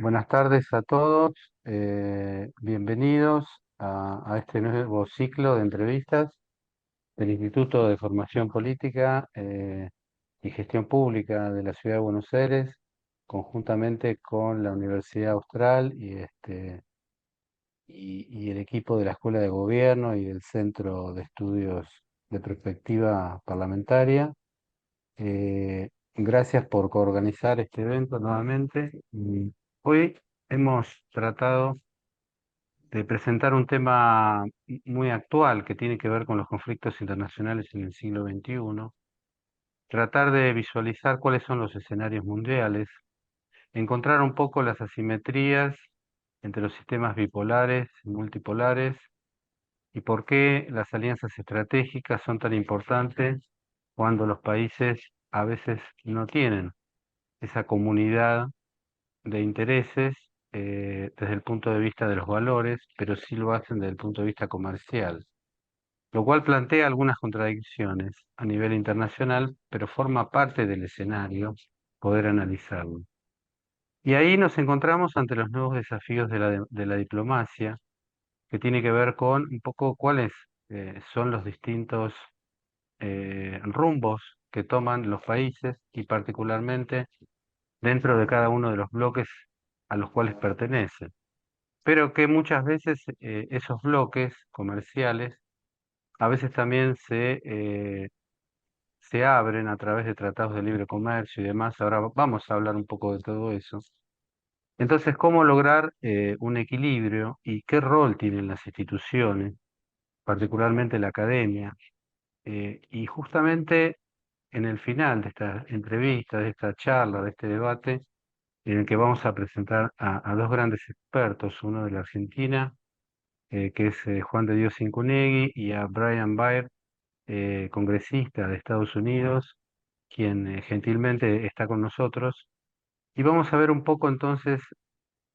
Buenas tardes a todos, bienvenidos a este nuevo ciclo de entrevistas del Instituto de Formación Política y Gestión Pública de la Ciudad de Buenos Aires, conjuntamente con la Universidad Austral y el equipo de la Escuela de Gobierno y del Centro de Estudios de Perspectiva Parlamentaria. Gracias por coorganizar este evento nuevamente. Hoy hemos tratado de presentar un tema muy actual que tiene que ver con los conflictos internacionales en el siglo XXI, tratar de visualizar cuáles son los escenarios mundiales, encontrar un poco las asimetrías entre los sistemas bipolares y multipolares y por qué las alianzas estratégicas son tan importantes cuando los países a veces no tienen esa comunidad de intereses desde el punto de vista de los valores, pero sí lo hacen desde el punto de vista comercial, lo cual plantea algunas contradicciones a nivel internacional, pero forma parte del escenario poder analizarlo. Y ahí nos encontramos ante los nuevos desafíos de la diplomacia, que tiene que ver con un poco cuáles son los distintos rumbos que toman los países y particularmente dentro de cada uno de los bloques a los cuales pertenecen, pero que muchas veces esos bloques comerciales a veces también se abren a través de tratados de libre comercio y demás. Ahora vamos a hablar un poco de todo eso. Entonces, ¿cómo lograr un equilibrio y qué rol tienen las instituciones, particularmente la academia? Y justamente en el final de esta entrevista, de esta charla, de este debate, en el que vamos a presentar a dos grandes expertos, uno de la Argentina, que es Juan de Dios Incunegui, y a Brian Baer, congresista de Estados Unidos, quien gentilmente está con nosotros. Y vamos a ver un poco entonces,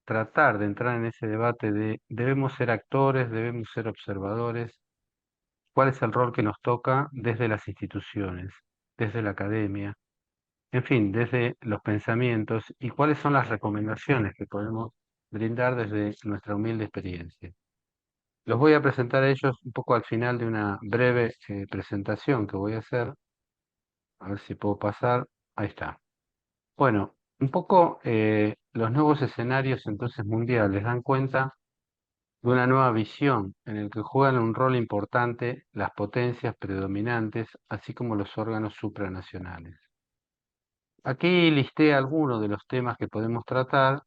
tratar de entrar en ese debate de debemos ser actores, debemos ser observadores, cuál es el rol que nos toca desde las instituciones, desde la academia, en fin, desde los pensamientos y cuáles son las recomendaciones que podemos brindar desde nuestra humilde experiencia. Los voy a presentar a ellos un poco al final de una breve presentación que voy a hacer. A ver si puedo pasar. Ahí está. Bueno, un poco los nuevos escenarios entonces mundiales dan cuenta de una nueva visión en el que juegan un rol importante las potencias predominantes, así como los órganos supranacionales. Aquí listé algunos de los temas que podemos tratar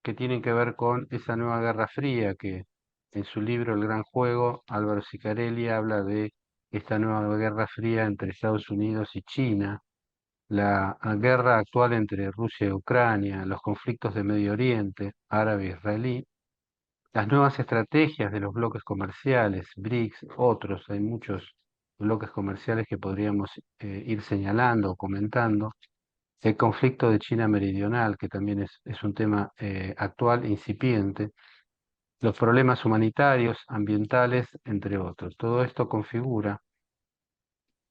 que tienen que ver con esa nueva Guerra Fría que en su libro El Gran Juego, Álvaro Sicarelli habla de esta nueva Guerra Fría entre Estados Unidos y China, la guerra actual entre Rusia y Ucrania, los conflictos de Medio Oriente, árabe-israelí, las nuevas estrategias de los bloques comerciales, BRICS, otros, hay muchos bloques comerciales que podríamos ir señalando o comentando, el conflicto de China Meridional, que también es un tema actual, incipiente, los problemas humanitarios, ambientales, entre otros. Todo esto configura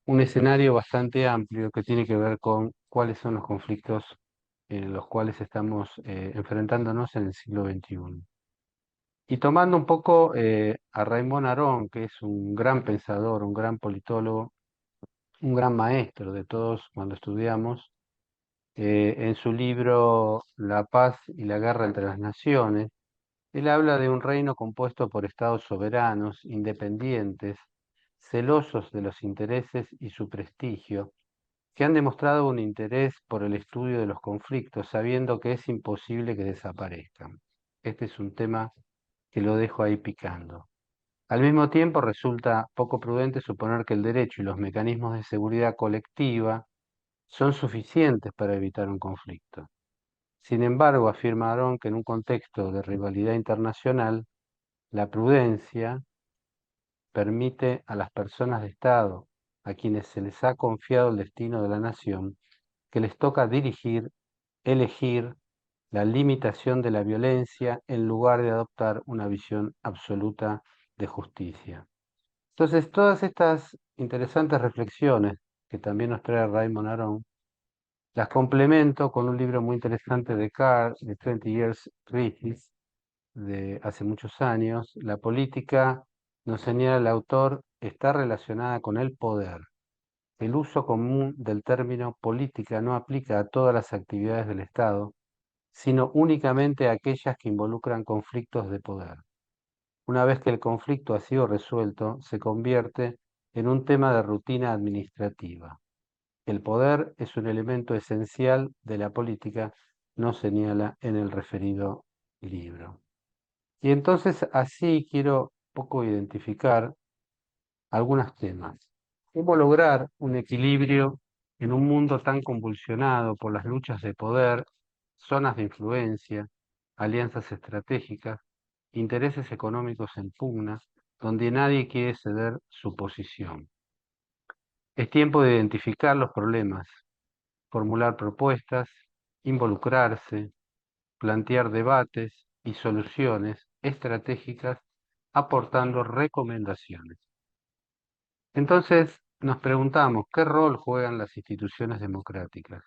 un escenario bastante amplio que tiene que ver con cuáles son los conflictos en los cuales estamos enfrentándonos en el siglo XXI. Y tomando un poco a Raymond Aron, que es un gran pensador, un gran politólogo, un gran maestro de todos cuando estudiamos, en su libro La paz y la guerra entre las naciones, él habla de un reino compuesto por estados soberanos, independientes, celosos de los intereses y su prestigio, que han demostrado un interés por el estudio de los conflictos, sabiendo que es imposible que desaparezcan. Este es un tema que lo dejo ahí picando. Al mismo tiempo, resulta poco prudente suponer que el derecho y los mecanismos de seguridad colectiva son suficientes para evitar un conflicto. Sin embargo, afirmaron que en un contexto de rivalidad internacional, la prudencia permite a las personas de Estado, a quienes se les ha confiado el destino de la nación, que les toca dirigir, elegir la limitación de la violencia en lugar de adoptar una visión absoluta de justicia. Entonces, todas estas interesantes reflexiones que también nos trae Raymond Aron Las complemento con un libro muy interesante de Carr, de 20 Years Crisis, de hace muchos años. La política, nos señala el autor, está relacionada con el poder. El uso común del término política no aplica a todas las actividades del Estado, sino únicamente a aquellas que involucran conflictos de poder. Una vez que el conflicto ha sido resuelto, se convierte en un tema de rutina administrativa. El poder es un elemento esencial de la política, nos señala en el referido libro. Y entonces así quiero poco identificar algunos temas. ¿Cómo lograr un equilibrio en un mundo tan convulsionado por las luchas de poder, zonas de influencia, alianzas estratégicas, intereses económicos en pugna, donde nadie quiere ceder su posición? Es tiempo de identificar los problemas, formular propuestas, involucrarse, plantear debates y soluciones estratégicas aportando recomendaciones. Entonces nos preguntamos, ¿qué rol juegan las instituciones democráticas?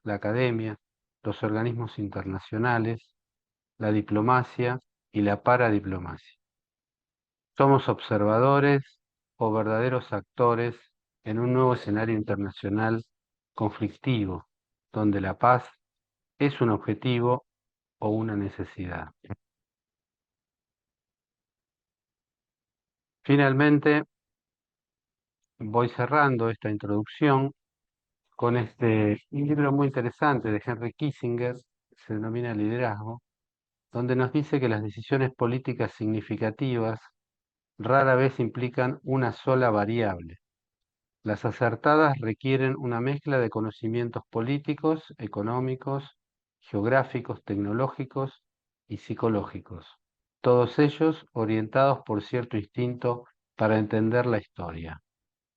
La academia, los organismos internacionales, la diplomacia y la paradiplomacia. ¿Somos observadores o verdaderos actores en un nuevo escenario internacional conflictivo, donde la paz es un objetivo o una necesidad? Finalmente, voy cerrando esta introducción con este un libro muy interesante de Henry Kissinger, se denomina Liderazgo, donde nos dice que las decisiones políticas significativas rara vez implican una sola variable. Las acertadas requieren una mezcla de conocimientos políticos, económicos, geográficos, tecnológicos y psicológicos, todos ellos orientados por cierto instinto para entender la historia.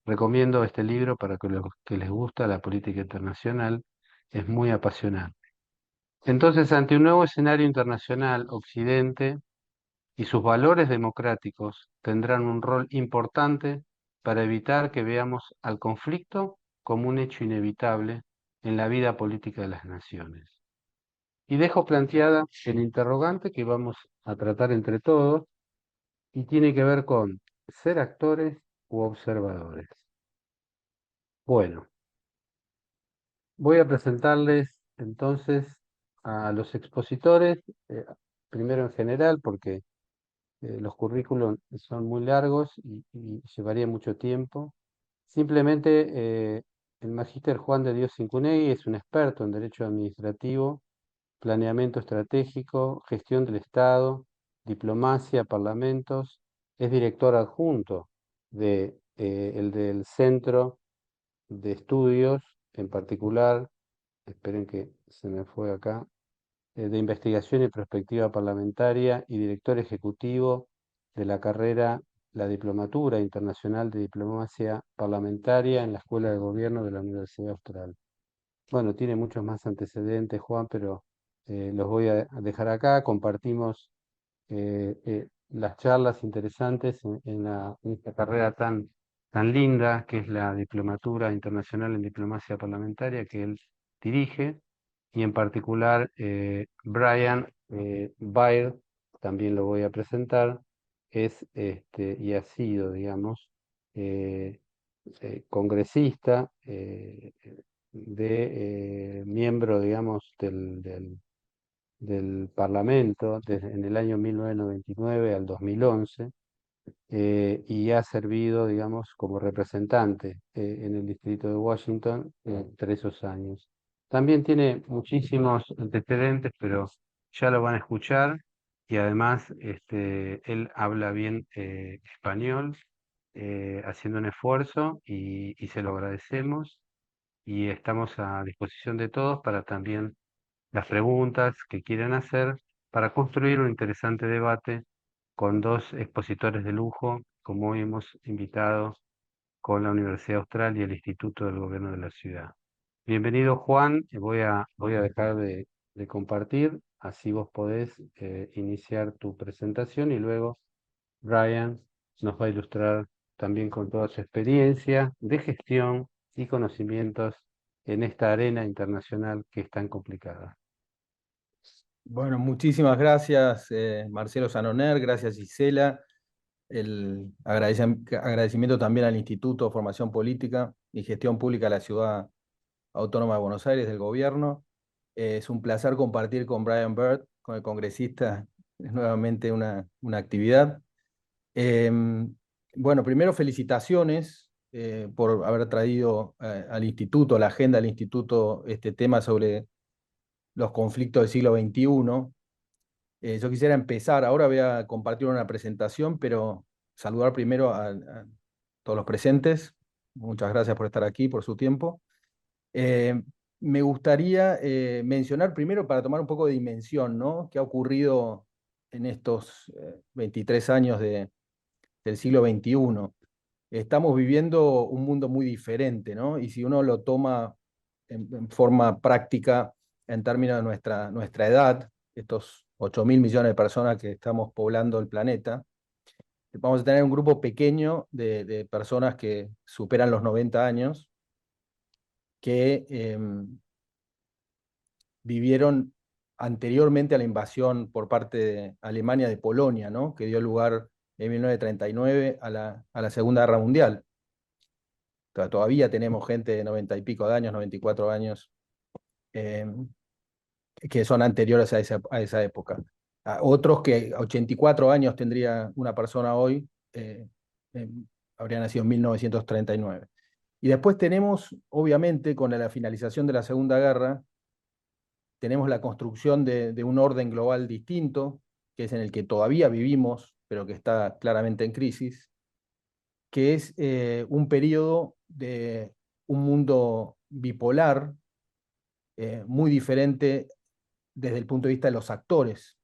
Recomiendo este libro para que los que les gusta la política internacional, es muy apasionante. Entonces, ante un nuevo escenario internacional, Occidente y sus valores democráticos tendrán un rol importante para evitar que veamos al conflicto como un hecho inevitable en la vida política de las naciones. Y dejo planteada el interrogante que vamos a tratar entre todos y tiene que ver con ser actores u observadores. Bueno, voy a presentarles entonces a los expositores, primero en general, porque los currículos son muy largos y llevaría mucho tiempo. Simplemente el magíster Juan de Dios Cincunegui es un experto en derecho administrativo, planeamiento estratégico, gestión del Estado, diplomacia, parlamentos. Es director adjunto el del Centro de Estudios, en particular, esperen que se me fue acá, de Investigación y Perspectiva Parlamentaria y director ejecutivo de la carrera, la Diplomatura Internacional de Diplomacia Parlamentaria en la Escuela de Gobierno de la Universidad Austral. Bueno, tiene muchos más antecedentes, Juan, pero los voy a dejar acá. Compartimos las charlas interesantes en esta carrera tan linda que es la Diplomatura Internacional en Diplomacia Parlamentaria que él dirige, y en particular Brian Baird, también lo voy a presentar, es y ha sido, digamos, eh, congresista, miembro, digamos, del Parlamento desde en el año 1999 al 2011, y ha servido, digamos, como representante en el distrito de Washington entre esos años. También tiene muchísimos antecedentes, pero ya lo van a escuchar, y además él habla bien español, haciendo un esfuerzo y se lo agradecemos, y estamos a disposición de todos para también las preguntas que quieran hacer para construir un interesante debate con dos expositores de lujo, como hoy hemos invitado con la Universidad Austral y el Instituto del Gobierno de la Ciudad. Bienvenido, Juan, y voy a dejar de compartir, así vos podés iniciar tu presentación y luego Brian nos va a ilustrar también con toda su experiencia de gestión y conocimientos en esta arena internacional que es tan complicada. Bueno, muchísimas gracias, Marcelo Sanoner, gracias, Gisela. Agradecimiento también al Instituto de Formación Política y Gestión Pública de la Ciudad Autónoma de Buenos Aires, del gobierno. Es un placer compartir con Brian Byrd, con el congresista, nuevamente una actividad. Bueno, primero felicitaciones por haber traído al instituto, a la agenda del instituto, este tema sobre los conflictos del siglo XXI. Yo quisiera empezar, ahora voy a compartir una presentación, pero saludar primero a todos los presentes. Muchas gracias por estar aquí, por su tiempo. Eh, Me gustaría mencionar primero, para tomar un poco de dimensión, ¿no? ¿Qué ha ocurrido en estos 23 años del siglo XXI? Estamos viviendo un mundo muy diferente, ¿no? Y si uno lo toma en forma práctica, en términos de nuestra edad, estos 8.000 millones de personas que estamos poblando el planeta, vamos a tener un grupo pequeño de personas que superan los 90 años, que vivieron anteriormente a la invasión por parte de Alemania de Polonia, ¿no? Que dio lugar en 1939 a la Segunda Guerra Mundial. Todavía tenemos gente de 90 y pico de años, 94 años, eh, que son anteriores a esa época. Otros que 84 años tendría una persona hoy, eh, habría nacido en 1939. Y después tenemos, obviamente, con la finalización de la Segunda Guerra, tenemos la construcción de un orden global distinto, que es en el que todavía vivimos, pero que está claramente en crisis, que es un periodo de un mundo bipolar, muy diferente desde el punto de vista de los actores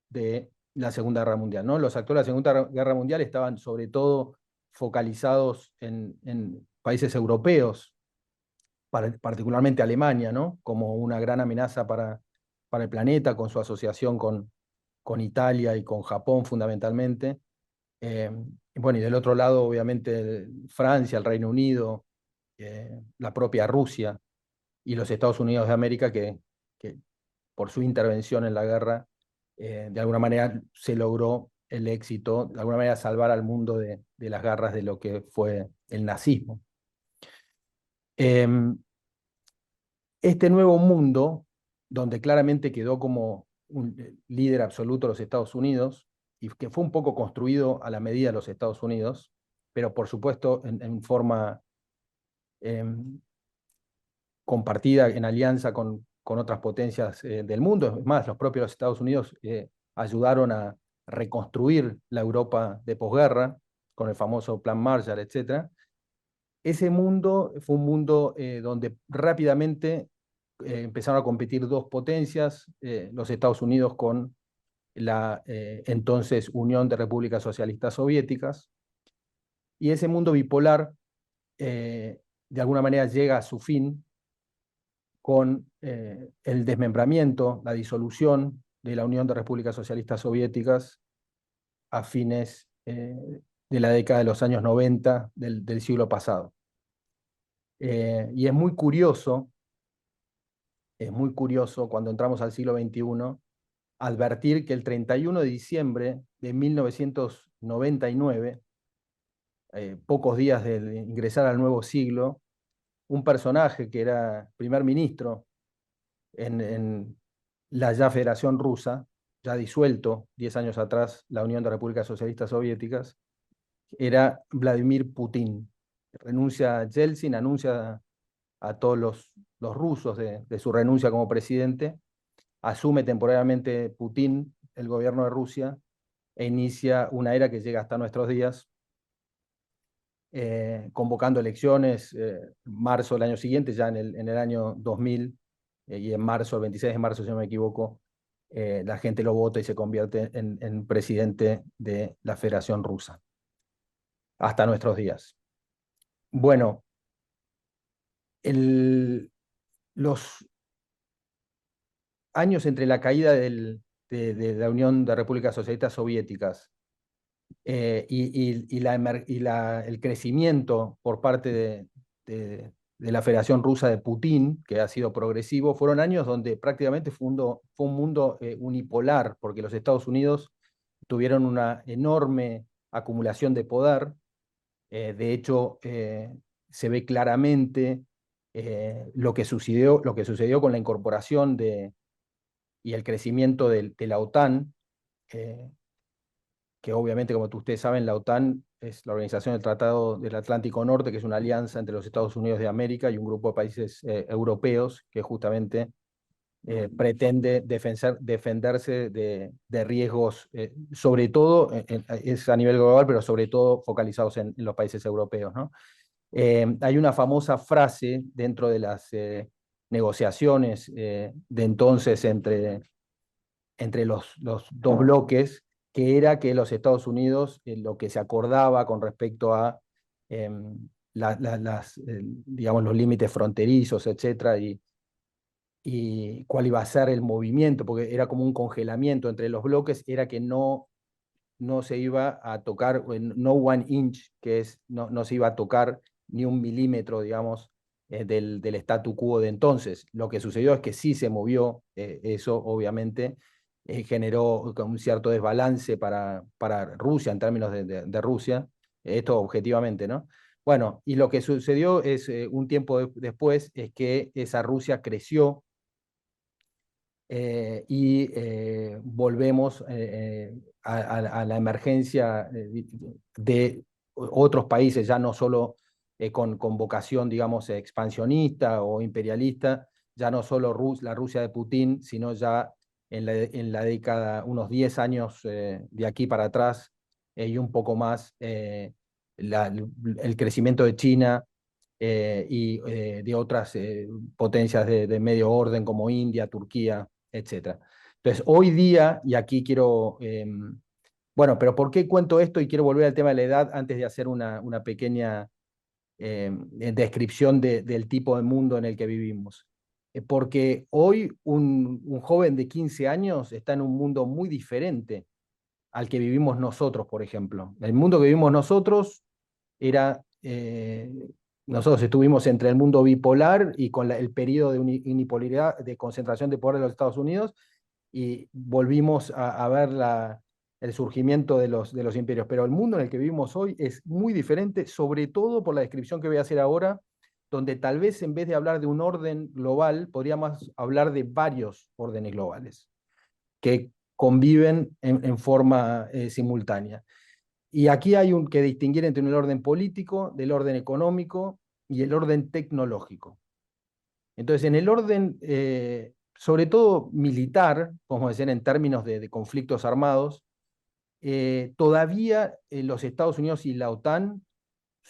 de la Segunda Guerra Mundial, ¿no? Los actores de la Segunda Guerra Mundial estaban sobre todo focalizados en países europeos, particularmente Alemania, ¿no? Como una gran amenaza para el planeta, con su asociación con Italia y con Japón fundamentalmente. Eh, bueno, y del otro lado, obviamente, Francia, el Reino Unido, la propia Rusia y los Estados Unidos de América, que por su intervención en la guerra, de alguna manera se logró el éxito, de alguna manera salvar al mundo de las garras de lo que fue el nazismo. Este nuevo mundo, donde claramente quedó como un líder absoluto los Estados Unidos, y que fue un poco construido a la medida de los Estados Unidos, pero por supuesto en forma eh, compartida, en alianza con otras potencias del mundo. Es más, los propios Estados Unidos ayudaron a reconstruir la Europa de posguerra, con el famoso Plan Marshall, etc. Ese mundo fue un mundo donde rápidamente empezaron a competir dos potencias, los Estados Unidos con la entonces Unión de Repúblicas Socialistas Soviéticas, y ese mundo bipolar de alguna manera llega a su fin con el desmembramiento, la disolución de la Unión de Repúblicas Socialistas Soviéticas a fines de la década de los años 90 del siglo pasado. Y es muy curioso cuando entramos al siglo XXI, advertir que el 31 de diciembre de 1999, pocos días de ingresar al nuevo siglo, un personaje que era primer ministro en la ya Federación Rusa, ya disuelto 10 años atrás la Unión de Repúblicas Socialistas Soviéticas, era Vladimir Putin. Renuncia a Yeltsin, anuncia a todos los rusos de su renuncia como presidente, asume temporariamente Putin el gobierno de Rusia e inicia una era que llega hasta nuestros días, convocando elecciones en marzo del año siguiente, ya en el año 2000, y en marzo, el 26 de marzo, si no me equivoco, la gente lo vota y se convierte en presidente de la Federación Rusa, hasta nuestros días. Bueno, los años entre la caída de la Unión de Repúblicas Socialistas Soviéticas y el crecimiento por parte de la Federación Rusa de Putin, que ha sido progresivo, fueron años donde prácticamente fue un mundo unipolar, porque los Estados Unidos tuvieron una enorme acumulación de poder. De hecho, se ve claramente lo que sucedió con la incorporación y el crecimiento de la OTAN, eh, que obviamente, como ustedes saben, la OTAN es la Organización del Tratado del Atlántico Norte, que es una alianza entre los Estados Unidos de América y un grupo de países europeos que justamente pretende defenderse de riesgos, sobre todo, es a nivel global, pero sobre todo focalizados en los países europeos, ¿no? Hay una famosa frase dentro de las negociaciones de entonces entre los dos bloques, que era que los Estados Unidos, lo que se acordaba con respecto a digamos, los límites fronterizos, etcétera, y cuál iba a ser el movimiento, porque era como un congelamiento entre los bloques, era que no se iba a tocar, no one inch, que es, no se iba a tocar ni un milímetro, digamos, del statu quo de entonces. Lo que sucedió es que sí se movió, eso obviamente generó un cierto desbalance para Rusia, en términos de Rusia, esto objetivamente, ¿no? Bueno, y lo que sucedió es, un tiempo después, es que esa Rusia creció y volvemos a la emergencia de otros países, ya no solo con vocación, digamos, expansionista o imperialista, ya no solo la Rusia de Putin, sino ya en la década, unos 10 años de aquí para atrás y un poco más, el crecimiento de China y de otras potencias de medio orden como India, Turquía, etcétera. Entonces, hoy día, y aquí quiero, bueno, pero ¿por qué cuento esto? Y quiero volver al tema de la edad antes de hacer una pequeña descripción del tipo de mundo en el que vivimos. Porque hoy un joven de 15 años está en un mundo muy diferente al que vivimos nosotros, por ejemplo. El mundo que vivimos nosotros era, nosotros estuvimos entre el mundo bipolar y con el periodo de unipolaridad, de concentración de poder de los Estados Unidos, y volvimos a ver el surgimiento de los imperios. Pero el mundo en el que vivimos hoy es muy diferente, sobre todo por la descripción que voy a hacer ahora, donde tal vez en vez de hablar de un orden global, podríamos hablar de varios órdenes globales que conviven en forma simultánea. Y aquí hay que distinguir entre el orden político, del orden económico y el orden tecnológico. Entonces, en el orden, sobre todo militar, vamos a decir, en términos de conflictos armados, todavía los Estados Unidos y la OTAN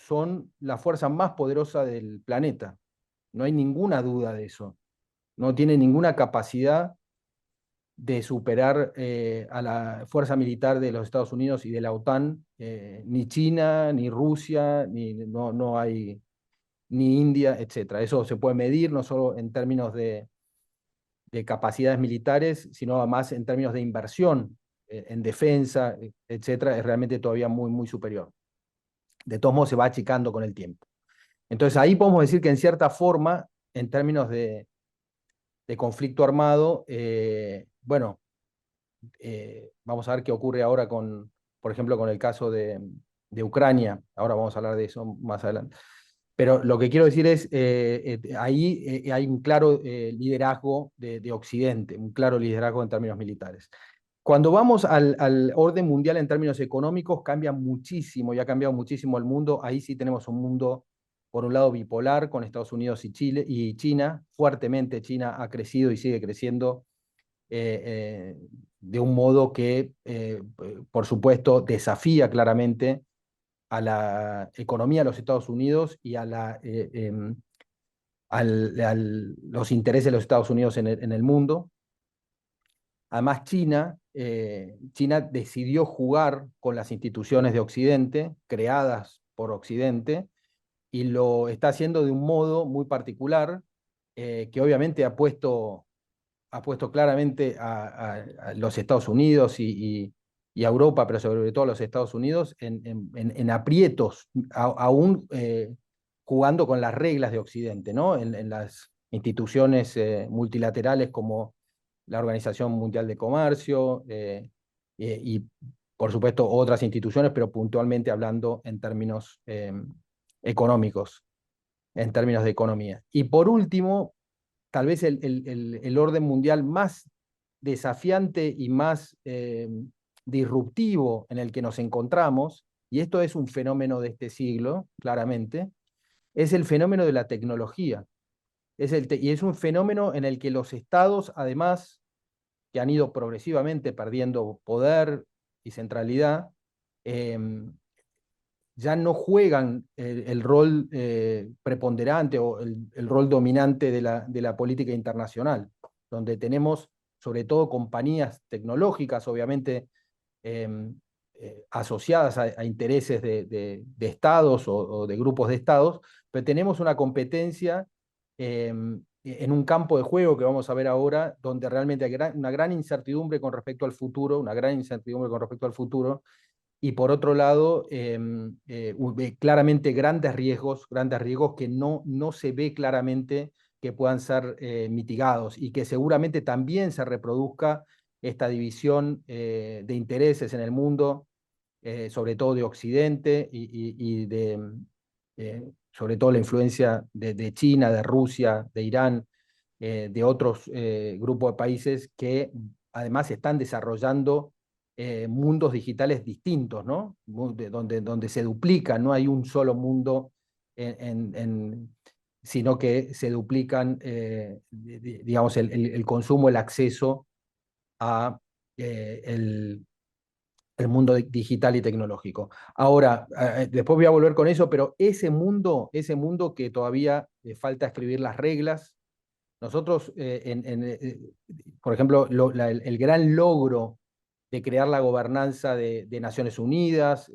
son la fuerza más poderosa del planeta. No hay ninguna duda de eso. No tiene ninguna capacidad de superar a la fuerza militar de los Estados Unidos y de la OTAN, ni China, ni Rusia, no hay ni India, etcétera. Eso se puede medir no solo en términos de capacidades militares, sino además en términos de inversión en defensa, etcétera, es realmente todavía muy, muy superior. De todos modos, se va achicando con el tiempo. Entonces, ahí podemos decir que en cierta forma, en términos de conflicto armado, bueno, vamos a ver qué ocurre ahora por ejemplo, con el caso de Ucrania. Ahora vamos a hablar de eso más adelante. Pero lo que quiero decir es, ahí hay un claro liderazgo de Occidente, un claro liderazgo en términos militares. Cuando vamos al orden mundial en términos económicos, cambia muchísimo y ha cambiado muchísimo el mundo. Ahí sí tenemos un mundo, por un lado, bipolar con Estados Unidos y Chile y China. Fuertemente China ha crecido y sigue creciendo de un modo que, por supuesto, desafía claramente a la economía de los Estados Unidos y a los intereses de los Estados Unidos en el mundo. Además, China decidió jugar con las instituciones de Occidente, creadas por Occidente, y lo está haciendo de un modo muy particular, que obviamente ha puesto claramente a los Estados Unidos y a Europa, pero sobre todo a los Estados Unidos, en aprietos, aún jugando con las reglas de Occidente, ¿no? En las instituciones multilaterales como la Organización Mundial de Comercio y, por supuesto, otras instituciones, pero puntualmente hablando en términos económicos, en términos de economía. Y por último, tal vez el orden mundial más desafiante y más disruptivo en el que nos encontramos, y esto es un fenómeno de este siglo, claramente, es el fenómeno de la tecnología. Y es un fenómeno en el que los estados, además, que han ido progresivamente perdiendo poder y centralidad, eh, ya no juegan el rol preponderante o el rol dominante de la política internacional, donde tenemos sobre todo compañías tecnológicas, obviamente eh, asociadas a intereses de estados o de grupos de estados, pero tenemos una competencia en un campo de juego que vamos a ver ahora, donde realmente hay una gran incertidumbre con respecto al futuro, una gran incertidumbre con respecto al futuro, y por otro lado, claramente grandes riesgos que no se ve claramente que puedan ser mitigados y que seguramente también se reproduzca esta división de intereses en el mundo, sobre todo de Occidente y sobre todo la influencia de China, de Rusia, de Irán, de otros grupos de países que además están desarrollando mundos digitales distintos, ¿no? Donde se duplican, no hay un solo mundo, sino que se duplican, digamos, el consumo, el acceso a el mundo digital y tecnológico. Ahora, después voy a volver con eso, pero ese mundo que todavía falta escribir las reglas, nosotros, por ejemplo, el gran logro de crear la gobernanza de Naciones Unidas,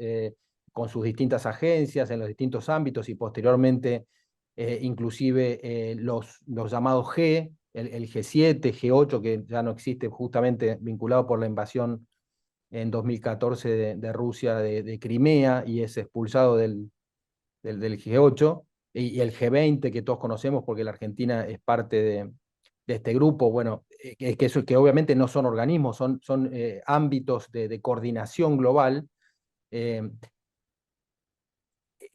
con sus distintas agencias en los distintos ámbitos y posteriormente inclusive los llamados el G7, G8, que ya no existe justamente vinculado por la invasión en 2014 de Rusia de Crimea y es expulsado del G8, y el G20 que todos conocemos porque la Argentina es parte de este grupo, bueno, que obviamente no son organismos, son ámbitos de coordinación global. Eh,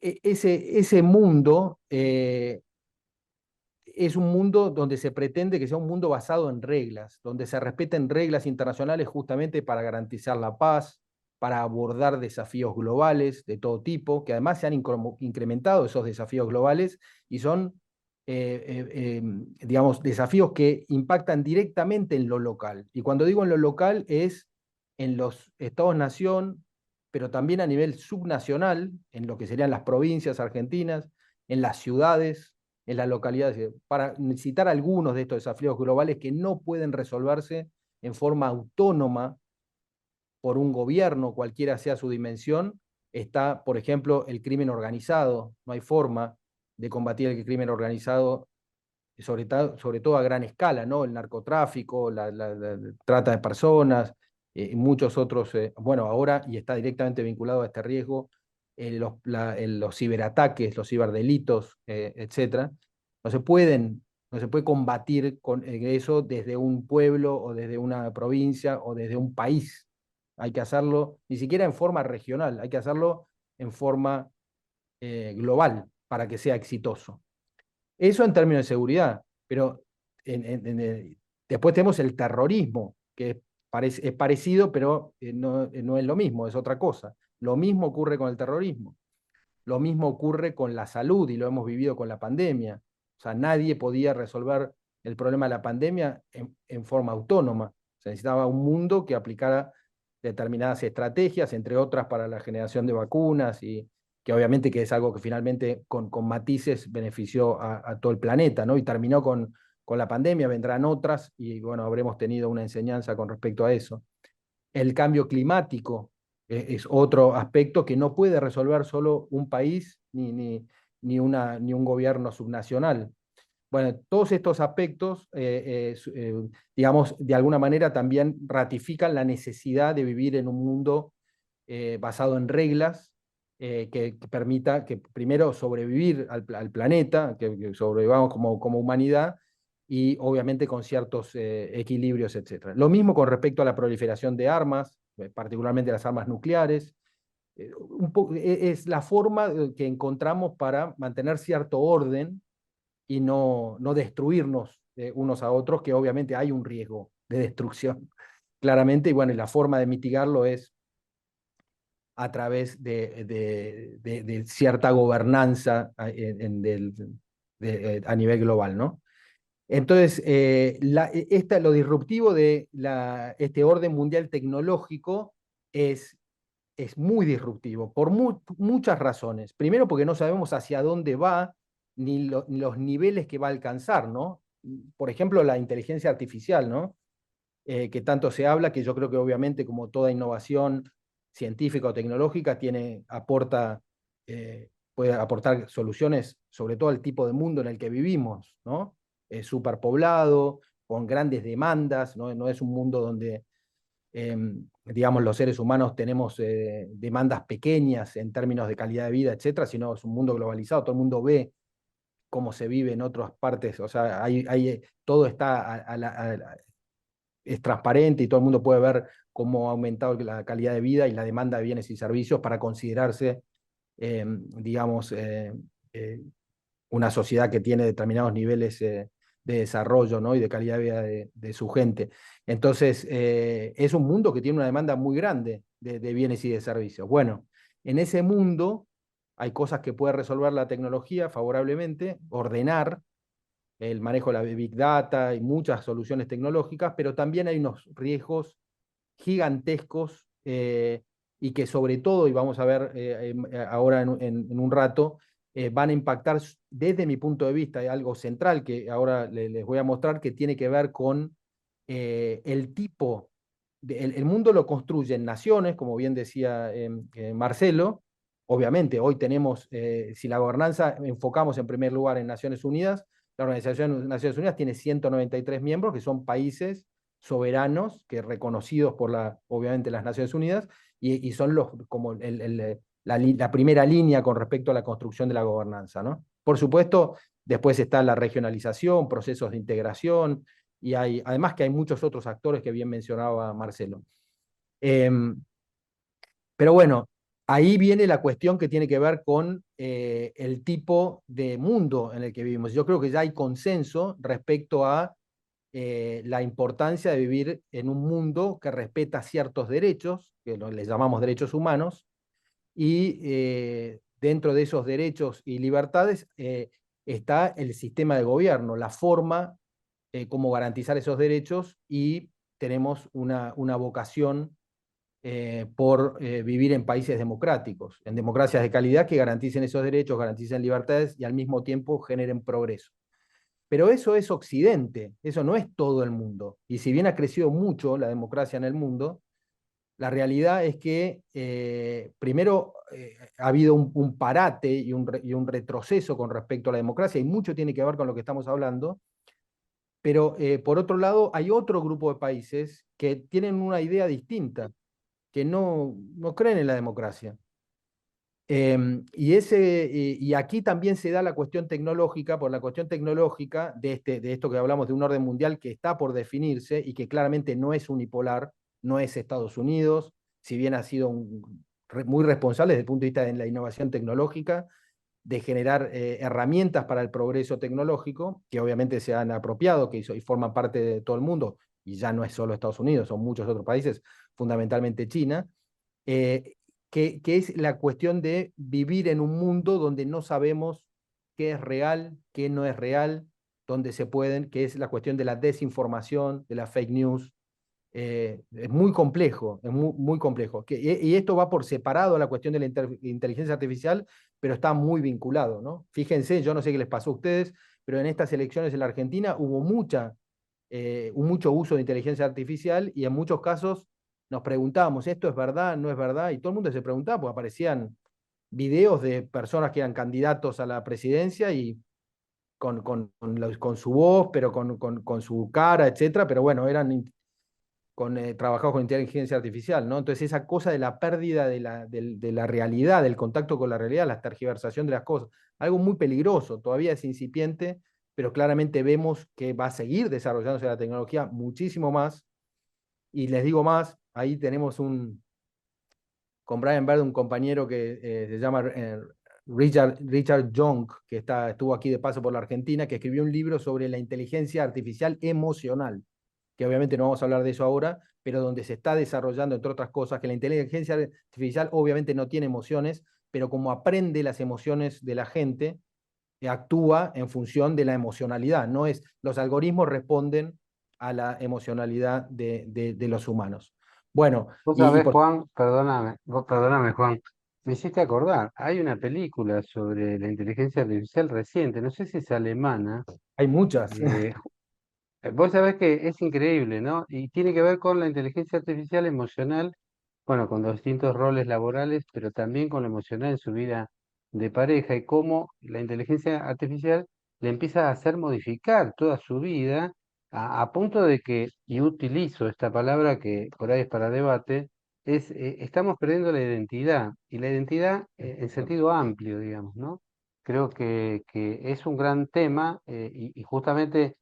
ese mundo es un mundo donde se pretende que sea un mundo basado en reglas, donde se respeten reglas internacionales justamente para garantizar la paz, para abordar desafíos globales de todo tipo, que además se han incrementado esos desafíos globales y son, digamos, desafíos que impactan directamente en lo local. Y cuando digo en lo local es en los estados-nación, pero también a nivel subnacional, en lo que serían las provincias argentinas, en las ciudades, en las localidades, para citar algunos de estos desafíos globales que no pueden resolverse en forma autónoma por un gobierno, cualquiera sea su dimensión. Está, por ejemplo, el crimen organizado. No hay forma de combatir el crimen organizado, sobre todo a gran escala, ¿no? El narcotráfico, la trata de personas, y muchos otros, bueno, ahora, y está directamente vinculado a este riesgo, los ciberataques, los ciberdelitos, etcétera. No se pueden, no se puede combatir con eso desde un pueblo o desde una provincia o desde un país. Hay que hacerlo ni siquiera en forma regional, hay que hacerlo en forma global para que sea exitoso. Eso en términos de seguridad, pero después tenemos el terrorismo, que es parecido, pero no es lo mismo, es otra cosa. Lo mismo ocurre con el terrorismo, lo mismo ocurre con la salud y lo hemos vivido con la pandemia. O sea, nadie podía resolver el problema de la pandemia en forma autónoma. Se necesitaba un mundo que aplicara determinadas estrategias, entre otras para la generación de vacunas y que obviamente que es algo que finalmente con matices benefició a todo el planeta, ¿no? Y terminó con la pandemia, vendrán otras y bueno, habremos tenido una enseñanza con respecto a eso. El cambio climático es otro aspecto que no puede resolver solo un país ni un gobierno subnacional. Bueno, todos estos aspectos, digamos, de alguna manera también ratifican la necesidad de vivir en un mundo basado en reglas que permita que primero sobrevivir al planeta, que sobrevivamos como humanidad, y obviamente con ciertos equilibrios, etc. Lo mismo con respecto a la proliferación de armas, particularmente las armas nucleares. Es la forma que encontramos para mantener cierto orden y no destruirnos unos a otros, que obviamente hay un riesgo de destrucción, claramente, y bueno, y la forma de mitigarlo es a través de cierta gobernanza a nivel global, ¿no? Entonces, lo disruptivo de este orden mundial tecnológico es muy disruptivo por muchas razones. Primero, porque no sabemos hacia dónde va ni los niveles que va a alcanzar, ¿no? Por ejemplo, la inteligencia artificial, ¿no? Que tanto se habla, que yo creo que obviamente como toda innovación científica o tecnológica puede aportar soluciones sobre todo al tipo de mundo en el que vivimos, ¿no? Superpoblado, con grandes demandas, ¿no? No es un mundo donde digamos, los seres humanos tenemos demandas pequeñas en términos de calidad de vida, etcétera, sino es un mundo globalizado, todo el mundo ve cómo se vive en otras partes, o sea, todo está es transparente y todo el mundo puede ver cómo ha aumentado la calidad de vida y la demanda de bienes y servicios para considerarse, digamos, una sociedad que tiene determinados niveles de desarrollo, ¿no? Y de calidad de vida de su gente. Entonces, es un mundo que tiene una demanda muy grande de bienes y de servicios. Bueno, en ese mundo hay cosas que puede resolver la tecnología favorablemente, ordenar el manejo de la Big Data y muchas soluciones tecnológicas, pero también hay unos riesgos gigantescos y que sobre todo, y vamos a ver ahora en un rato, van a impactar desde mi punto de vista, algo central que ahora les voy a mostrar que tiene que ver con el tipo, el mundo lo construyen naciones, como bien decía Marcelo, obviamente hoy tenemos, si la gobernanza enfocamos en primer lugar en Naciones Unidas, la Organización de Naciones Unidas tiene 193 miembros que son países soberanos, que reconocidos por obviamente las Naciones Unidas, y son como la primera línea con respecto a la construcción de la gobernanza, ¿no? Por supuesto, después está la regionalización, procesos de integración, y además que hay muchos otros actores que bien mencionaba Marcelo. Eh, pero bueno, ahí viene la cuestión que tiene que ver con el tipo de mundo en el que vivimos. Yo creo que ya hay consenso respecto a la importancia de vivir en un mundo que respeta ciertos derechos, que les llamamos derechos humanos, y dentro de esos derechos y libertades está el sistema de gobierno, la forma cómo garantizar esos derechos, y tenemos una vocación por vivir en países democráticos, en democracias de calidad que garanticen esos derechos, garanticen libertades y al mismo tiempo generen progreso. Pero eso es Occidente, eso no es todo el mundo. Y si bien ha crecido mucho la democracia en el mundo, la realidad es que primero ha habido un parate y un retroceso con respecto a la democracia, y mucho tiene que ver con lo que estamos hablando, pero por otro lado hay otro grupo de países que tienen una idea distinta, que no creen en la democracia. Y aquí también se da la cuestión tecnológica, por la cuestión tecnológica de esto que hablamos de un orden mundial que está por definirse y que claramente no es unipolar, no es Estados Unidos, si bien ha sido muy responsable desde el punto de vista de la innovación tecnológica, de generar herramientas para el progreso tecnológico, que obviamente se han apropiado, y forman parte de todo el mundo, y ya no es solo Estados Unidos, son muchos otros países, fundamentalmente China, eh, que es la cuestión de vivir en un mundo donde no sabemos qué es real, qué no es real, donde se pueden, que es la cuestión de la desinformación, de la fake news. Es muy complejo, es muy complejo. Y esto va por separado a la cuestión de la inteligencia artificial, pero está muy vinculado, ¿no? Fíjense, yo no sé qué les pasó a ustedes, pero en estas elecciones en la Argentina hubo mucho uso de inteligencia artificial, y en muchos casos nos preguntábamos, ¿esto es verdad? ¿No es verdad? Y todo el mundo se preguntaba, pues aparecían videos de personas que eran candidatos a la presidencia y con su voz, pero con su cara, etcétera, pero bueno, eran trabajamos con inteligencia artificial, ¿no? Entonces esa cosa de la pérdida de la realidad, del contacto con la realidad, la tergiversación de las cosas, algo muy peligroso, todavía es incipiente, pero claramente vemos que va a seguir desarrollándose la tecnología muchísimo más. Y les digo más, ahí tenemos con Brian Bird, un compañero que se llama Richard Young, que estuvo aquí de paso por la Argentina, que escribió un libro sobre la inteligencia artificial emocional, que obviamente no vamos a hablar de eso ahora, pero donde se está desarrollando, entre otras cosas, que la inteligencia artificial obviamente no tiene emociones, pero como aprende las emociones de la gente, actúa en función de la emocionalidad. No es, los algoritmos responden a la emocionalidad de los humanos. Bueno, Vos y sabés, por Juan, perdóname, Juan, me hiciste acordar, hay una película sobre la inteligencia artificial reciente, no sé si es alemana, hay muchas. eh, vos sabés que es increíble, ¿no? Y tiene que ver con la inteligencia artificial emocional, bueno, con los distintos roles laborales, pero también con lo emocional en su vida de pareja y cómo la inteligencia artificial le empieza a hacer modificar toda su vida a punto de que, y utilizo esta palabra que por ahí es para debate, estamos perdiendo la identidad, y la identidad en sentido amplio, digamos, ¿no? Creo que es un gran tema y justamente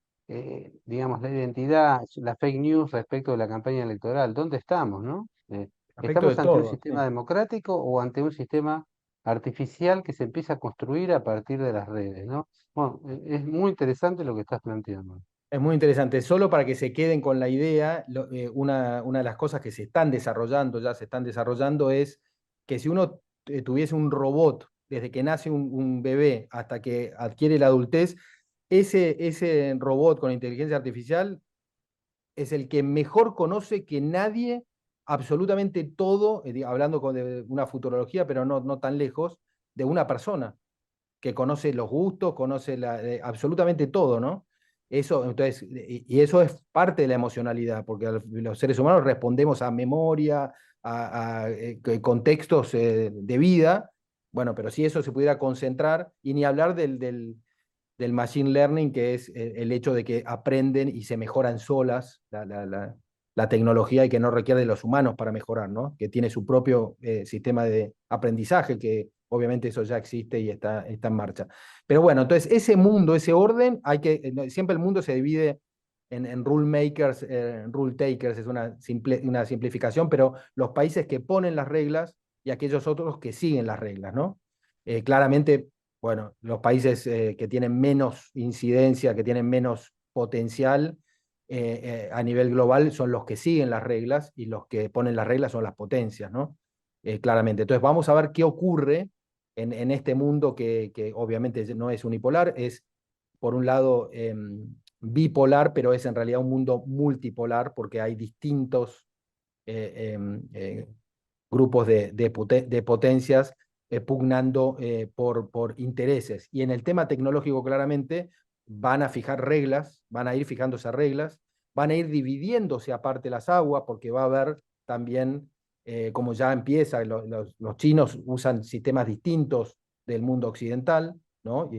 digamos, la identidad, la fake news respecto de la campaña electoral, ¿dónde estamos, no? Respecto de ¿Estamos ante un todo, sistema sí. democrático o ante un sistema artificial que se empieza a construir a partir de las redes, ¿no? Bueno, es muy interesante lo que estás planteando. Es muy interesante. Solo para que se queden con la idea, una de las cosas que se están desarrollando, ya se están desarrollando, es que si uno tuviese un robot desde que nace un bebé hasta que adquiere la adultez, ese robot con inteligencia artificial es el que mejor conoce que nadie absolutamente todo, hablando de una futurología, pero no tan lejos, de una persona que conoce los gustos, conoce absolutamente todo, ¿no? Eso, entonces, y eso es parte de la emocionalidad, porque los seres humanos respondemos a memoria, contextos de vida, bueno, pero si eso se pudiera concentrar, y ni hablar del machine learning, que es el hecho de que aprenden y se mejoran solas la tecnología y que no requiere de los humanos para mejorar, ¿no? Que tiene su propio sistema de aprendizaje, que obviamente eso ya existe y está en marcha. Pero bueno, entonces ese mundo, ese orden, siempre el mundo se divide en rule makers, rule takers, es una simplificación, pero los países que ponen las reglas y aquellos otros que siguen las reglas, ¿no? Claramente, bueno, los países que tienen menos incidencia, que tienen menos potencial a nivel global son los que siguen las reglas y los que ponen las reglas son las potencias, ¿no? Claramente. Entonces vamos a ver qué ocurre en este mundo que obviamente no es unipolar, es por un lado bipolar, pero es en realidad un mundo multipolar porque hay distintos grupos de potencias pugnando por intereses. Y en el tema tecnológico, claramente, van a fijar reglas, van a ir fijándose reglas, van a ir dividiéndose aparte las aguas, porque va a haber también, como ya empieza, los chinos usan sistemas distintos del mundo occidental, ¿no?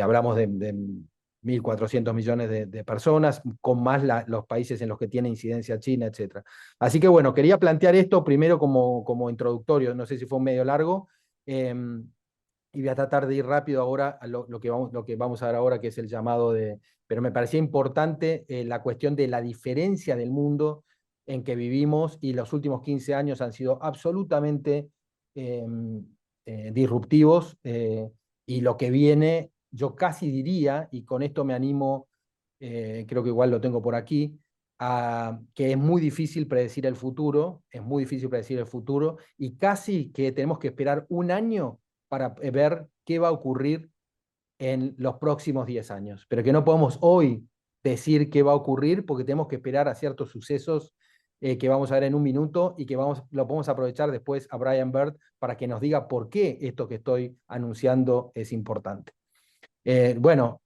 Hablamos de 1.400 millones de personas, con más los países en los que tiene incidencia China, etcétera. Así que bueno, quería plantear esto primero como introductorio, no sé si fue un medio largo, y voy a tratar de ir rápido ahora a lo que vamos a ver ahora, que es el llamado pero me parecía importante la cuestión de la diferencia del mundo en que vivimos y los últimos 15 años han sido absolutamente eh, disruptivos y lo que viene, yo casi diría, y con esto me animo, creo que igual lo tengo por aquí, que es muy difícil predecir el futuro, es muy difícil predecir el futuro y casi que tenemos que esperar un año para ver qué va a ocurrir en los próximos 10 años, pero que no podemos hoy decir qué va a ocurrir porque tenemos que esperar a ciertos sucesos que vamos a ver en un minuto y que lo podemos aprovechar después a Brian Bird para que nos diga por qué esto que estoy anunciando es importante. Bueno,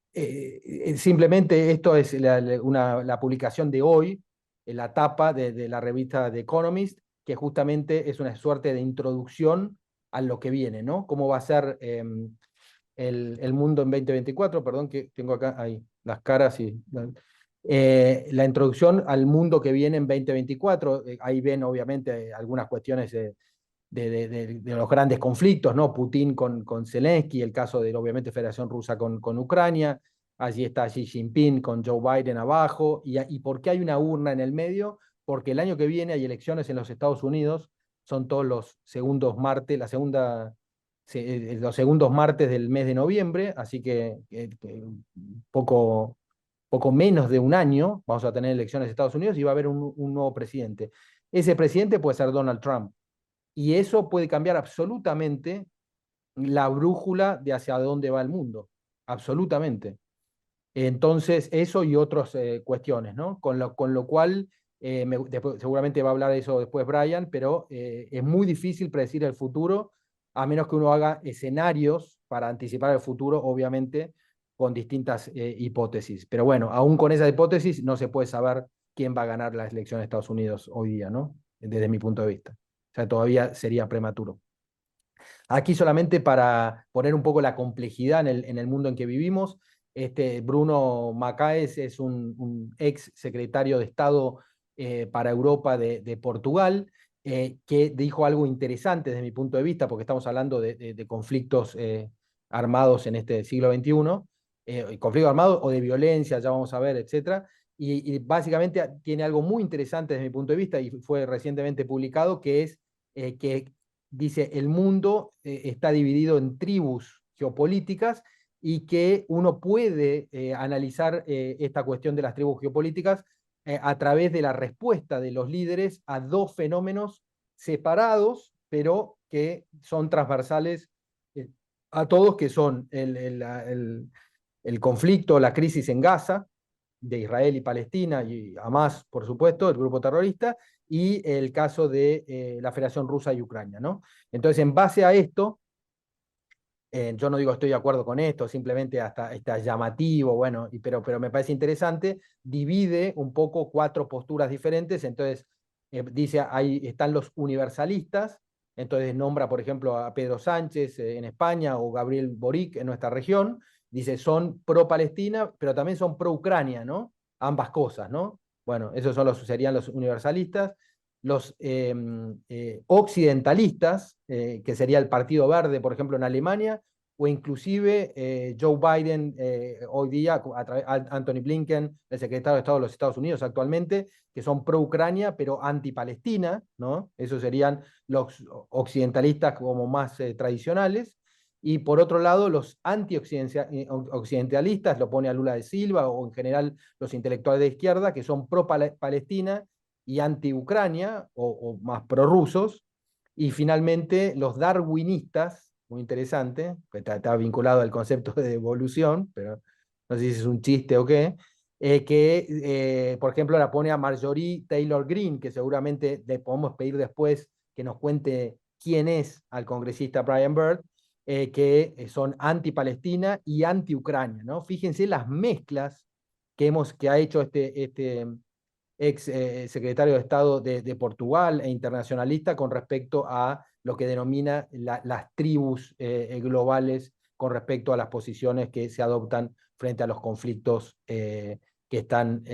simplemente esto es la publicación de hoy, la tapa de la revista The Economist, que justamente es una suerte de introducción a lo que viene, ¿no? Cómo va a ser el mundo en 2024, perdón que tengo acá ahí las caras La introducción al mundo que viene en 2024, ahí ven obviamente algunas cuestiones de los grandes conflictos, ¿no? Putin con Zelensky, el caso de obviamente Federación Rusa con Ucrania, allí está Xi Jinping con Joe Biden abajo, y ¿por qué hay una urna en el medio? Porque el año que viene hay elecciones en los Estados Unidos, son todos los segundos martes, los segundos martes del mes de noviembre, así que poco, poco menos de un año vamos a tener elecciones en Estados Unidos y va a haber un nuevo presidente. Ese presidente puede ser Donald Trump. Y eso puede cambiar absolutamente la brújula de hacia dónde va el mundo. Absolutamente. Entonces, eso y otras cuestiones, ¿no? Con lo cual, seguramente va a hablar de eso después Brian, pero es muy difícil predecir el futuro, a menos que uno haga escenarios para anticipar el futuro, obviamente, con distintas hipótesis. Pero bueno, aún con esa hipótesis no se puede saber quién va a ganar las elecciones de Estados Unidos hoy día, ¿no? Desde mi punto de vista. O sea, todavía sería prematuro. Aquí solamente para poner un poco la complejidad en el mundo en que vivimos, Bruno Macaes es un ex secretario de Estado para Europa de Portugal, que dijo algo interesante desde mi punto de vista, porque estamos hablando de conflictos armados en este siglo XXI, conflictos armados o de violencia, ya vamos a ver, etcétera. Y básicamente tiene algo muy interesante desde mi punto de vista y fue recientemente publicado, que es que dice, el mundo está dividido en tribus geopolíticas y que uno puede analizar esta cuestión de las tribus geopolíticas a través de la respuesta de los líderes a dos fenómenos separados, pero que son transversales a todos, que son el conflicto, la crisis en Gaza, de Israel y Palestina, y Hamas, por supuesto, el grupo terrorista, y el caso de la Federación Rusa y Ucrania, ¿no? Entonces, en base a esto, yo no digo estoy de acuerdo con esto, simplemente hasta está llamativo, bueno, pero me parece interesante, divide un poco cuatro posturas diferentes, entonces dice, ahí están los universalistas, entonces nombra, por ejemplo, a Pedro Sánchez en España o Gabriel Boric en nuestra región, dice, son pro-Palestina, pero también son pro-Ucrania, ¿no? Ambas cosas, ¿no? Bueno, esos serían los universalistas. Los occidentalistas, que sería el Partido Verde, por ejemplo, en Alemania, o inclusive Joe Biden hoy día, Anthony Blinken, el secretario de Estado de los Estados Unidos actualmente, que son pro-Ucrania, pero anti-Palestina, ¿no? Esos serían los occidentalistas como más tradicionales. Y por otro lado, los anti-occidentalistas, lo pone a Lula de Silva o en general los intelectuales de izquierda, que son pro-Palestina y anti-Ucrania o más prorrusos. Y finalmente los darwinistas, muy interesante, que está vinculado al concepto de evolución, pero no sé si es un chiste o qué, por ejemplo, la pone a Marjorie Taylor Greene, que seguramente le podemos pedir después que nos cuente quién es al congresista Brian Byrd, que son anti-Palestina y anti-Ucrania, ¿no? Fíjense las mezclas que ha hecho este ex secretario de Estado de Portugal e internacionalista con respecto a lo que denomina las tribus globales con respecto a las posiciones que se adoptan frente a los conflictos que están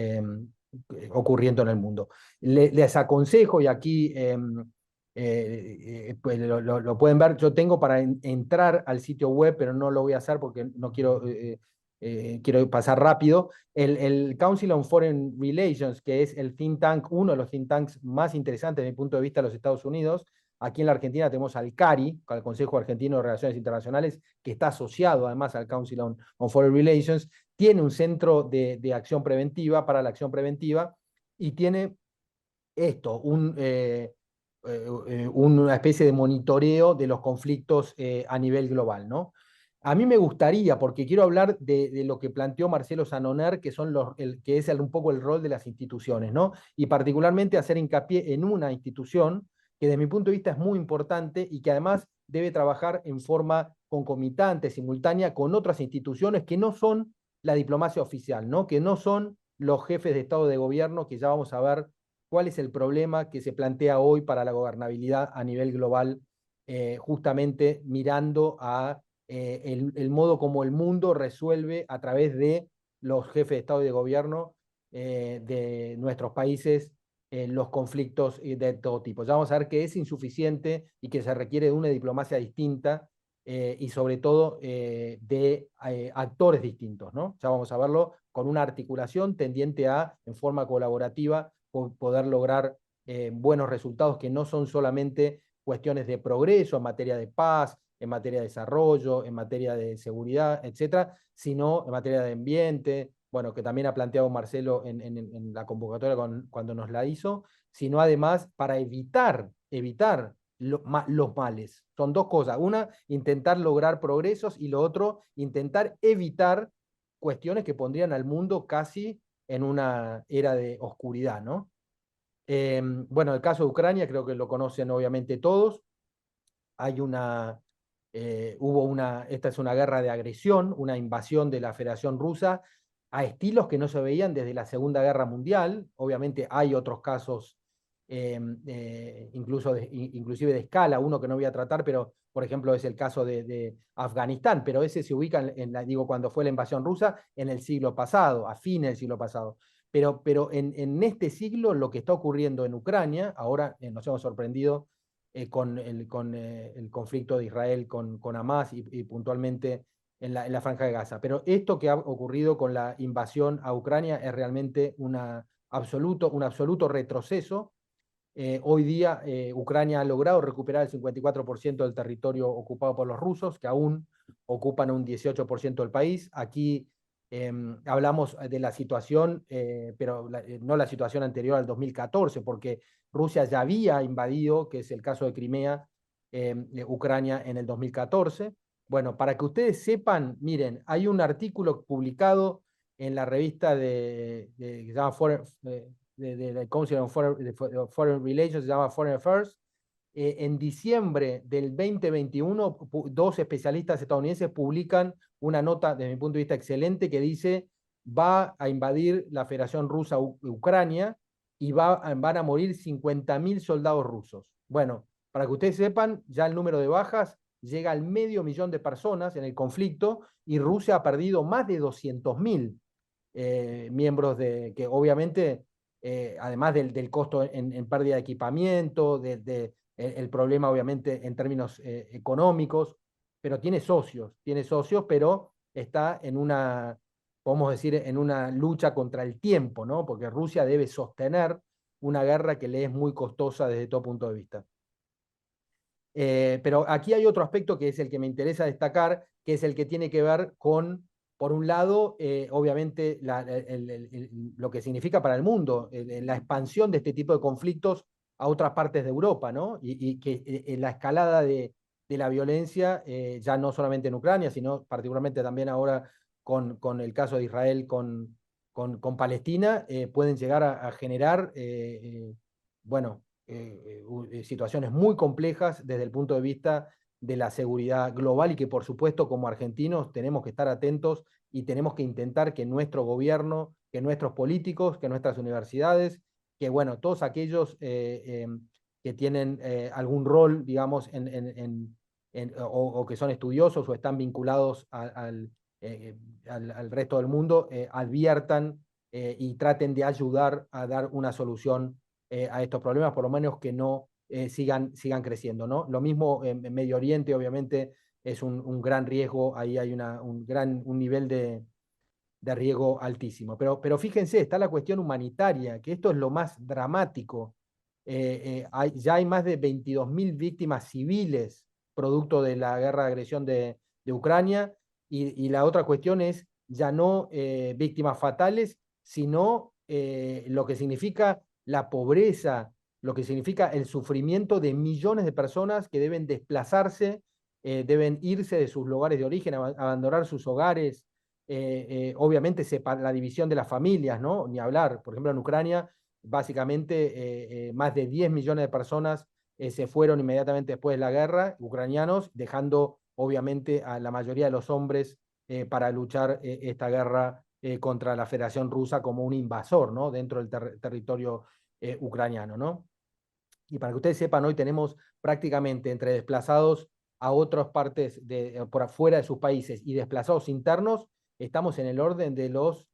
ocurriendo en el mundo. Les aconsejo, y aquí pues lo pueden ver, yo tengo para entrar al sitio web, pero no lo voy a hacer porque no quiero pasar rápido, el Council on Foreign Relations, que es el think tank, uno de los think tanks más interesantes desde mi punto de vista de los Estados Unidos. Aquí en la Argentina tenemos al CARI, al Consejo Argentino de Relaciones Internacionales, que está asociado además al Council on Foreign Relations, tiene un centro de acción preventiva para la acción preventiva y tiene esto, una especie de monitoreo de los conflictos a nivel global, ¿no? A mí me gustaría, porque quiero hablar de lo que planteó Marcelo Sanoner, que, que es un poco el rol de las instituciones, ¿no? Y particularmente hacer hincapié en una institución que desde mi punto de vista es muy importante y que además debe trabajar en forma concomitante, simultánea, con otras instituciones que no son la diplomacia oficial, ¿no? Que no son los jefes de Estado de gobierno, que ya vamos a ver cuál es el problema que se plantea hoy para la gobernabilidad a nivel global, justamente mirando a el modo como el mundo resuelve a través de los jefes de Estado y de gobierno de nuestros países los conflictos de todo tipo. Ya vamos a ver que es insuficiente y que se requiere de una diplomacia distinta y sobre todo de actores distintos, ¿no? Ya vamos a verlo con una articulación tendiente a, en forma colaborativa, poder lograr buenos resultados que no son solamente cuestiones de progreso en materia de paz, en materia de desarrollo, en materia de seguridad, etcétera, sino en materia de ambiente, bueno, que también ha planteado Marcelo en la convocatoria cuando nos la hizo, sino además para evitar los males. Son dos cosas. Una, intentar lograr progresos y lo otro, intentar evitar cuestiones que pondrían al mundo casi en una era de oscuridad, ¿no? Bueno, el caso de Ucrania creo que lo conocen obviamente todos. Hay esta es una guerra de agresión, una invasión de la Federación Rusa a estilos que no se veían desde la Segunda Guerra Mundial. Obviamente hay otros casos, inclusive de escala, uno que no voy a tratar, pero por ejemplo es el caso de Afganistán, pero ese se ubica digo, cuando fue la invasión rusa en el siglo pasado, a fines del siglo pasado. Pero en este siglo lo que está ocurriendo en Ucrania, ahora nos hemos sorprendido con el conflicto de Israel con Hamas y puntualmente en la Franja de Gaza. Pero esto que ha ocurrido con la invasión a Ucrania es realmente un absoluto retroceso. Hoy día Ucrania ha logrado recuperar el 54% del territorio ocupado por los rusos, que aún ocupan un 18% del país. Aquí hablamos de la situación, pero no la situación anterior al 2014, porque Rusia ya había invadido, que es el caso de Crimea, Ucrania en el 2014. Bueno, para que ustedes sepan, miren, hay un artículo publicado en la revista que se llama de Council on Foreign Relations, se llama Foreign Affairs. En diciembre del 2021, dos especialistas estadounidenses publican una nota, desde mi punto de vista, excelente, que dice va a invadir la Federación Rusa Ucrania y van a morir 50.000 soldados rusos. Bueno, para que ustedes sepan, ya el número de bajas llega al 500.000 de personas en el conflicto y Rusia ha perdido más de 200.000 miembros que obviamente, además del costo en pérdida de equipamiento, el problema obviamente en términos económicos, pero tiene socios, pero está podemos decir, en una lucha contra el tiempo, ¿no? Porque Rusia debe sostener una guerra que le es muy costosa desde todo punto de vista. Pero aquí hay otro aspecto que es el que me interesa destacar, que es el que tiene que ver con, por un lado, obviamente, lo que significa para el mundo, la expansión de este tipo de conflictos a otras partes de Europa, ¿no? Y que la escalada de la violencia, ya no solamente en Ucrania, sino particularmente también ahora con el caso de Israel con Palestina, pueden llegar a generar, bueno, situaciones muy complejas desde el punto de vista de la seguridad global y que por supuesto como argentinos tenemos que estar atentos y tenemos que intentar que nuestro gobierno, que nuestros políticos, que nuestras universidades, que bueno, todos aquellos que tienen algún rol, digamos, o que son estudiosos o están vinculados al resto del mundo, adviertan y traten de ayudar a dar una solución a estos problemas, por lo menos que no sigan creciendo, ¿no? Lo mismo en Medio Oriente, obviamente, es un gran riesgo, ahí hay un nivel de riesgo altísimo. Pero fíjense, está la cuestión humanitaria, que esto es lo más dramático. Ya hay más de 22.000 víctimas civiles producto de la guerra de agresión de Ucrania, y la otra cuestión es ya no víctimas fatales, sino lo que significa la pobreza, lo que significa el sufrimiento de millones de personas que deben desplazarse, deben irse de sus lugares de origen, abandonar sus hogares, obviamente la división de las familias, ¿no? Ni hablar. Por ejemplo, en Ucrania, básicamente más de 10 millones de personas se fueron inmediatamente después de la guerra, ucranianos, dejando obviamente a la mayoría de los hombres para luchar esta guerra contra la Federación Rusa como un invasor, ¿no? Dentro del territorio ucraniano, ¿no? Y para que ustedes sepan, hoy tenemos prácticamente entre desplazados a otras partes por afuera de sus países y desplazados internos, estamos en el orden de los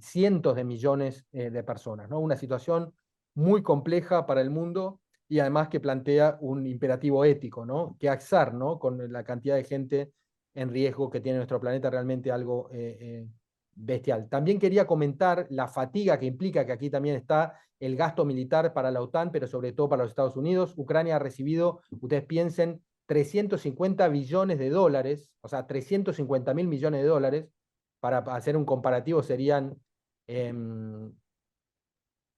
cientos de millones de personas, ¿no? Una situación muy compleja para el mundo y además que plantea un imperativo ético, ¿no? Que hacer, ¿no? Con la cantidad de gente en riesgo que tiene nuestro planeta, realmente algo bestial. También quería comentar la fatiga que implica, que aquí también está el gasto militar para la OTAN, pero sobre todo para los Estados Unidos. Ucrania ha recibido, ustedes piensen, 350 billones de dólares, o sea, 350.000 millones de dólares. Para hacer un comparativo serían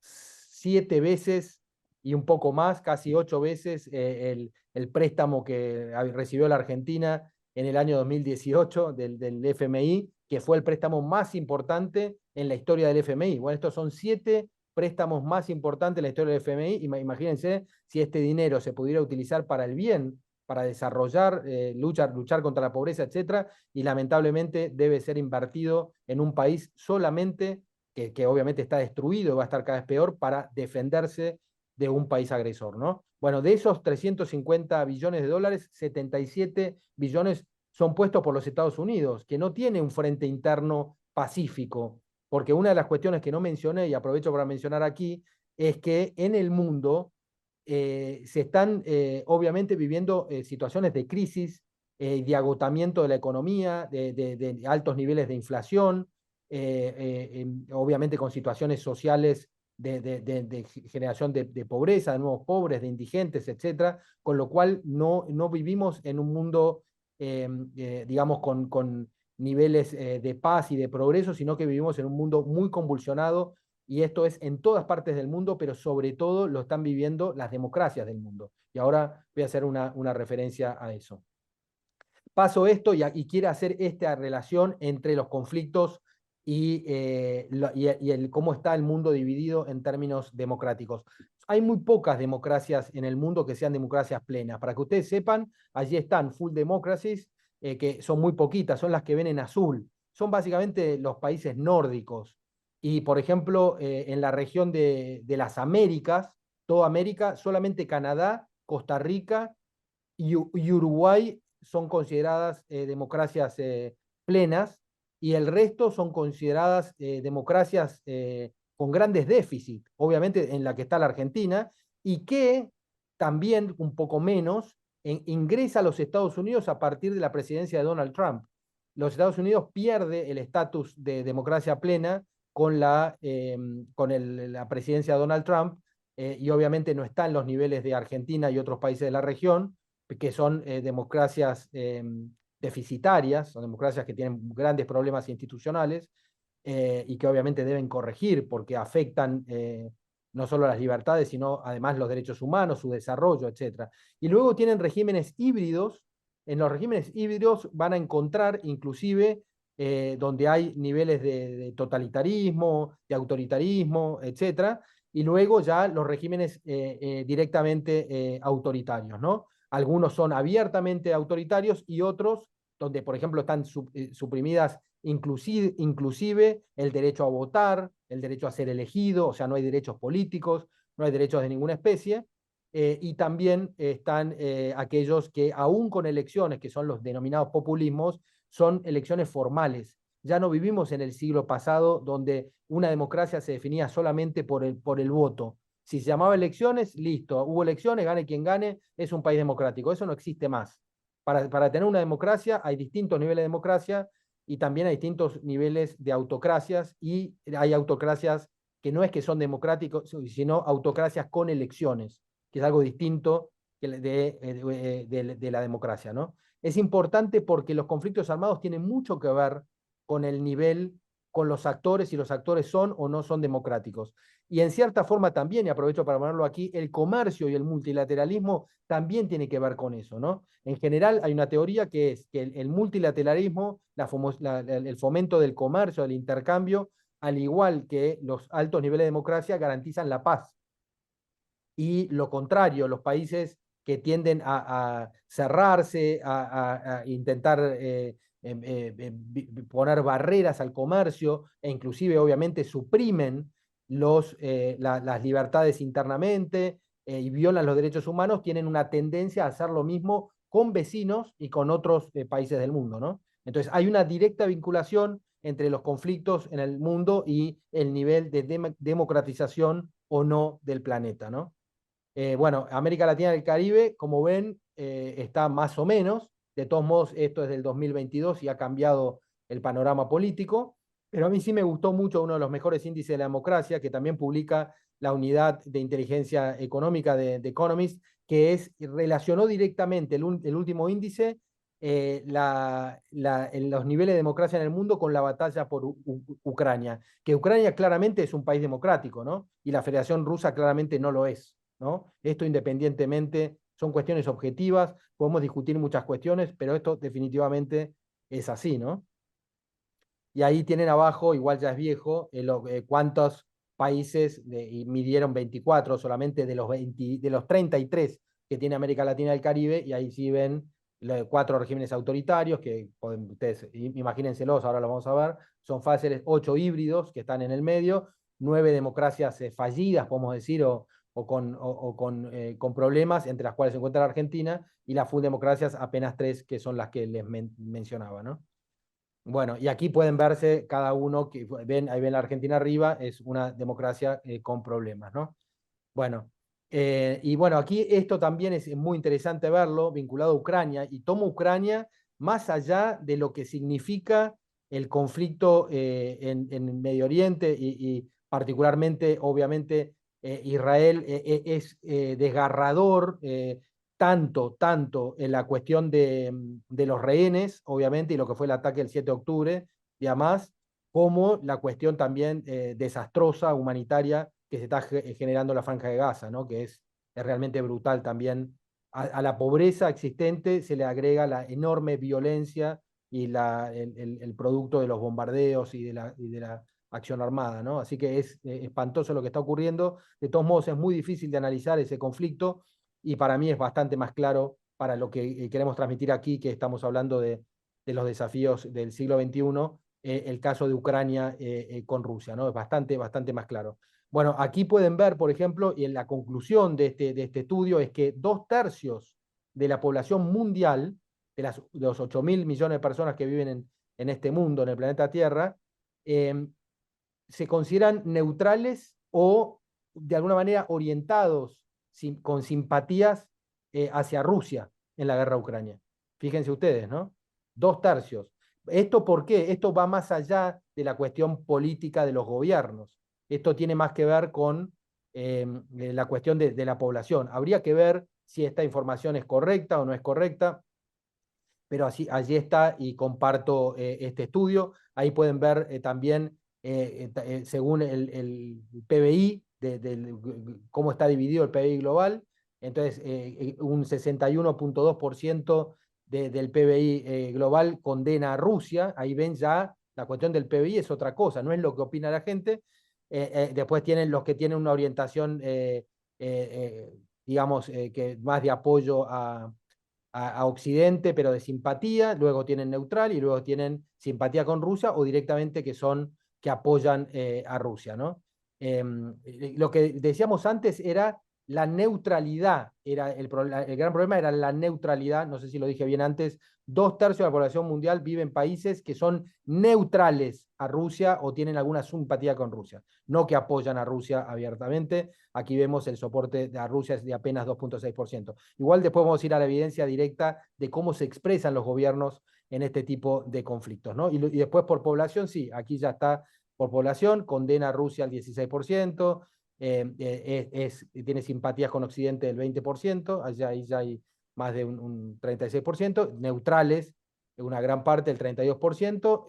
7 veces y un poco más, casi 8 veces el préstamo que recibió la Argentina en el año 2018 del FMI, que fue el préstamo más importante en la historia del FMI. Bueno, estos son 7 préstamos más importantes en la historia del FMI. Imagínense si este dinero se pudiera utilizar para el bien, para desarrollar, luchar contra la pobreza, etcétera, y lamentablemente debe ser invertido en un país solamente que obviamente está destruido y va a estar cada vez peor para defenderse de un país agresor, ¿no? Bueno, de esos 350 billones de dólares, 77 billones son puestos por los Estados Unidos, que no tiene un frente interno pacífico, porque una de las cuestiones que no mencioné y aprovecho para mencionar aquí es que en el mundo se están obviamente viviendo situaciones de crisis, de agotamiento de la economía, de altos niveles de inflación, obviamente con situaciones sociales de generación de pobreza, de nuevos pobres, de indigentes, etcétera, con lo cual no vivimos en un mundo, digamos, con niveles de paz y de progreso, sino que vivimos en un mundo muy convulsionado, y esto es en todas partes del mundo, pero sobre todo lo están viviendo las democracias del mundo. Y ahora voy a hacer una referencia a eso. Paso esto y quiere hacer esta relación entre los conflictos y cómo está el mundo dividido en términos democráticos. Hay muy pocas democracias en el mundo que sean democracias plenas. Para que ustedes sepan, allí están full democracies, que son muy poquitas, son las que ven en azul. Son básicamente los países nórdicos. Y, por ejemplo, en la región de las Américas, toda América, solamente Canadá, Costa Rica y Uruguay son consideradas democracias plenas, y el resto son consideradas democracias con grandes déficits, obviamente en la que está la Argentina, y que también un poco menos ingresa a los Estados Unidos a partir de la presidencia de Donald Trump. Los Estados Unidos pierde el estatus de democracia plena con la presidencia de Donald Trump, y obviamente no está en los niveles de Argentina y otros países de la región, que son democracias deficitarias, son democracias que tienen grandes problemas institucionales, y que obviamente deben corregir porque afectan no solo las libertades, sino además los derechos humanos, su desarrollo, etc. Y luego tienen regímenes híbridos. En los regímenes híbridos van a encontrar inclusive donde hay niveles de totalitarismo, de autoritarismo, etc. Y luego ya los regímenes directamente autoritarios, ¿no? Algunos son abiertamente autoritarios y otros donde, por ejemplo, están suprimidas inclusive el derecho a votar, el derecho a ser elegido, o sea, no hay derechos políticos, no hay derechos de ninguna especie, y también están aquellos que aún con elecciones, que son los denominados populismos, son elecciones formales. Ya no vivimos en el siglo pasado donde una democracia se definía solamente por el voto. Si se llamaba elecciones, listo, hubo elecciones, gane quien gane, es un país democrático. Eso no existe más. Para tener una democracia hay distintos niveles de democracia y también hay distintos niveles de autocracias, y hay autocracias que no es que son democráticos, sino autocracias con elecciones, que es algo distinto de la democracia, ¿no? Es importante porque los conflictos armados tienen mucho que ver con el nivel, con los actores, si los actores son o no son democráticos. Y en cierta forma también, y aprovecho para ponerlo aquí, el comercio y el multilateralismo también tiene que ver con eso, ¿no? En general hay una teoría que es que el multilateralismo, el fomento del comercio, del intercambio, al igual que los altos niveles de democracia, garantizan la paz. Y lo contrario, los países que tienden a cerrarse, a intentar poner barreras al comercio, e inclusive obviamente suprimen las libertades internamente, y violan los derechos humanos, tienen una tendencia a hacer lo mismo con vecinos y con otros países del mundo, ¿no? Entonces hay una directa vinculación entre los conflictos en el mundo y el nivel de democratización o no del planeta, ¿no? Bueno, América Latina y el Caribe, como ven, está más o menos. De todos modos, esto es del 2022 y ha cambiado el panorama político. Pero a mí sí me gustó mucho uno de los mejores índices de la democracia, que también publica la unidad de inteligencia económica de Economist, que relacionó directamente el último índice, los niveles de democracia en el mundo con la batalla por Ucrania. Que Ucrania claramente es un país democrático, ¿no? Y la Federación Rusa claramente no lo es, ¿no? Esto independientemente, son cuestiones objetivas, podemos discutir muchas cuestiones, pero esto definitivamente es así, ¿no? Y ahí tienen abajo, igual ya es viejo, cuántos países, y midieron 24 solamente de los 33 que tiene América Latina y el Caribe, y ahí sí ven cuatro regímenes autoritarios, que ustedes imagínenselos, ahora lo vamos a ver, son fáciles, 8 híbridos que están en el medio, 9 democracias fallidas, podemos decir, con problemas, entre las cuales se encuentra la Argentina, y las full democracias apenas 3, que son las que les mencionaba, ¿no? Bueno, y aquí pueden verse cada uno, que ven, ahí ven la Argentina arriba, es una democracia con problemas, ¿no? Bueno, y bueno, aquí esto también es muy interesante verlo, vinculado a Ucrania, y tomo Ucrania más allá de lo que significa el conflicto en Medio Oriente y particularmente, obviamente, Israel es desgarrador, tanto en la cuestión de los rehenes, obviamente, y lo que fue el ataque del 7 de octubre y además, como la cuestión también desastrosa, humanitaria, que se está generando en la Franja de Gaza, ¿no? Que es realmente brutal también. A la pobreza existente se le agrega la enorme violencia y el producto de los bombardeos y de la acción armada, ¿no? Así que es espantoso lo que está ocurriendo. De todos modos, es muy difícil de analizar ese conflicto y para mí es bastante más claro para lo que queremos transmitir aquí, que estamos hablando de los desafíos del siglo XXI, el caso de Ucrania con Rusia, ¿no? Es bastante más claro. Bueno, aquí pueden ver, por ejemplo, y en la conclusión de este estudio es que 2/3 de la población mundial, de los 8.000 millones de personas que viven en este mundo, en el planeta Tierra, eh, se consideran neutrales o de alguna manera orientados con simpatías hacia Rusia en la guerra a Ucrania. Fíjense ustedes, ¿no? 2/3. ¿Esto por qué? Esto va más allá de la cuestión política de los gobiernos. Esto tiene más que ver con la cuestión de la población. Habría que ver si esta información es correcta o no es correcta, pero allí está y comparto este estudio. Ahí pueden ver también, según el PBI, cómo está dividido el PBI global. Entonces, un 61,2% del PBI global condena a Rusia. Ahí ven ya la cuestión del PBI es otra cosa, no es lo que opina la gente. Después tienen los que tienen una orientación, digamos, que más de apoyo a Occidente, pero de simpatía, luego tienen neutral y luego tienen simpatía con Rusia o directamente que apoyan a Rusia, ¿no? Lo que decíamos antes era la neutralidad, el gran problema era la neutralidad, no sé si lo dije bien antes, 2/3 de la población mundial vive en países que son neutrales a Rusia o tienen alguna simpatía con Rusia, no que apoyan a Rusia abiertamente. Aquí vemos el soporte a Rusia es de apenas 2,6%. Igual después vamos a ir a la evidencia directa de cómo se expresan los gobiernos en este tipo de conflictos, ¿no? Y después por población, sí, aquí ya está por población, condena a Rusia al 16%, tiene simpatías con Occidente del 20%, allá ahí ya hay más de un 36%, neutrales, una gran parte, el 32%,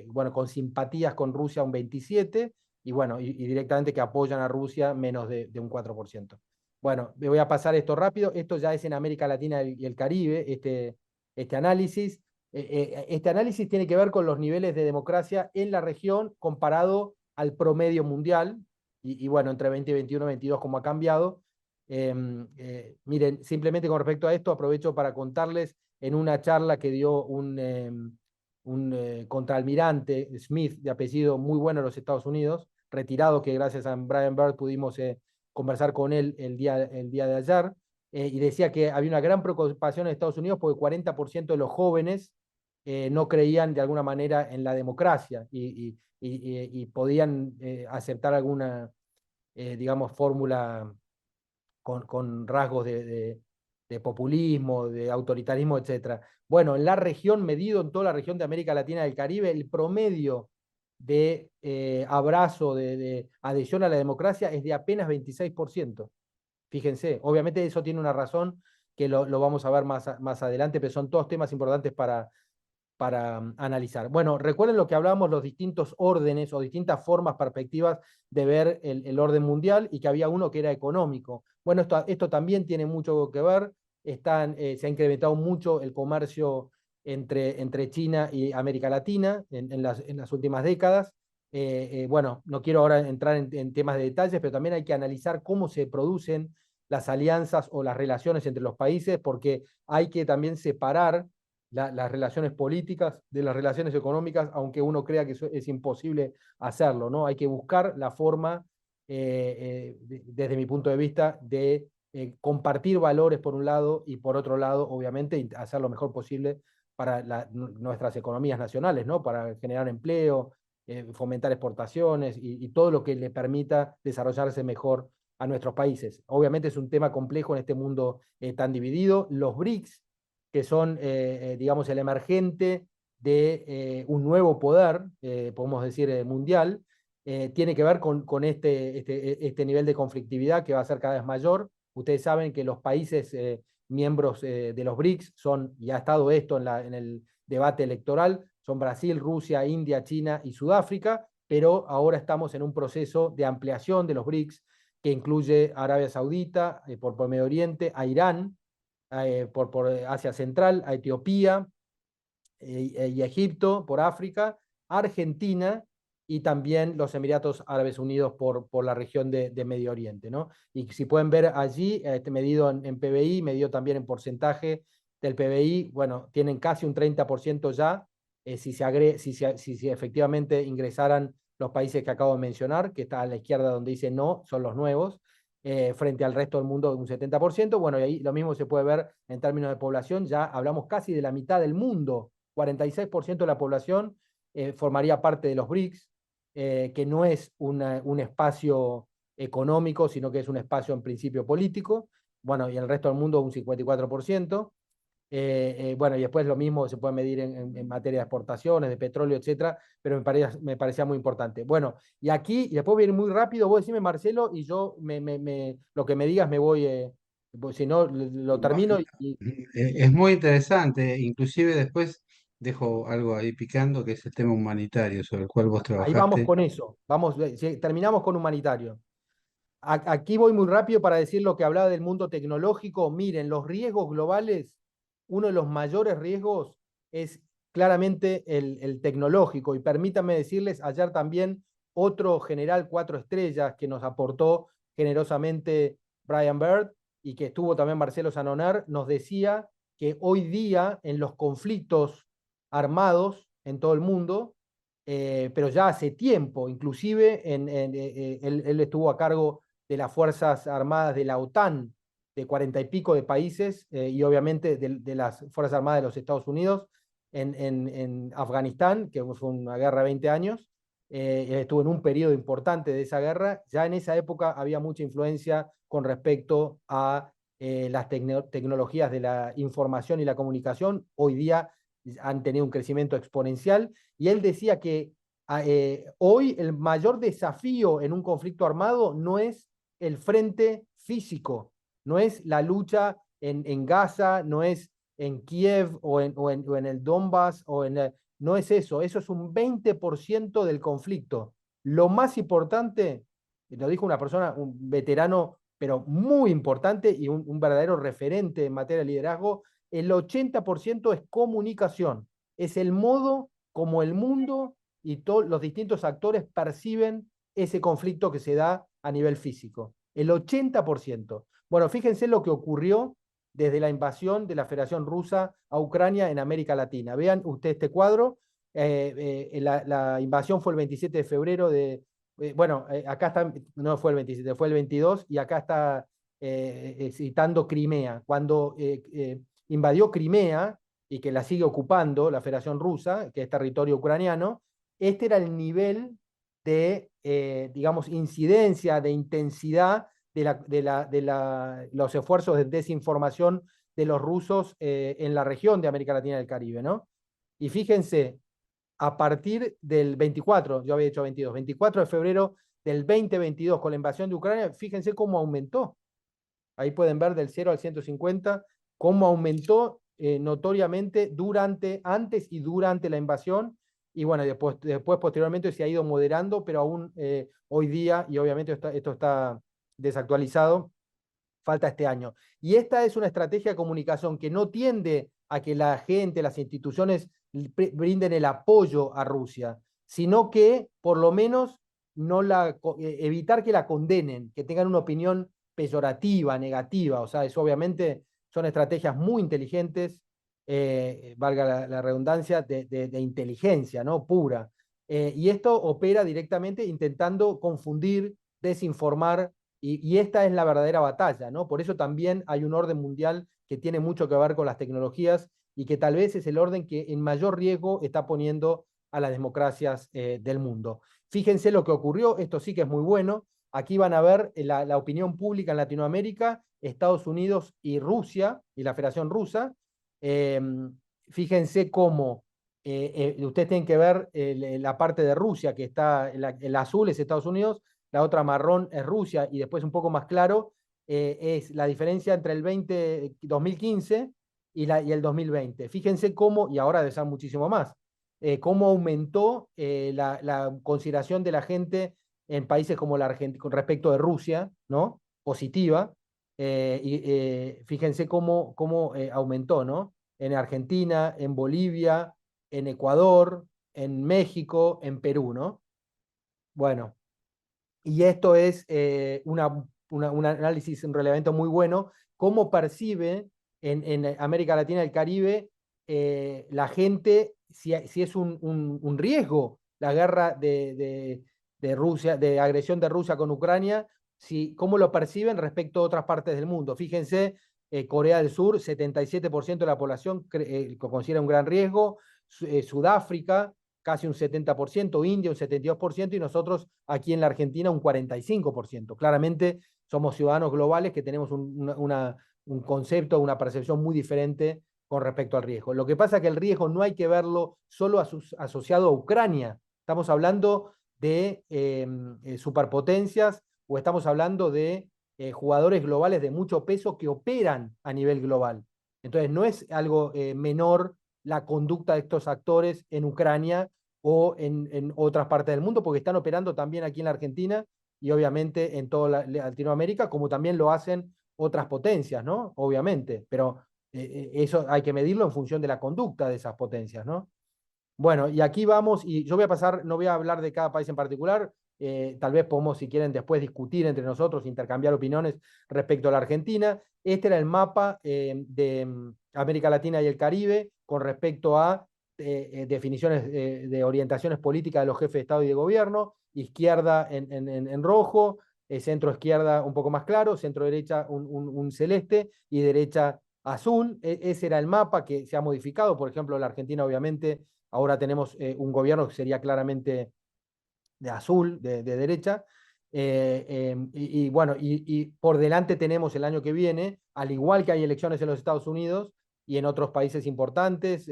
bueno, con simpatías con Rusia un 27%, y bueno, y directamente que apoyan a Rusia menos de un 4%. Bueno, me voy a pasar esto rápido, esto ya es en América Latina y el Caribe, este análisis. Este análisis tiene que ver con los niveles de democracia en la región comparado al promedio mundial, y bueno, entre 2021 y 22 cómo ha cambiado. Miren, simplemente con respecto a esto, aprovecho para contarles en una charla que dio un contraalmirante Smith, de apellido muy bueno en los Estados Unidos, retirado, que gracias a Brian Bird pudimos conversar con él el día de ayer, y decía que había una gran preocupación en Estados Unidos porque 40% de los jóvenes no creían de alguna manera en la democracia y podían aceptar alguna, digamos, fórmula con rasgos de populismo, de autoritarismo, etcétera. Bueno, en la región, medido en toda la región de América Latina y del Caribe, el promedio de abrazo, de adhesión a la democracia es de apenas 26%. Fíjense, obviamente eso tiene una razón que lo vamos a ver más adelante, pero son todos temas importantes para analizar. Bueno, recuerden lo que hablábamos, los distintos órdenes o distintas formas, perspectivas de ver el orden mundial y que había uno que era económico. Bueno, esto también tiene mucho que ver. Se ha incrementado mucho el comercio entre China y América Latina en las últimas décadas. Bueno, no quiero ahora entrar en temas de detalles, pero también hay que analizar cómo se producen las alianzas o las relaciones entre los países, porque hay que también separar las relaciones políticas de las relaciones económicas, aunque uno crea que eso es imposible hacerlo, ¿no? Hay que buscar la forma, desde mi punto de vista, de compartir valores por un lado y por otro lado, obviamente, hacer lo mejor posible para nuestras economías nacionales, ¿no? Para generar empleo, fomentar exportaciones y todo lo que le permita desarrollarse mejor a nuestros países. Obviamente es un tema complejo en este mundo tan dividido. Los BRICS, que son, digamos, el emergente de un nuevo poder, podemos decir, mundial, tiene que ver con este nivel de conflictividad que va a ser cada vez mayor. Ustedes saben que los países miembros de los BRICS son, y ha estado esto en el debate electoral, son Brasil, Rusia, India, China y Sudáfrica, pero ahora estamos en un proceso de ampliación de los BRICS que incluye a Arabia Saudita, por Medio Oriente, a Irán, por Asia Central, a Etiopía y Egipto por África, Argentina y también los Emiratos Árabes Unidos por la región de Medio Oriente, ¿no? Y si pueden ver allí, medido en PBI, medido también en porcentaje del PBI, bueno, tienen casi un 30% ya, si efectivamente ingresaran los países que acabo de mencionar, que está a la izquierda donde dice no, son los nuevos, frente al resto del mundo de un 70%. Bueno, y ahí lo mismo se puede ver en términos de población, ya hablamos casi de la mitad del mundo, 46% de la población formaría parte de los BRICS, que no es un espacio económico, sino que es un espacio en principio político. Bueno, y en el resto del mundo un 54%. Bueno, y después lo mismo se puede medir en materia de exportaciones, de petróleo, etcétera, pero me parecía muy importante. Bueno, y aquí, y después voy a ir muy rápido, vos decime, Marcelo, y yo lo que me digas me voy, si no, lo Va- termino Es muy interesante, inclusive después dejo algo ahí picando, que es el tema humanitario sobre el cual vos ahí vamos trabajaste. con eso. Vamos, terminamos con humanitario. Aquí voy muy rápido para decir lo que hablaba del mundo tecnológico. Miren, los riesgos globales, uno de los mayores riesgos es claramente el tecnológico. Y permítanme decirles, ayer también otro general 4 estrellas que nos aportó generosamente Brian Bird y que estuvo también Marcelo Sanonar, nos decía que hoy día en los conflictos armados en todo el mundo, pero ya hace tiempo, inclusive él estuvo a cargo de las Fuerzas Armadas de la OTAN, de 40 y pico de países, y obviamente de las Fuerzas Armadas de los Estados Unidos en Afganistán, que fue una guerra de 20 años. Estuvo en un periodo importante de esa guerra. Ya en esa época había mucha influencia con respecto a las tecnologías de la información y la comunicación. Hoy día han tenido un crecimiento exponencial y él decía que hoy el mayor desafío en un conflicto armado no es el frente físico, no es la lucha en Gaza, no es en Kiev o en el Donbass, no es eso, eso es un 20% del conflicto. Lo más importante, lo dijo una persona, un veterano, pero muy importante y un verdadero referente en materia de liderazgo, el 80% es comunicación, es el modo como el mundo y todos los distintos actores perciben ese conflicto que se da a nivel físico. El 80%. Bueno, fíjense lo que ocurrió desde la invasión de la Federación Rusa a Ucrania en América Latina. Vean ustedes este cuadro. La invasión fue el 27 de febrero bueno, acá está, no fue el 27, fue el 22, y acá está citando Crimea. Cuando invadió Crimea, y que la sigue ocupando la Federación Rusa, que es territorio ucraniano, este era el nivel de, digamos, incidencia, de intensidad los esfuerzos de desinformación de los rusos en la región de América Latina y el Caribe, ¿no? Y fíjense, a partir del 24, yo había dicho 22, 24 de febrero del 2022 con la invasión de Ucrania, fíjense cómo aumentó. Ahí pueden ver del 0 al 150 cómo aumentó notoriamente antes y durante la invasión. Y bueno, después posteriormente se ha ido moderando, pero aún hoy día, y obviamente esto está desactualizado, falta este año. Y esta es una estrategia de comunicación que no tiende a que la gente, las instituciones brinden el apoyo a Rusia, sino que por lo menos evitar que la condenen, que tengan una opinión peyorativa, negativa. O sea, eso obviamente son estrategias muy inteligentes, valga la redundancia, de inteligencia, ¿no? Pura. Y esto opera directamente intentando confundir, desinformar, y esta es la verdadera batalla, ¿no? Por eso también hay un orden mundial que tiene mucho que ver con las tecnologías y que tal vez es el orden que en mayor riesgo está poniendo a las democracias del mundo. Fíjense lo que ocurrió, esto sí que es muy bueno. Aquí van a ver la opinión pública en Latinoamérica, Estados Unidos y Rusia, y la Federación Rusa. Eh, Fíjense cómo ustedes tienen que ver la parte de Rusia, que está, el azul es Estados Unidos, la otra marrón es Rusia, y después un poco más claro es la diferencia entre el 2015 y el 2020. Fíjense cómo, y ahora debe ser muchísimo más, cómo aumentó la consideración de la gente en países como la Argentina con respecto de Rusia, ¿no? Positiva. Fíjense cómo aumentó, ¿no? En Argentina, en Bolivia, en Ecuador, en México, en Perú, ¿no? Bueno, y esto es un análisis, un relevamiento muy bueno, cómo percibe en América Latina y el Caribe la gente, si es un riesgo la guerra de Rusia, de agresión de Rusia con Ucrania, cómo lo perciben respecto a otras partes del mundo. Fíjense, Corea del Sur, 77% de la población lo considera un gran riesgo, Sudáfrica, casi un 70%, India un 72% y nosotros aquí en la Argentina un 45%. Claramente somos ciudadanos globales que tenemos un concepto, una percepción muy diferente con respecto al riesgo. Lo que pasa es que el riesgo no hay que verlo solo asociado a Ucrania. Estamos hablando de superpotencias o estamos hablando de jugadores globales de mucho peso que operan a nivel global. Entonces no es algo menor la conducta de estos actores en Ucrania o en otras partes del mundo, porque están operando también aquí en la Argentina y obviamente en toda Latinoamérica, como también lo hacen otras potencias, ¿no? Obviamente, pero eso hay que medirlo en función de la conducta de esas potencias, ¿no? Bueno, y aquí vamos, y yo voy a pasar, no voy a hablar de cada país en particular, tal vez podemos, si quieren, después discutir entre nosotros, intercambiar opiniones respecto a la Argentina. Este era el mapa de América Latina y el Caribe con respecto a definiciones de orientaciones políticas de los jefes de Estado y de gobierno, izquierda en rojo, centro izquierda un poco más claro, centro derecha un celeste y derecha azul. Ese era el mapa que se ha modificado, por ejemplo, la Argentina obviamente. Ahora tenemos un gobierno que sería claramente de azul, de derecha. Bueno, y por delante tenemos el año que viene, al igual que hay elecciones en los Estados Unidos y en otros países importantes,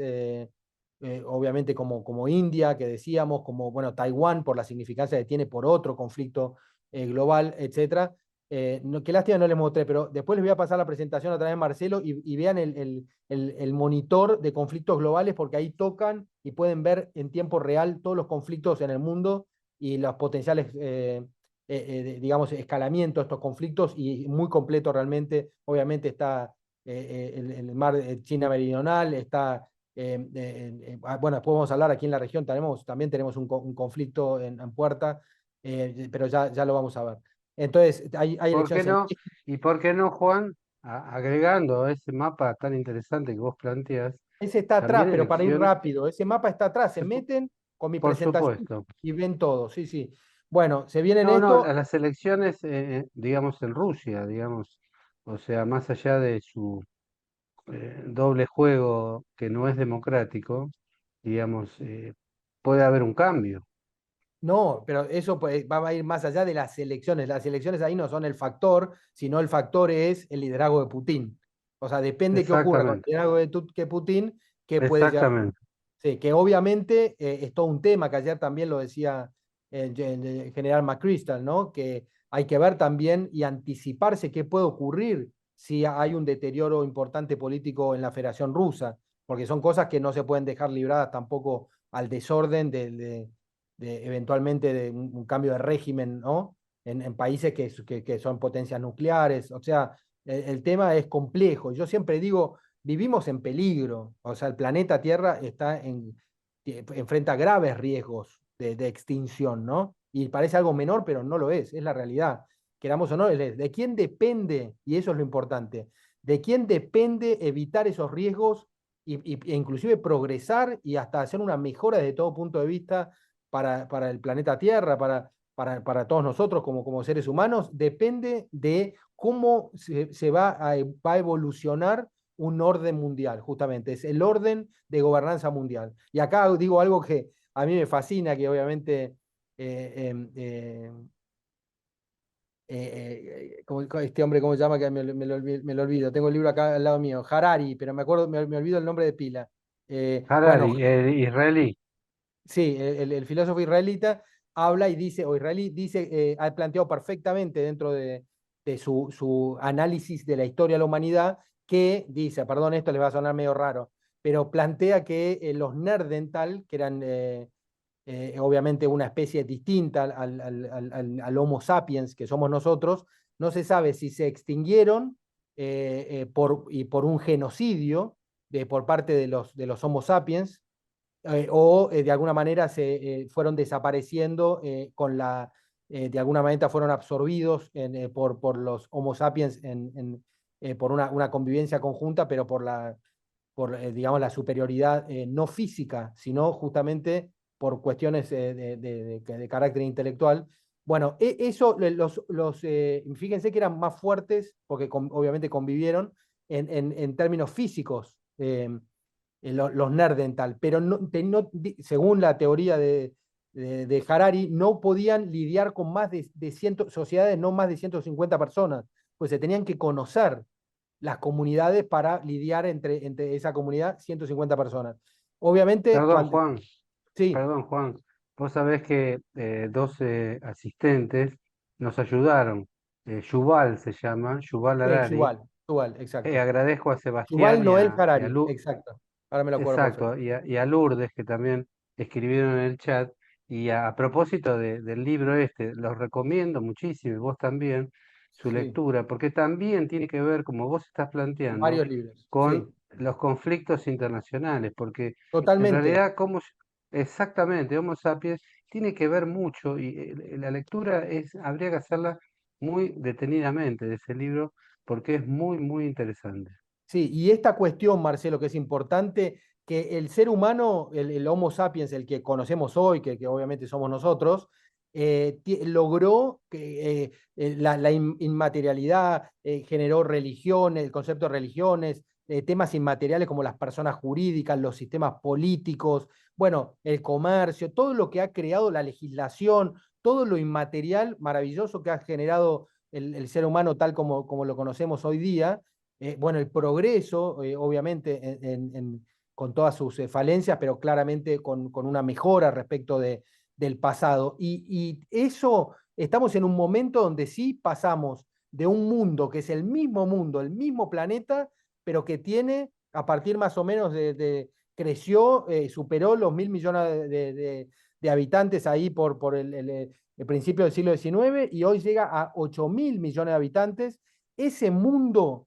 obviamente como India, que decíamos, como bueno, Taiwán, por la significancia que tiene por otro conflicto global, etcétera. Qué lástima no les mostré, pero después les voy a pasar la presentación a través de Marcelo y vean el monitor de conflictos globales, porque ahí tocan y pueden ver en tiempo real todos los conflictos en el mundo y los potenciales, digamos, escalamientos de estos conflictos, y muy completo realmente. Obviamente está el mar de China Meridional, está, bueno, después vamos a hablar aquí en la región, también tenemos un conflicto en puerta, pero ya lo vamos a ver. Entonces, hay ¿Por qué elecciones en no? ¿Y por qué no, Juan, agregando a ese mapa tan interesante que vos planteas, Ese está atrás, también pero para ir elección? rápido, ese mapa está atrás, se meten con mi Por presentación supuesto. y ven todo, sí, sí. Bueno, se vienen No, no, esto, a las elecciones, digamos, en Rusia, digamos, o sea, más allá de su doble juego que no es democrático, digamos, puede haber un cambio. No, pero eso pues, va a ir más allá de las elecciones. Las elecciones ahí no son el factor, sino el factor es el liderazgo de Putin. O sea, depende qué ocurra con el Exactamente, liderazgo de Putin, que puede llegar. exactamente. Sí, que obviamente es todo un tema, que ayer también lo decía el general McChrystal, ¿no? Que hay que ver también y anticiparse qué puede ocurrir si hay un deterioro importante político en la Federación Rusa, porque son cosas que no se pueden dejar libradas tampoco al desorden de eventualmente de un cambio de régimen, ¿no? En países que son potencias nucleares. O sea, el tema es complejo. Yo siempre digo, vivimos en peligro, o sea, el planeta Tierra enfrenta graves riesgos de extinción, ¿no? Y parece algo menor, pero no lo es la realidad. Queramos o no, ¿de quién depende? Y eso es lo importante. ¿De quién depende evitar esos riesgos e inclusive progresar y hasta hacer una mejora desde todo punto de vista para el planeta Tierra, para todos nosotros como seres humanos? Depende de cómo se va a evolucionar un orden mundial, justamente, es el orden de gobernanza mundial. Y acá digo algo que a mí me fascina, que obviamente eh, eh, eh, este hombre, ¿cómo se llama? Que me lo olvido. Tengo el libro acá al lado mío, Harari, pero me acuerdo, me olvido el nombre de pila. Bueno, Harari, israelí. sí, el filósofo israelita habla y dice, o israelí dice, ha planteado perfectamente dentro de su análisis de la historia de la humanidad, que dice, perdón, esto les va a sonar medio raro, pero plantea que los Nerdental, que eran obviamente una especie distinta al Homo sapiens que somos nosotros, no se sabe si se extinguieron por un genocidio por parte de los Homo sapiens, o de alguna manera se fueron desapareciendo de alguna manera fueron absorbidos por los Homo sapiens por una convivencia conjunta, pero por digamos, la superioridad no física, sino justamente por cuestiones de carácter intelectual. Bueno, eso, fíjense que eran más fuertes, porque obviamente convivieron en términos físicos. Los Nerdental, pero según la teoría de Harari, no podían lidiar con más de 100 sociedades, no más de 150 personas, pues se tenían que conocer las comunidades para lidiar entre esa comunidad, 150 personas. Obviamente, Perdón, cuando. Juan, Sí, perdón, Juan. Vos sabés que dos asistentes nos ayudaron. Yuval se llama, Yuval Harari. Yuval, exacto. Agradezco a Yuval Sebastián Noel y a Harari, exacto. Ahora me lo acuerdo perfecto. exacto, y a Lourdes, que también escribieron en el chat. Y a propósito del libro este, los recomiendo muchísimo, y vos también, su Sí, lectura, porque también tiene que ver, como vos estás planteando, varios libros, con sí, los conflictos internacionales, porque en totalmente. realidad, exactamente, Homo sapiens tiene que ver mucho, y la lectura habría que hacerla muy detenidamente de ese libro, porque es muy, muy interesante. Sí, y esta cuestión, Marcelo, que es importante, que el ser humano, el Homo sapiens, el que conocemos hoy, que obviamente somos nosotros, logró que la inmaterialidad, generó religión, el concepto de religiones, temas inmateriales como las personas jurídicas, los sistemas políticos, bueno, el comercio, todo lo que ha creado la legislación, todo lo inmaterial maravilloso que ha generado el ser humano tal como lo conocemos hoy día. Bueno, el progreso, obviamente, con todas sus falencias, pero claramente con una mejora respecto del pasado. Y eso, estamos en un momento donde sí pasamos de un mundo que es el mismo mundo, el mismo planeta, pero que tiene, a partir más o menos creció, superó los 1.000 millones de habitantes ahí por el principio del siglo XIX, y hoy llega a 8.000 millones de habitantes. Ese mundo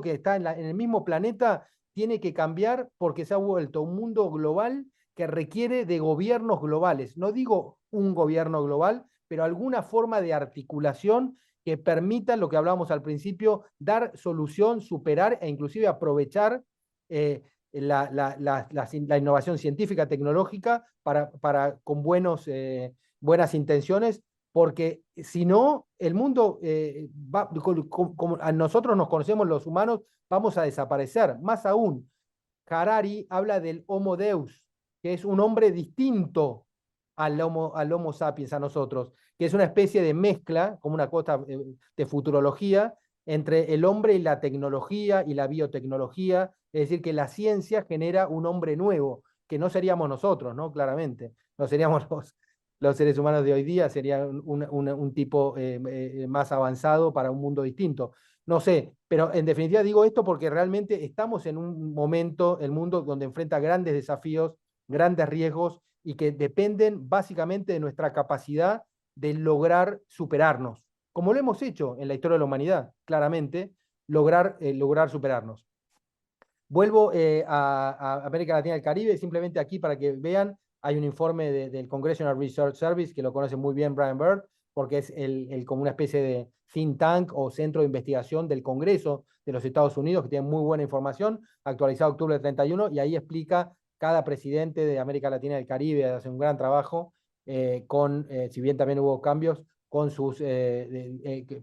que está en el mismo planeta tiene que cambiar porque se ha vuelto un mundo global que requiere de gobiernos globales. No digo un gobierno global, pero alguna forma de articulación que permita lo que hablábamos al principio, dar solución, superar e inclusive aprovechar la innovación científica, tecnológica, con buenas intenciones, porque si no, el mundo, como a nosotros nos conocemos los humanos, vamos a desaparecer. Más aún, Harari habla del Homo Deus, que es un hombre distinto al homo sapiens, a nosotros, que es una especie de mezcla, como una cosa de futurología, entre el hombre y la tecnología y la biotecnología, es decir, que la ciencia genera un hombre nuevo, que no seríamos nosotros, ¿no? Claramente, no seríamos los seres humanos de hoy día, sería un tipo más avanzado para un mundo distinto. No sé, pero en definitiva digo esto porque realmente estamos en un momento, el mundo, donde enfrenta grandes desafíos, grandes riesgos y que dependen básicamente de nuestra capacidad de lograr superarnos, como lo hemos hecho en la historia de la humanidad, claramente, lograr superarnos. Vuelvo a América Latina y el Caribe, simplemente aquí para que vean, hay un informe del Congressional Research Service, que lo conoce muy bien Brian Bird, porque es como una especie de think tank o centro de investigación del Congreso de los Estados Unidos, que tiene muy buena información, actualizado octubre del 31, y ahí explica cada presidente de América Latina y el Caribe, hace un gran trabajo, si bien también hubo cambios, con sus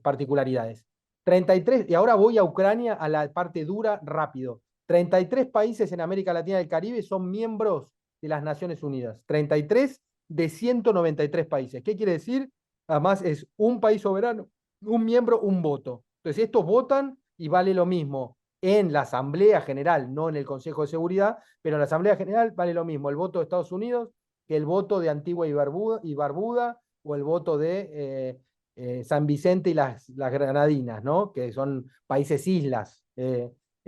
particularidades. 33, y ahora voy a Ucrania, a la parte dura, rápido. 33 países en América Latina y el Caribe son miembros de las Naciones Unidas. 33 de 193 países. ¿Qué quiere decir? Además, es un país soberano, un miembro, un voto. Entonces, estos votan y vale lo mismo en la Asamblea General, no en el Consejo de Seguridad, pero en la Asamblea General vale lo mismo el voto de Estados Unidos que el voto de Antigua y Barbuda o el voto de San Vicente y las Granadinas, ¿no? Que son países islas.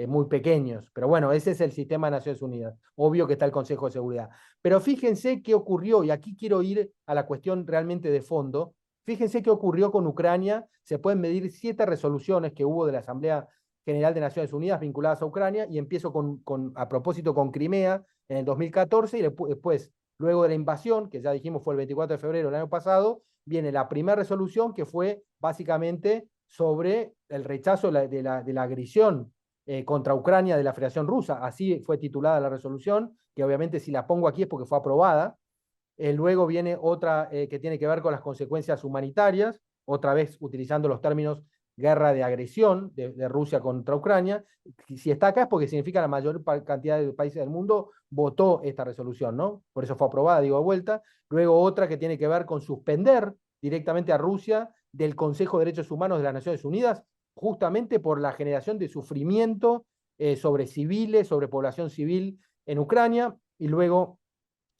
Muy pequeños. Pero bueno, ese es el sistema de Naciones Unidas. Obvio que está el Consejo de Seguridad. Pero fíjense qué ocurrió, y aquí quiero ir a la cuestión realmente de fondo. Fíjense qué ocurrió con Ucrania. Se pueden medir 7 resoluciones que hubo de la Asamblea General de Naciones Unidas vinculadas a Ucrania, y empiezo a propósito con Crimea en el 2014, y después, luego de la invasión, que ya dijimos fue el 24 de febrero del año pasado, viene la primera resolución, que fue básicamente sobre el rechazo de la agresión contra Ucrania de la Federación Rusa. Así fue titulada la resolución, que obviamente si la pongo aquí es porque fue aprobada. Luego viene otra que tiene que ver con las consecuencias humanitarias, otra vez utilizando los términos guerra de agresión de Rusia contra Ucrania. Si está acá es porque significa la mayor cantidad de países del mundo votó esta resolución, ¿no? Por eso fue aprobada, digo, de vuelta. Luego otra que tiene que ver con suspender directamente a Rusia del Consejo de Derechos Humanos de las Naciones Unidas, justamente por la generación de sufrimiento sobre civiles, sobre población civil en Ucrania. Y luego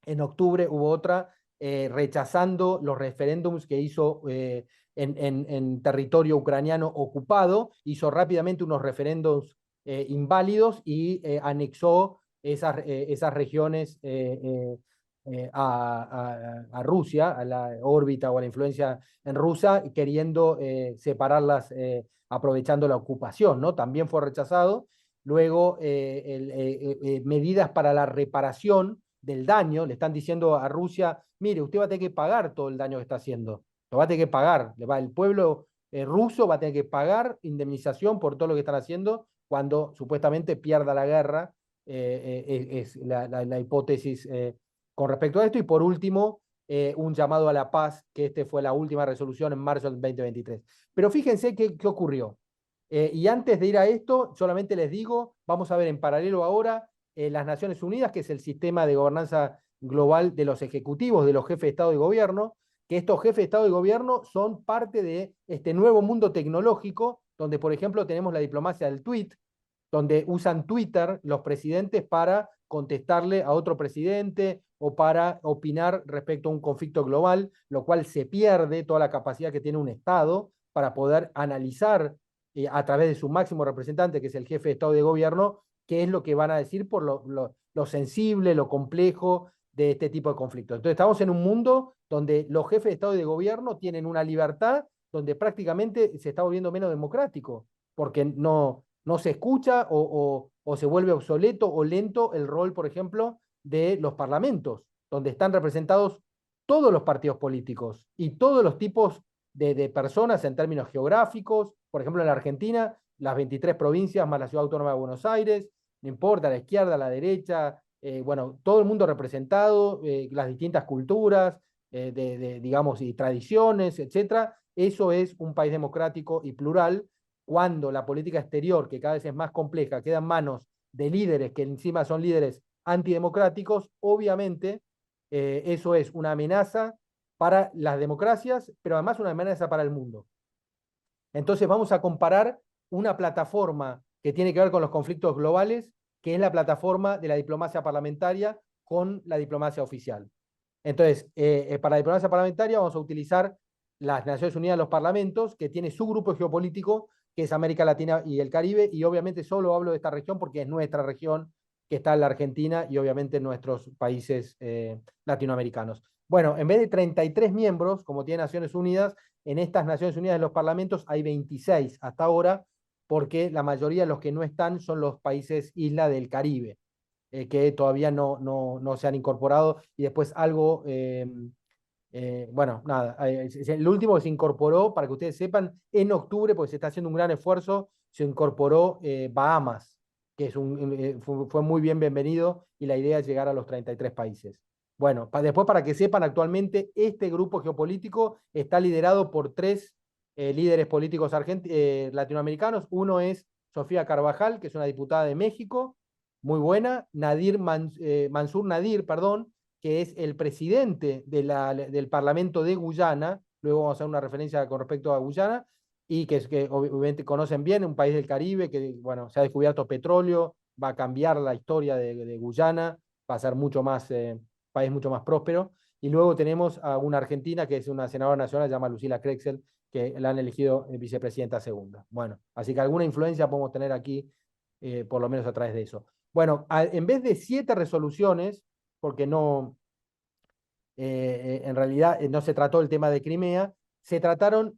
en octubre hubo otra rechazando los referéndums que hizo en territorio ucraniano ocupado, hizo rápidamente unos referéndums inválidos y anexó esas regiones a Rusia, a la órbita o a la influencia en Rusia, queriendo separarlas, aprovechando la ocupación, ¿no? También fue rechazado. Luego, medidas para la reparación del daño, le están diciendo a Rusia, mire, usted va a tener que pagar todo el daño que está haciendo, lo va a tener que pagar, el pueblo ruso va a tener que pagar indemnización por todo lo que están haciendo cuando supuestamente pierda la guerra, es la hipótesis con respecto a esto. Y por último, un llamado a la paz, que fue la última resolución en marzo del 2023. Pero fíjense qué ocurrió. Y antes de ir a esto, solamente les digo, vamos a ver en paralelo ahora las Naciones Unidas, que es el sistema de gobernanza global de los ejecutivos, de los jefes de Estado y Gobierno, que estos jefes de Estado y Gobierno son parte de este nuevo mundo tecnológico, donde, por ejemplo, tenemos la diplomacia del tweet, donde usan Twitter los presidentes para contestarle a otro presidente o para opinar respecto a un conflicto global, lo cual se pierde toda la capacidad que tiene un Estado para poder analizar a través de su máximo representante, que es el jefe de Estado y de Gobierno, qué es lo que van a decir por lo sensible, lo complejo de este tipo de conflictos. Entonces estamos en un mundo donde los jefes de Estado y de Gobierno tienen una libertad donde prácticamente se está volviendo menos democrático, porque no se escucha o se vuelve obsoleto o lento el rol, por ejemplo, de los parlamentos, donde están representados todos los partidos políticos y todos los tipos de personas en términos geográficos. Por ejemplo, en la Argentina, las 23 provincias más la Ciudad Autónoma de Buenos Aires, no importa, la izquierda, la derecha, bueno, todo el mundo representado, las distintas culturas, digamos, y tradiciones, etcétera. Eso es un país democrático y plural. Cuando la política exterior, que cada vez es más compleja, queda en manos de líderes que encima son líderes antidemocráticos, obviamente eso es una amenaza para las democracias, pero además una amenaza para el mundo. Entonces vamos a comparar una plataforma que tiene que ver con los conflictos globales, que es la plataforma de la diplomacia parlamentaria con la diplomacia oficial. Entonces, para la diplomacia parlamentaria vamos a utilizar las Naciones Unidas, los parlamentos, que tiene su grupo geopolítico, que es América Latina y el Caribe, y obviamente solo hablo de esta región porque es nuestra región, que está en la Argentina y obviamente nuestros países latinoamericanos. Bueno, en vez de 33 miembros, como tiene Naciones Unidas, en estas Naciones Unidas, en los parlamentos, hay 26 hasta ahora, porque la mayoría de los que no están son los países isla del Caribe, que todavía no se han incorporado. Y después algo, bueno, nada, el último que se incorporó, para que ustedes sepan, en octubre, porque se está haciendo un gran esfuerzo, se incorporó Bahamas, que fue muy bienvenido y la idea es llegar a los 33 países. Bueno, después para que sepan, actualmente este grupo geopolítico está liderado por tres líderes políticos latinoamericanos. Uno es Sofía Carvajal, que es una diputada de México, muy buena. Mansur Nadir, perdón, que es el presidente del Parlamento de Guyana. Luego vamos a hacer una referencia con respecto a Guyana, y que obviamente conocen bien, un país del Caribe que, bueno, se ha descubierto petróleo, va a cambiar la historia de Guyana, va a ser país mucho más próspero. Y luego tenemos a una argentina que es una senadora nacional, se llama Lucila Krexel, que la han elegido vicepresidenta segunda. Bueno, así que alguna influencia podemos tener aquí, por lo menos a través de eso. Bueno, en vez de 7 resoluciones, porque en realidad no se trató el tema de Crimea, se trataron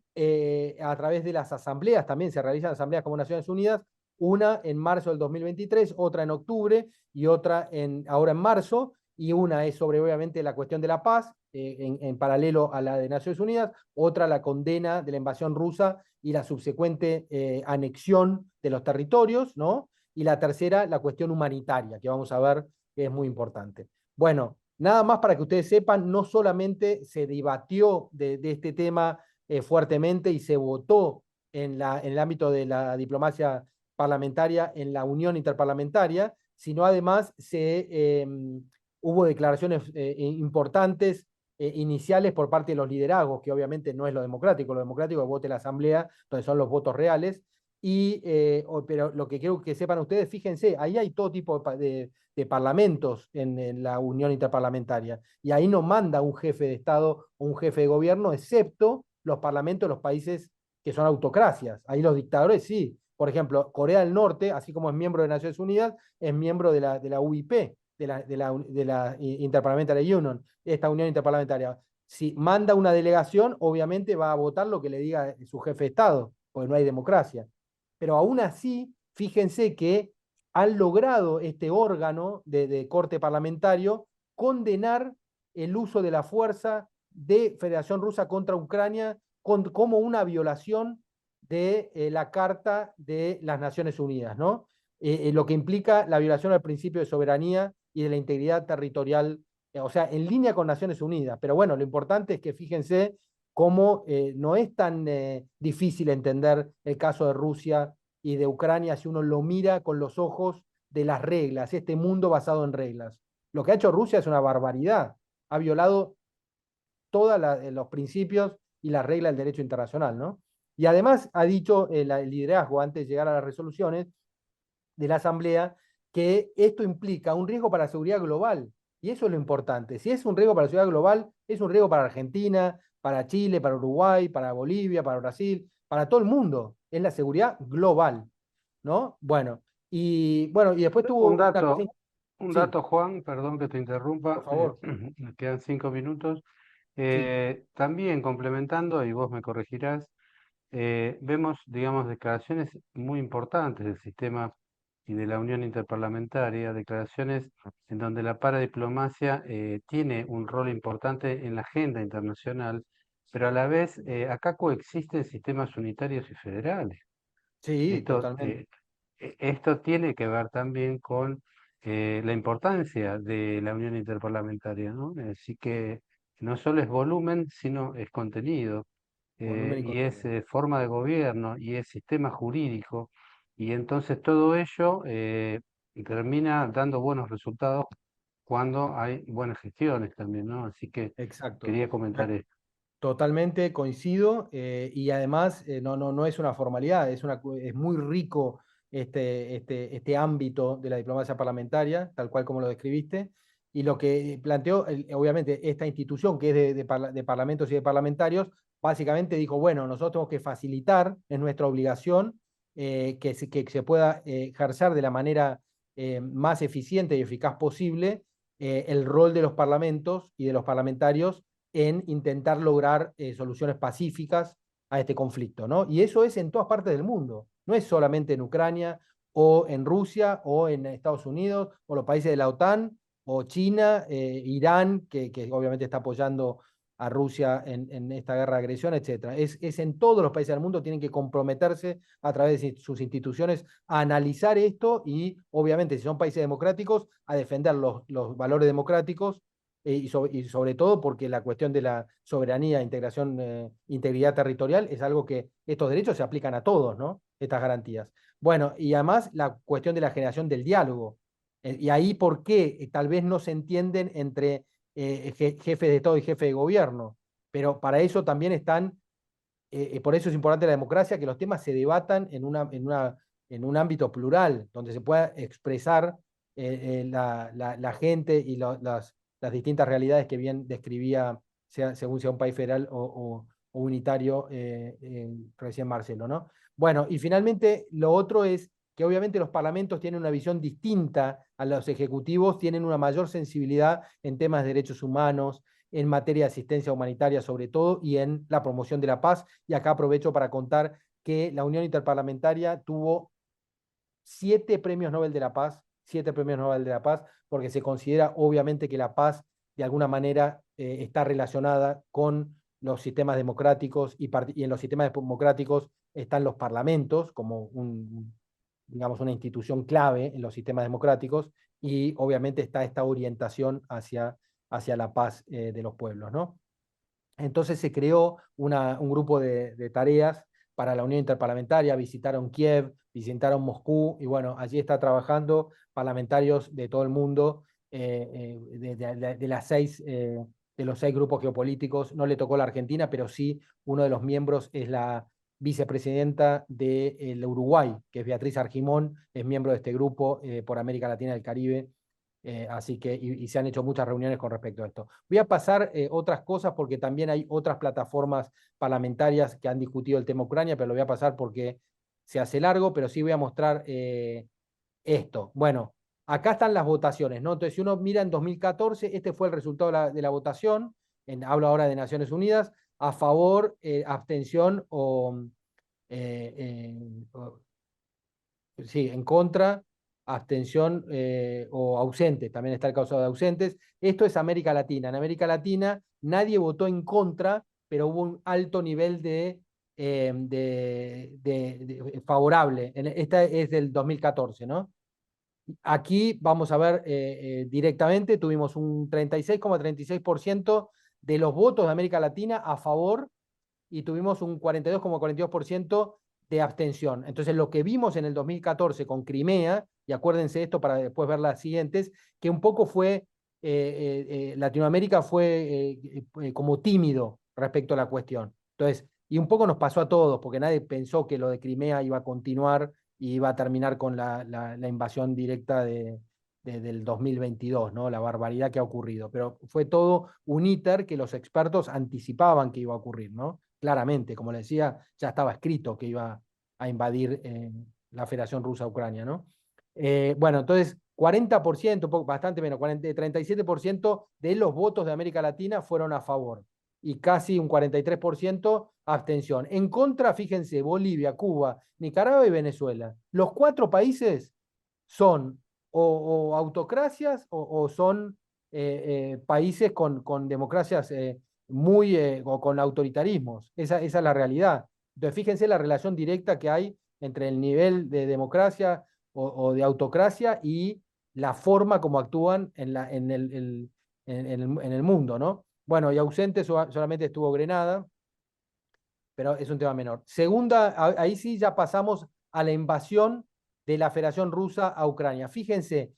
a través de las asambleas, también se realizan asambleas como Naciones Unidas, una en marzo del 2023, otra en octubre y otra ahora en marzo, y una es sobre obviamente la cuestión de la paz, en paralelo a la de Naciones Unidas, otra la condena de la invasión rusa y la subsecuente anexión de los territorios, ¿no? Y la tercera, la cuestión humanitaria, que vamos a ver que es muy importante. Bueno, nada más para que ustedes sepan, no solamente se debatió de este tema fuertemente y se votó en el ámbito de la diplomacia parlamentaria, en la Unión Interparlamentaria, sino además hubo declaraciones importantes iniciales por parte de los liderazgos, que obviamente no es lo democrático es vote la Asamblea, donde son los votos reales. Pero lo que quiero que sepan ustedes, fíjense, ahí hay todo tipo de parlamentos en la Unión Interparlamentaria, y ahí no manda un jefe de Estado o un jefe de gobierno, excepto los parlamentos de los países que son autocracias. Ahí los dictadores sí. Por ejemplo, Corea del Norte, así como es miembro de Naciones Unidas, es miembro de la UIP, de la Interparliamentary Union, esta Unión Interparlamentaria. Si manda una delegación, obviamente va a votar lo que le diga su jefe de Estado, porque no hay democracia. Pero aún así, fíjense que han logrado este órgano de corte parlamentario condenar el uso de la fuerza de Federación Rusa contra Ucrania como una violación de la Carta de las Naciones Unidas, ¿no? Lo que implica la violación al principio de soberanía y de la integridad territorial, o sea, en línea con Naciones Unidas. Pero bueno, lo importante es que fíjense cómo no es tan difícil entender el caso de Rusia y de Ucrania si uno lo mira con los ojos de las reglas, este mundo basado en reglas. Lo que ha hecho Rusia es una barbaridad. Ha violado todos los principios y las reglas del derecho internacional, ¿no? Y además ha dicho el liderazgo, antes de llegar a las resoluciones de la Asamblea, que esto implica un riesgo para la seguridad global. Y eso es lo importante. Si es un riesgo para la seguridad global, es un riesgo para Argentina, para Chile, para Uruguay, para Bolivia, para Brasil, para todo el mundo. Es la seguridad global, ¿no? Bueno, y después tuvo Un una cosa. dato, un Sí, dato, Juan, perdón que te por interrumpa, favor. me quedan 5 minutos. Sí, También complementando, y vos me corregirás, vemos, digamos, declaraciones muy importantes del sistema y de la Unión Interparlamentaria, declaraciones en donde la paradiplomacia tiene un rol importante en la agenda internacional, pero a la vez acá coexisten sistemas unitarios y federales. sí, Esto, totalmente. esto tiene que ver también con la importancia de la Unión Interparlamentaria, ¿no? Así que no solo es volumen, sino es contenido, volumen y y es contenido. forma de gobierno, y es sistema jurídico, y entonces todo ello termina dando buenos resultados cuando hay buenas gestiones también, ¿no? Así que Exacto. quería comentar esto. Totalmente coincido, y además no es una formalidad, es muy rico este ámbito de la diplomacia parlamentaria, tal cual como lo describiste, y lo que planteó, obviamente, esta institución que es de parlamentos y de parlamentarios, básicamente dijo, bueno, nosotros tenemos que facilitar, es nuestra obligación, que se pueda ejercer de la manera más eficiente y eficaz posible el rol de los parlamentos y de los parlamentarios en intentar lograr soluciones pacíficas a este conflicto, ¿no? Y eso es en todas partes del mundo, no es solamente en Ucrania o en Rusia o en Estados Unidos o los países de la OTAN o China, Irán, que obviamente está apoyando a Rusia en esta guerra de agresión, etcétera. Es en todos los países del mundo, tienen que comprometerse a través de sus instituciones a analizar esto y, obviamente, si son países democráticos, a defender los valores democráticos y sobre todo porque la cuestión de la soberanía, integración, integridad territorial es algo que estos derechos se aplican a todos, ¿no? Estas garantías. Bueno, y además la cuestión de la generación del diálogo. Y ahí por qué tal vez no se entienden entre jefes de Estado y jefes de gobierno. Pero para eso también están, por eso es importante la democracia, que los temas se debatan en un ámbito plural, donde se pueda expresar la gente y las distintas realidades que bien describía, según sea un país federal o unitario, recién Marcelo, ¿no? Bueno, y finalmente lo otro es que obviamente los parlamentos tienen una visión distinta a los ejecutivos, tienen una mayor sensibilidad en temas de derechos humanos, en materia de asistencia humanitaria sobre todo, y en la promoción de la paz. Y acá aprovecho para contar que la Unión Interparlamentaria tuvo 7 premios Nobel de la Paz, 7 premios Nobel de la Paz, porque se considera obviamente que la paz de alguna manera está relacionada con los sistemas democráticos y en los sistemas democráticos están los parlamentos como digamos, una institución clave en los sistemas democráticos y obviamente está esta orientación hacia la paz de los pueblos, ¿no? Entonces se creó un grupo de tareas para la Unión Interparlamentaria, visitaron Kiev, visitaron Moscú, y bueno, allí está trabajando parlamentarios de todo el mundo, de las de los 6 grupos geopolíticos. No le tocó la Argentina, pero sí uno de los miembros es la vicepresidenta del Uruguay, que es Beatriz Argimón, es miembro de este grupo por América Latina y el Caribe. Así que, y se han hecho muchas reuniones con respecto a esto. Voy a pasar otras cosas porque también hay otras plataformas parlamentarias que han discutido el tema Ucrania, pero lo voy a pasar porque se hace largo, pero sí voy a mostrar esto. Bueno, acá están las votaciones, ¿no? Entonces, si uno mira en 2014, este fue el resultado de la votación, hablo ahora de Naciones Unidas, a favor, abstención eh, o sí, en contra, abstención o ausente, también está el caso de ausentes. Esto es América Latina. En América Latina nadie votó en contra, pero hubo un alto nivel de favorable. Esta es del 2014, ¿no? Aquí vamos a ver directamente, tuvimos un 36,36% de los votos de América Latina a favor y tuvimos un 42,42% de abstención. Entonces, lo que vimos en el 2014 con Crimea, y acuérdense esto para después ver las siguientes, que un poco fue, Latinoamérica fue como tímido respecto a la cuestión. Entonces, y un poco nos pasó a todos, porque nadie pensó que lo de Crimea iba a continuar y iba a terminar con la invasión directa del 2022, ¿no? La barbaridad que ha ocurrido. Pero fue todo un íter que los expertos anticipaban que iba a ocurrir, ¿no? Claramente, como le decía, ya estaba escrito que iba a invadir la Federación Rusa a Ucrania, ¿no? Bueno, entonces, 40%, bastante menos, 37% de los votos de América Latina fueron a favor y casi un 43% abstención. En contra, fíjense, Bolivia, Cuba, Nicaragua y Venezuela. Los 4 países son o autocracias o son países con democracias o con autoritarismos. Esa es la realidad. Entonces, fíjense la relación directa que hay entre el nivel de democracia o de autocracia y la forma como actúan en el mundo, ¿no? Bueno, y ausente solamente estuvo Grenada, pero es un tema menor. Segunda, ahí sí ya pasamos a la invasión de la Federación Rusa a Ucrania. Fíjense,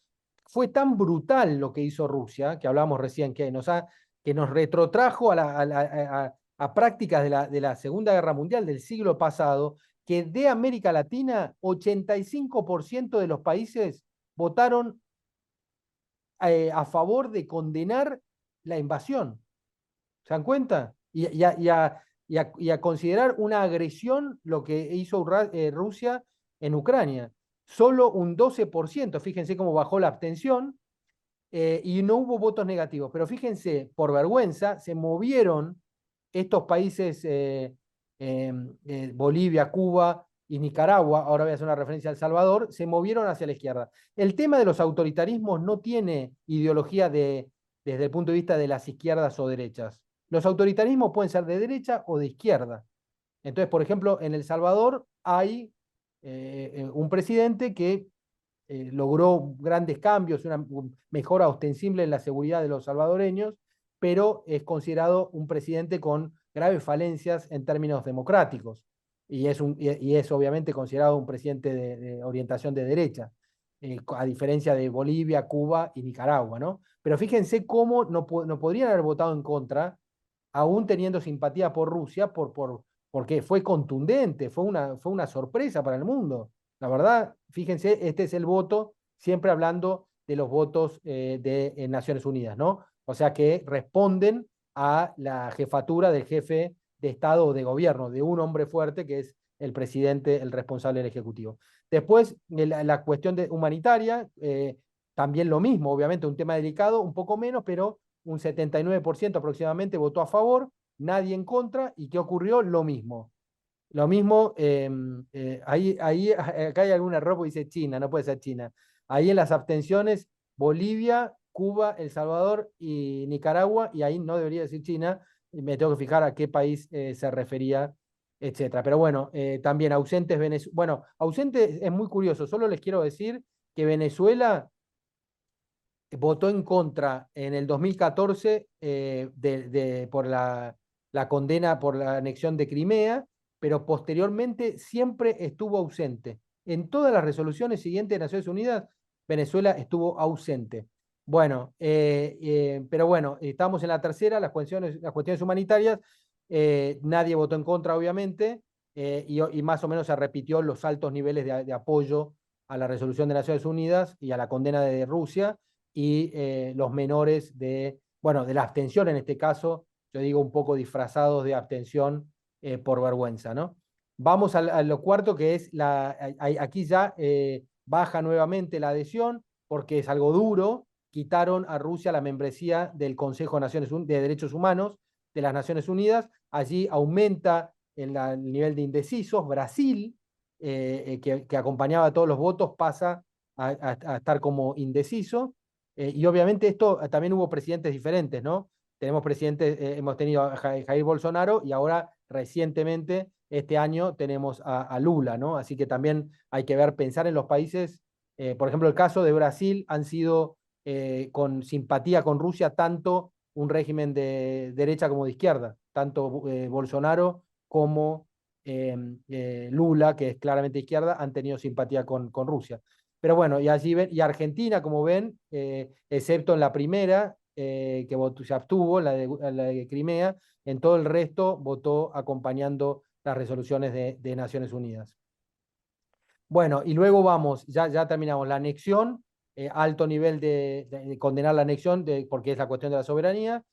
fue tan brutal lo que hizo Rusia, que hablábamos recién, que nos retrotrajo a prácticas de la Segunda Guerra Mundial del siglo pasado, que de América Latina, 85% de los países votaron a favor de condenar la invasión. ¿Se dan cuenta? Y a considerar una agresión lo que hizo Rusia en Ucrania. Solo un 12%, fíjense cómo bajó la abstención, y no hubo votos negativos. Pero fíjense, por vergüenza, se movieron estos países, Bolivia, Cuba y Nicaragua, ahora voy a hacer una referencia a El Salvador, se movieron hacia la izquierda. El tema de los autoritarismos no tiene ideología desde el punto de vista de las izquierdas o derechas. Los autoritarismos pueden ser de derecha o de izquierda. Entonces, por ejemplo, en El Salvador hay un presidente que logró grandes cambios, una mejora ostensible en la seguridad de los salvadoreños, pero es considerado un presidente con graves falencias en términos democráticos y es obviamente considerado un presidente de orientación de derecha, a diferencia de Bolivia, Cuba y Nicaragua, ¿no? Pero fíjense cómo no podrían haber votado en contra, aún teniendo simpatía por Rusia, porque fue contundente, fue una sorpresa para el mundo. La verdad, fíjense, este es el voto, siempre hablando de los votos de Naciones Unidas, ¿no? O sea que responden a la jefatura del jefe de Estado o de gobierno, de un hombre fuerte que es el presidente, el responsable del Ejecutivo. Después, la cuestión humanitaria, también lo mismo, obviamente un tema delicado, un poco menos, pero un 79% aproximadamente votó a favor, nadie en contra, ¿y qué ocurrió? Lo mismo. Lo mismo, acá hay algún error porque dice China, no puede ser China. Ahí en las abstenciones, Bolivia, Cuba, El Salvador y Nicaragua, y ahí no debería decir China, me tengo que fijar a qué país se refería, etcétera. Pero bueno, también ausentes Venezuela. Bueno, ausente es muy curioso, solo les quiero decir que Venezuela votó en contra en el 2014 por la condena por la anexión de Crimea, pero posteriormente siempre estuvo ausente. En todas las resoluciones siguientes de Naciones Unidas, Venezuela estuvo ausente. Bueno, pero bueno, estamos en la tercera, las cuestiones humanitarias. Nadie votó en contra, obviamente, y más o menos se repitió los altos niveles de apoyo a la resolución de Naciones Unidas y a la condena de Rusia y los menores bueno, de la abstención en este caso, yo digo un poco disfrazados de abstención por vergüenza, ¿no? Vamos a lo cuarto, que es aquí ya baja nuevamente la adhesión, porque es algo duro, quitaron a Rusia la membresía del Consejo de Derechos Humanos de las Naciones Unidas, allí aumenta el nivel de indecisos, Brasil, que acompañaba todos los votos, pasa a estar como indeciso, y obviamente esto también hubo presidentes diferentes, ¿no? Tenemos presidentes, hemos tenido a Jair Bolsonaro y ahora recientemente, este año, tenemos a Lula, ¿no? Así que también hay que pensar en los países, por ejemplo, el caso de Brasil han sido con simpatía con Rusia tanto un régimen de derecha como de izquierda, tanto Bolsonaro como Lula, que es claramente izquierda, han tenido simpatía con Rusia. Pero bueno, y allí ven, y Argentina, como ven, excepto en la primera, que se abstuvo, la de Crimea, en todo el resto votó acompañando las resoluciones de Naciones Unidas. Bueno, y luego vamos, ya terminamos la anexión, alto nivel de condenar la anexión, porque es la cuestión de la soberanía,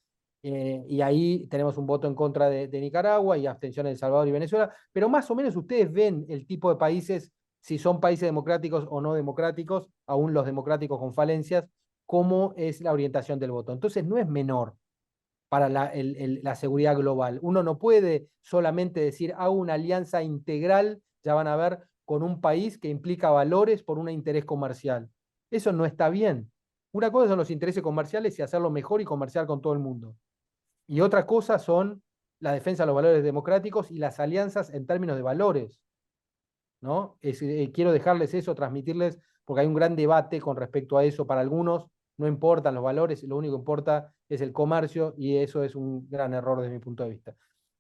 y ahí tenemos un voto en contra de Nicaragua y abstención en El Salvador y Venezuela, pero más o menos ustedes ven el tipo de países, si son países democráticos o no democráticos, aún los democráticos con falencias, cómo es la orientación del voto. Entonces no es menor para la seguridad global. Uno no puede solamente decir, hago una alianza integral, ya van a ver, con un país que implica valores por un interés comercial. Eso no está bien. Una cosa son los intereses comerciales y hacerlo mejor y comercial con todo el mundo. Y otra cosa son la defensa de los valores democráticos y las alianzas en términos de valores, ¿no? Quiero dejarles eso, transmitirles, porque hay un gran debate con respecto a eso para algunos, no importan los valores, lo único que importa es el comercio y eso es un gran error desde mi punto de vista.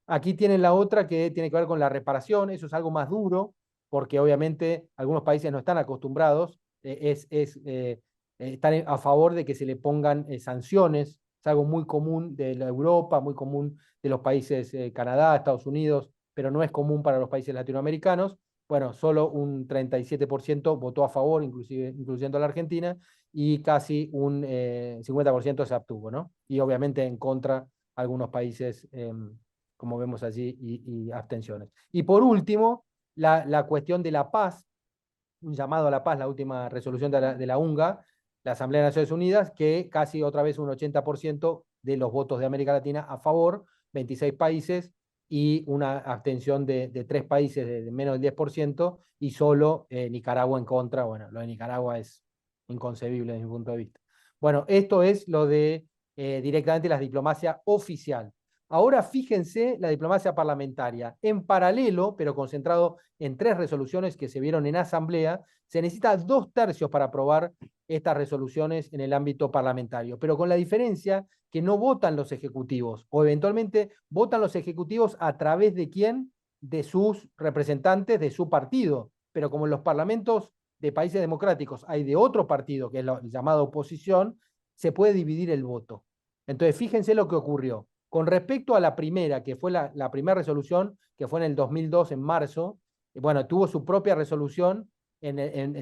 Aquí tienen la otra que tiene que ver con la reparación, eso es algo más duro, porque obviamente algunos países no están acostumbrados, están a favor de que se le pongan sanciones, es algo muy común de la Europa, muy común de los países Canadá, Estados Unidos, pero no es común para los países latinoamericanos. Bueno, solo un 37% votó a favor, inclusive, incluyendo a la Argentina, y casi un 50% se abstuvo, ¿no? Y obviamente en contra algunos países, como vemos allí, y abstenciones. Y por último, la cuestión de la paz, un llamado a la paz, la última resolución de la UNGA, la Asamblea de Naciones Unidas, que casi otra vez un 80% de los votos de América Latina a favor, 26 países, y una abstención de 3 países de menos del 10%, y solo Nicaragua en contra. Bueno, lo de Nicaragua es inconcebible desde mi punto de vista. Bueno, esto es lo de directamente la diplomacia oficial. Ahora fíjense la diplomacia parlamentaria. En paralelo, pero concentrado en 3 resoluciones que se vieron en asamblea, se necesita 2/3 para aprobar estas resoluciones en el ámbito parlamentario, pero con la diferencia que no votan los ejecutivos, o eventualmente votan los ejecutivos a través de quién, de sus representantes de su partido, pero como en los parlamentos de países democráticos hay de otro partido, que es la llamada oposición, se puede dividir el voto. Entonces, fíjense lo que ocurrió. Con respecto a la primera, que fue la primera resolución, que fue en el 2002, en marzo, bueno, tuvo su propia resolución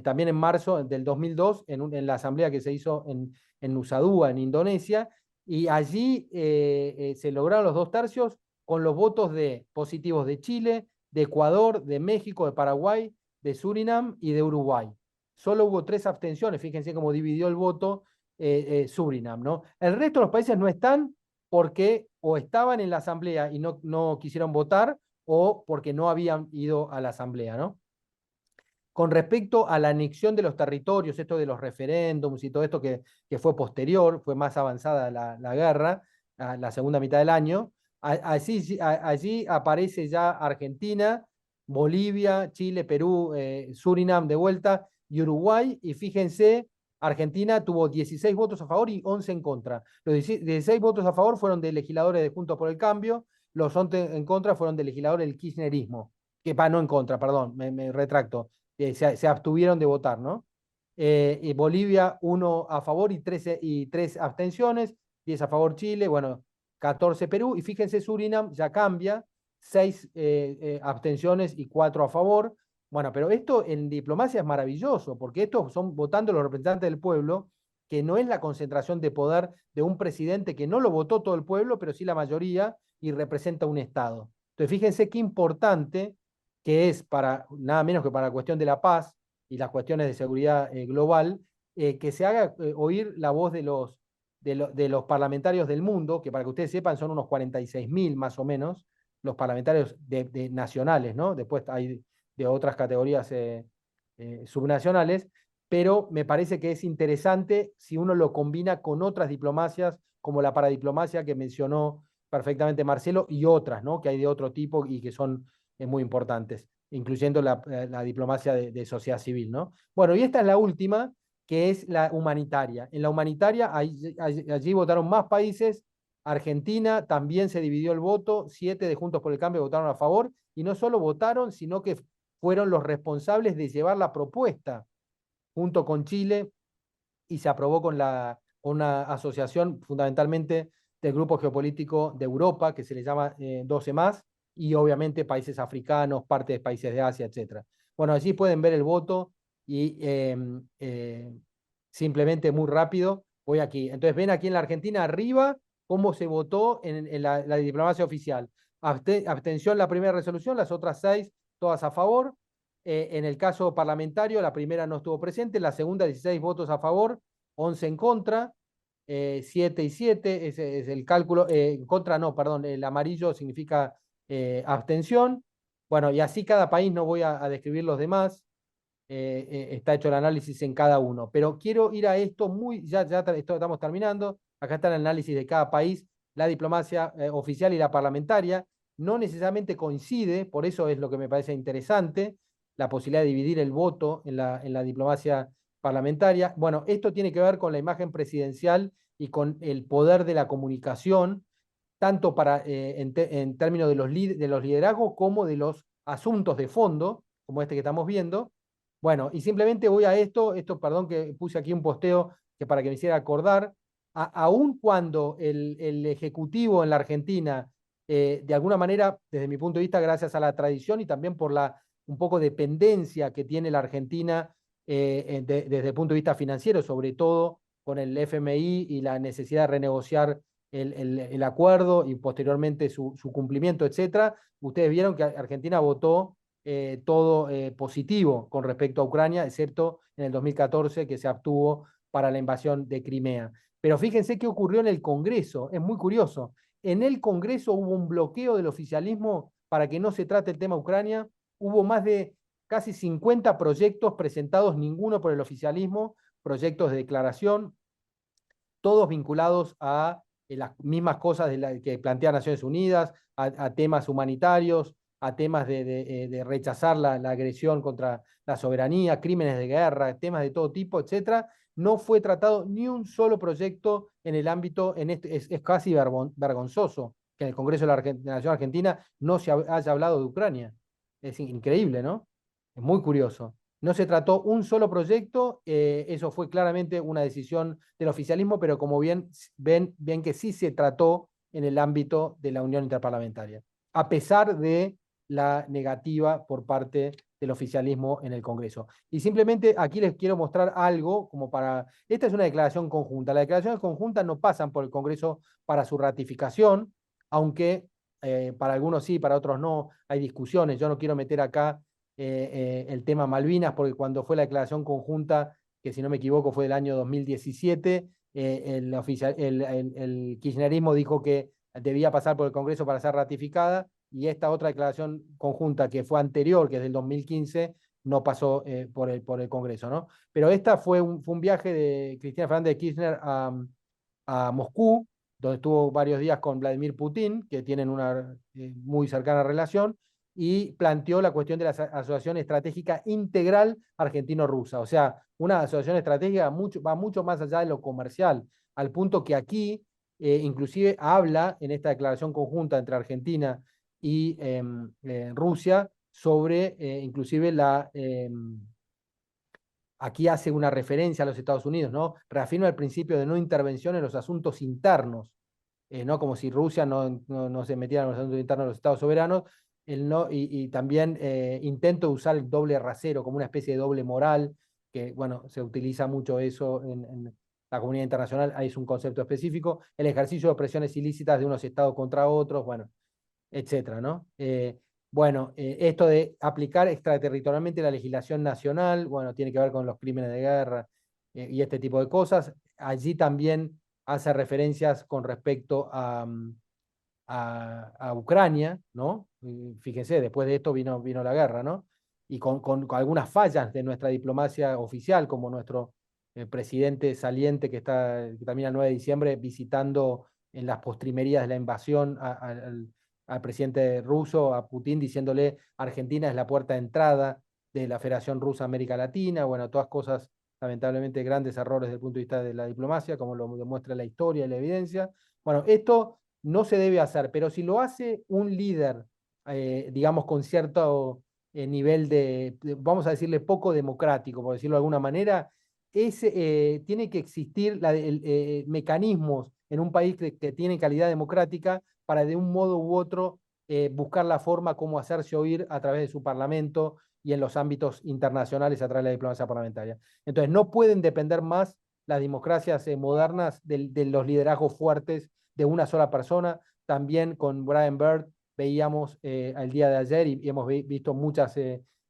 también en marzo del 2002, en la asamblea que se hizo en Nusa Dua, en Indonesia, y allí se lograron los 2/3 con los votos de positivos de Chile, de Ecuador, de México, de Paraguay, de Surinam y de Uruguay. Solo hubo 3 abstenciones, fíjense cómo dividió el voto Surinam, ¿no? El resto de los países no están porque o estaban en la asamblea y no quisieron votar, o porque no habían ido a la asamblea, ¿no? Con respecto a la anexión de los territorios, esto de los referéndums y todo esto que fue posterior, fue más avanzada la guerra, a la segunda mitad del año, allí aparece ya Argentina, Bolivia, Chile, Perú, Surinam de vuelta y Uruguay, y fíjense, Argentina tuvo 16 votos a favor y 11 en contra. Los 16 votos a favor fueron de legisladores de Juntos por el Cambio, los 11 en contra fueron de legisladores del kirchnerismo, no en contra, perdón, me retracto, se abstuvieron de votar, ¿no? Y Bolivia, 1 a favor y 3 abstenciones, 10 a favor Chile, bueno, 14 Perú, y fíjense, Surinam ya cambia, 6 abstenciones y 4 a favor. Bueno, pero esto en diplomacia es maravilloso, porque estos son votando los representantes del pueblo, que no es la concentración de poder de un presidente que no lo votó todo el pueblo, pero sí la mayoría, y representa un Estado. Entonces, fíjense qué importante que es para nada menos que para la cuestión de la paz y las cuestiones de seguridad global, que se haga oír la voz de los parlamentarios del mundo, que para que ustedes sepan son unos 46.000 más o menos, los parlamentarios de nacionales, ¿no? Después hay de otras categorías subnacionales, pero me parece que es interesante si uno lo combina con otras diplomacias, como la paradiplomacia que mencionó perfectamente Marcelo, y otras, ¿no? Que hay de otro tipo y que son muy importantes, incluyendo la diplomacia de sociedad civil, ¿no? Bueno, y esta es la última, que es la humanitaria. En la humanitaria, allí votaron más países. Argentina también se dividió el voto, 7 de Juntos por el Cambio votaron a favor, y no solo votaron, sino que fueron los responsables de llevar la propuesta junto con Chile, y se aprobó con una asociación fundamentalmente del Grupo Geopolítico de Europa, que se le llama 12 más, y obviamente países africanos, parte de países de Asia, etc. Bueno, allí pueden ver el voto y simplemente muy rápido voy aquí. Entonces ven aquí en la Argentina arriba cómo se votó en la diplomacia oficial. Abstención la primera resolución, las otras 6 todas a favor. En el caso parlamentario, la primera no estuvo presente, la segunda 16 votos a favor, 11 en contra, 7 y 7, ese es el cálculo, en contra no, perdón, el amarillo significa abstención. Bueno, y así cada país, no voy a describir los demás, está hecho el análisis en cada uno, pero quiero ir a esto estamos terminando, acá está el análisis de cada país, la diplomacia oficial y la parlamentaria, no necesariamente coincide, por eso es lo que me parece interesante, la posibilidad de dividir el voto en la diplomacia parlamentaria. Bueno, esto tiene que ver con la imagen presidencial y con el poder de la comunicación, tanto en términos de los liderazgos como de los asuntos de fondo, como este que estamos viendo. Bueno, y simplemente voy a esto, perdón que puse aquí un posteo que para que me hiciera acordar, aun cuando el Ejecutivo en la Argentina, de alguna manera, desde mi punto de vista, gracias a la tradición y también por la un poco dependencia que tiene la Argentina desde el punto de vista financiero, sobre todo con el FMI y la necesidad de renegociar el acuerdo y posteriormente su cumplimiento, etcétera. Ustedes vieron que Argentina votó todo positivo con respecto a Ucrania, excepto en el 2014 que se abstuvo para la invasión de Crimea. Pero fíjense qué ocurrió en el Congreso, es muy curioso. En el Congreso hubo un bloqueo del oficialismo para que no se trate el tema Ucrania. Hubo más de casi 50 proyectos presentados, ninguno por el oficialismo, proyectos de declaración, todos vinculados a las mismas cosas que plantea Naciones Unidas, a temas humanitarios, a temas de rechazar la agresión contra la soberanía, crímenes de guerra, temas de todo tipo, etcétera. No fue tratado ni un solo proyecto en el ámbito, es casi vergonzoso que en el Congreso de la Nación Argentina no se haya hablado de Ucrania. Es increíble, ¿no? Es muy curioso. No se trató un solo proyecto, eso fue claramente una decisión del oficialismo, pero como ven que sí se trató en el ámbito de la Unión Interparlamentaria, a pesar de la negativa por parte del oficialismo en el Congreso. Y simplemente aquí les quiero mostrar algo como para... Esta es una declaración conjunta. Las declaraciones conjuntas no pasan por el Congreso para su ratificación, aunque para algunos sí, para otros no, hay discusiones. Yo no quiero meter acá el tema Malvinas, porque cuando fue la declaración conjunta, que si no me equivoco fue del año 2017, el kirchnerismo dijo que debía pasar por el Congreso para ser ratificada, y esta otra declaración conjunta que fue anterior, que es del 2015, no pasó por el Congreso, ¿no? Pero esta fue un viaje de Cristina Fernández de Kirchner a Moscú, donde estuvo varios días con Vladimir Putin, que tienen una muy cercana relación, y planteó la cuestión de la asociación estratégica integral argentino-rusa. O sea, una asociación estratégica va mucho más allá de lo comercial, al punto que aquí inclusive habla en esta declaración conjunta entre Argentina y Rusia sobre inclusive aquí hace una referencia a los Estados Unidos, ¿no? Reafirma el principio de no intervención en los asuntos internos, ¿no? Como si Rusia no se metiera en los asuntos internos de los estados soberanos, no, y también intento de usar el doble rasero como una especie de doble moral, que bueno, se utiliza mucho eso en la comunidad internacional, ahí es un concepto específico, el ejercicio de presiones ilícitas de unos estados contra otros, bueno, etcétera, ¿no? Bueno, esto de aplicar extraterritorialmente la legislación nacional, bueno, tiene que ver con los crímenes de guerra y este tipo de cosas. Allí también hace referencias con respecto a Ucrania, ¿no? Fíjense, después de esto vino la guerra, ¿no? Y con algunas fallas de nuestra diplomacia oficial, como nuestro presidente saliente que también el 9 de diciembre visitando en las postrimerías de la invasión al presidente ruso, a Putin, diciéndole Argentina es la puerta de entrada de la Federación Rusa América Latina, bueno, todas cosas lamentablemente grandes errores desde el punto de vista de la diplomacia, como lo demuestra la historia y la evidencia. Bueno, esto no se debe hacer, pero si lo hace un líder, digamos, con cierto nivel vamos a decirle, poco democrático, por decirlo de alguna manera, tiene que existir mecanismos en un país que tiene calidad democrática para de un modo u otro buscar la forma como hacerse oír a través de su parlamento y en los ámbitos internacionales a través de la diplomacia parlamentaria. Entonces, no pueden depender más las democracias modernas de los liderazgos fuertes de una sola persona. También con Brian Bird veíamos el día de ayer y hemos visto muchas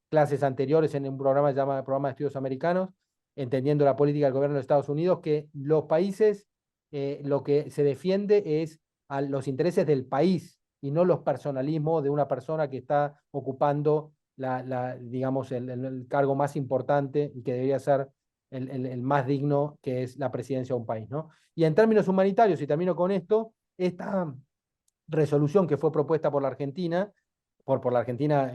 clases anteriores en un programa llamado Programa de Estudios Americanos, entendiendo la política del gobierno de Estados Unidos, que los países lo que se defiende es a los intereses del país y no los personalismos de una persona que está ocupando digamos, el cargo más importante y que debería ser el más digno, que es la presidencia de un país, ¿no? Y en términos humanitarios, y termino con esto, esta resolución que fue propuesta por la Argentina, por la Argentina,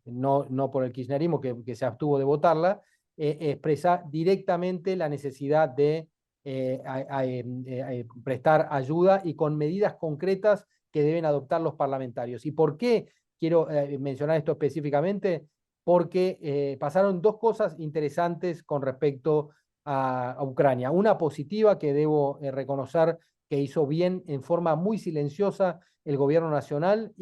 no por el kirchnerismo que se abstuvo de votarla, expresa directamente la necesidad de prestar ayuda y con medidas concretas que deben adoptar los parlamentarios. ¿Y por qué quiero mencionar esto específicamente? Porque pasaron dos cosas interesantes con respecto a Ucrania. Una positiva que debo reconocer que hizo bien en forma muy silenciosa el gobierno nacional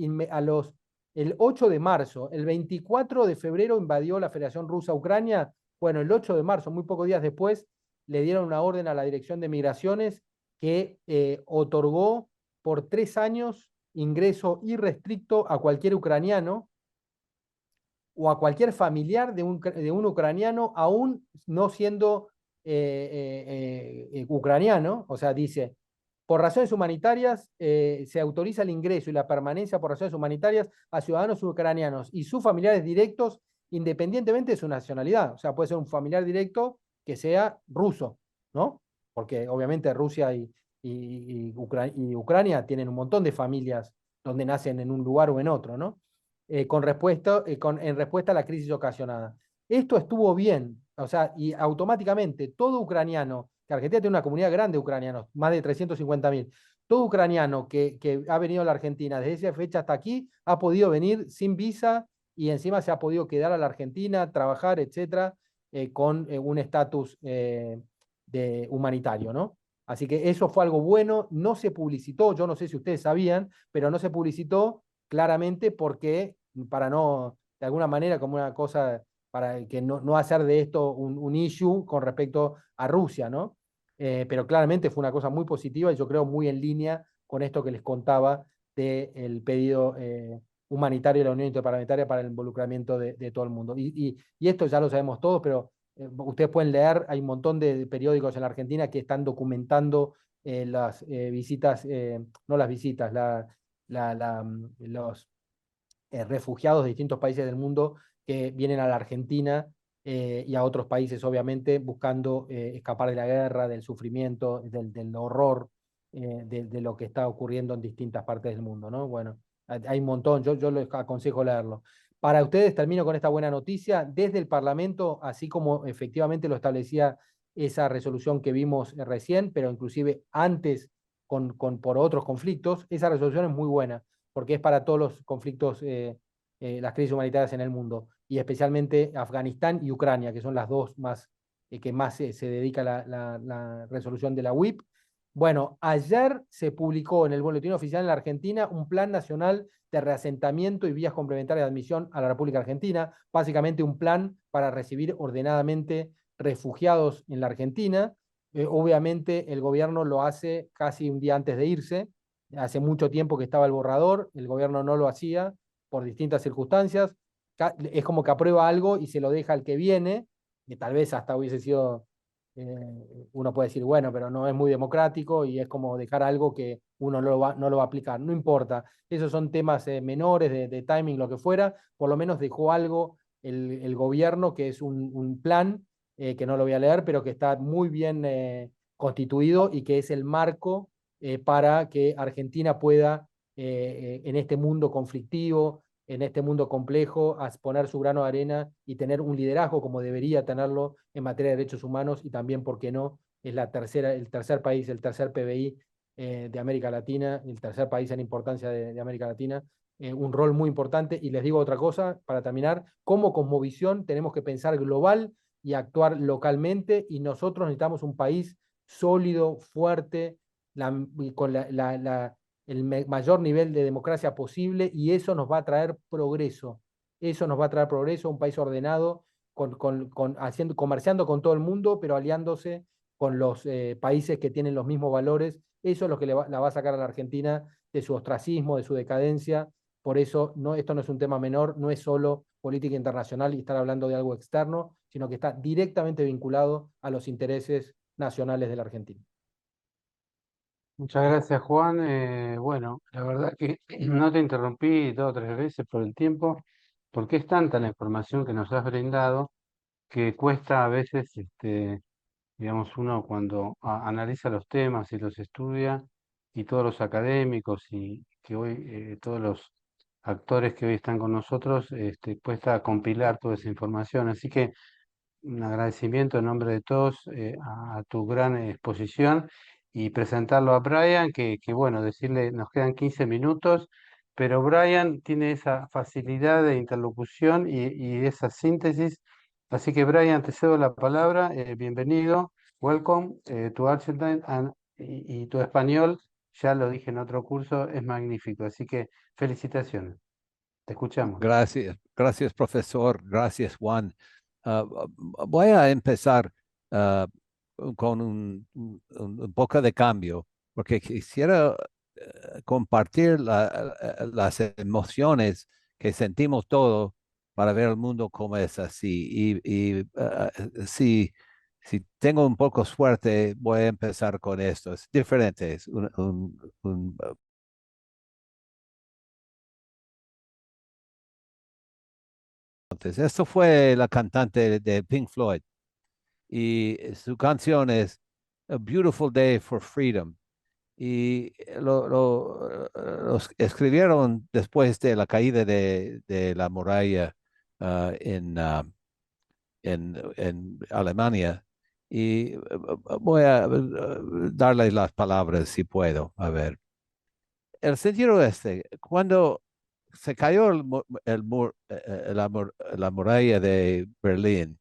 el 8 de marzo, el 24 de febrero invadió la Federación Rusa Ucrania. Bueno, el 8 de marzo, muy pocos días después, le dieron una orden a la Dirección de Migraciones que otorgó por 3 años ingreso irrestricto a cualquier ucraniano o a cualquier familiar de un ucraniano, aún no siendo ucraniano. O sea, dice, por razones humanitarias se autoriza el ingreso y la permanencia por razones humanitarias a ciudadanos ucranianos y sus familiares directos, independientemente de su nacionalidad. O sea, puede ser un familiar directo que sea ruso, ¿no? Porque obviamente Rusia y Ucrania tienen un montón de familias donde nacen en un lugar o en otro, ¿no? En respuesta a la crisis ocasionada. Esto estuvo bien, o sea, y automáticamente todo ucraniano, que Argentina tiene una comunidad grande de ucranianos, más de 350.000, todo ucraniano que ha venido a la Argentina desde esa fecha hasta aquí ha podido venir sin visa y encima se ha podido quedar a la Argentina, trabajar, etcétera, con un estatus humanitario, ¿no? Así que eso fue algo bueno, no se publicitó, yo no sé si ustedes sabían, pero no se publicitó claramente porque para no, de alguna manera, como una cosa, para que no hacer de esto un issue con respecto a Rusia, ¿no? Pero claramente fue una cosa muy positiva y yo creo muy en línea con esto que les contaba del pedido humanitario de la Unión Interparlamentaria para el involucramiento de todo el mundo. Y esto ya lo sabemos todos, pero ustedes pueden leer, hay un montón de periódicos en la Argentina que están documentando las visitas, no las visitas, los refugiados de distintos países del mundo que vienen a la Argentina y a otros países, obviamente, buscando escapar de la guerra, del sufrimiento, del horror de lo que está ocurriendo en distintas partes del mundo, ¿no? Bueno, hay un montón, yo les aconsejo leerlo. Para ustedes, termino con esta buena noticia. Desde el Parlamento, así como efectivamente lo establecía esa resolución que vimos recién, pero inclusive antes por otros conflictos, esa resolución es muy buena porque es para todos los conflictos, las crisis humanitarias en el mundo, y especialmente Afganistán y Ucrania, que son las dos más, que más se dedica la resolución de la WIP. Bueno, ayer se publicó en el Boletín Oficial en la Argentina un Plan Nacional de Reasentamiento y Vías Complementarias de Admisión a la República Argentina, básicamente un plan para recibir ordenadamente refugiados en la Argentina. Obviamente el gobierno lo hace casi un día antes de irse, hace mucho tiempo que estaba el borrador, el gobierno no lo hacía por distintas circunstancias, es como que aprueba algo y se lo deja al que viene, que tal vez hasta hubiese sido, uno puede decir, bueno, pero no es muy democrático y es como dejar algo que uno no lo va a aplicar, no importa, esos son temas menores de timing, lo que fuera, por lo menos dejó algo el gobierno que es un plan, que no lo voy a leer, pero que está muy bien constituido y que es el marco para que Argentina pueda, en este mundo conflictivo, en este mundo complejo, a poner su grano de arena y tener un liderazgo como debería tenerlo en materia de derechos humanos y también, ¿por qué no? Es el tercer país, el tercer PBI de América Latina, el tercer país en importancia de América Latina, un rol muy importante. Y les digo otra cosa para terminar, como Cosmovisión tenemos que pensar global y actuar localmente, y nosotros necesitamos un país sólido, fuerte, con el mayor nivel de democracia posible, y eso nos va a traer progreso. Eso nos va a traer progreso, un país ordenado, comerciando con todo el mundo, pero aliándose con los países que tienen los mismos valores. Eso es lo que la va a sacar a la Argentina de su ostracismo, de su decadencia. Por eso esto no es un tema menor, no es solo política internacional y estar hablando de algo externo, sino que está directamente vinculado a los intereses nacionales de la Argentina. Muchas gracias, Juan. Bueno, la verdad que no te interrumpí 2 o 3 veces por el tiempo, porque es tanta la información que nos has brindado que cuesta a veces, digamos, uno cuando analiza los temas y los estudia, y todos los académicos y que hoy, todos los actores que hoy están con nosotros, cuesta compilar toda esa información. Así que un agradecimiento en nombre de todos a tu gran exposición y presentarlo a Brian, que bueno, decirle, nos quedan 15 minutos, pero Brian tiene esa facilidad de interlocución y esa síntesis. Así que Brian, te cedo la palabra, bienvenido, welcome to Argentine, y tu español, ya lo dije en otro curso, es magnífico, así que felicitaciones, te escuchamos. Gracias, gracias profesor, gracias Juan. Voy a empezar ah, con un poco de cambio, porque quisiera compartir las emociones que sentimos todos para ver el mundo como es así. Si tengo un poco suerte, voy a empezar con esto. Es diferente, es entonces, esto fue la cantante de Pink Floyd y su canción es A Beautiful Day for Freedom. Y los escribieron después de la caída de la muralla en Alemania. Y voy a darle las palabras si puedo. A ver. El sentido este, cuando se cayó la muralla de Berlín,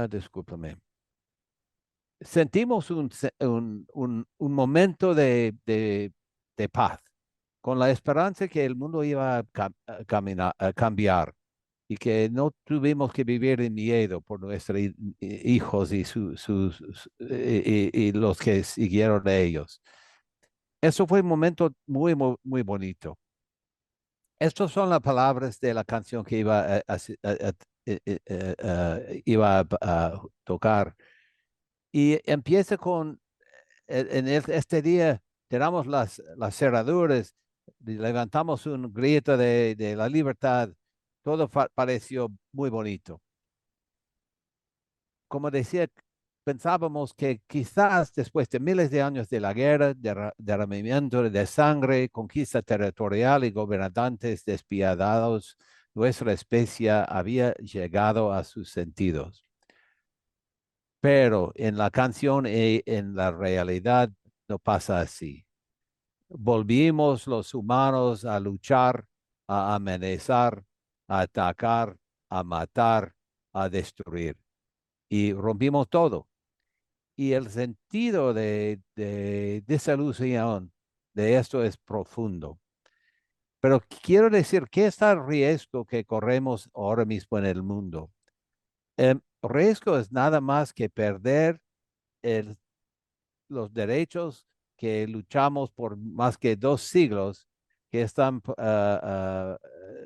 discúlpame, sentimos un momento de paz, con la esperanza que el mundo iba a cambiar y que no tuvimos que vivir en miedo por nuestros hijos y los que siguieron de ellos. Eso fue un momento muy bonito. Estas son las palabras de la canción que iba a tocar. Y empieza con, este día, tiramos las cerraduras, levantamos un grito de la libertad. Todo pareció muy bonito. Como decía, pensábamos que quizás después de miles de años de la guerra, derramamiento de sangre, conquista territorial y gobernantes despiadados, nuestra especie había llegado a sus sentidos. Pero en la canción y en la realidad no pasa así. Volvimos los humanos a luchar, a amenazar, a atacar, a matar, a destruir. Y rompimos todo. Y el sentido de desilusión de esto es profundo. Pero quiero decir, ¿qué es el riesgo que corremos ahora mismo en el mundo? El riesgo es nada más que perder el los derechos que luchamos por más que 2 siglos, que están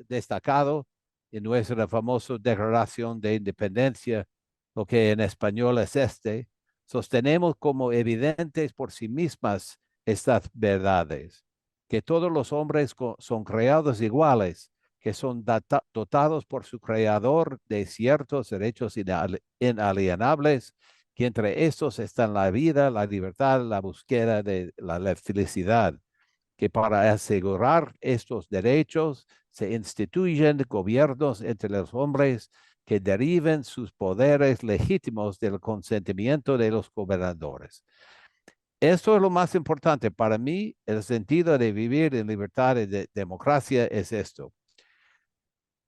destacados en nuestra famosa Declaración de Independencia, lo que en español es sostenemos como evidentes por sí mismas estas verdades, que todos los hombres son creados iguales, que son dotados por su creador de ciertos derechos inalienables, que entre estos están la vida, la libertad, la búsqueda de la felicidad, que para asegurar estos derechos se instituyen gobiernos entre los hombres que deriven sus poderes legítimos del consentimiento de los gobernadores. Esto es lo más importante. Para mí, el sentido de vivir en libertad y de democracia es esto.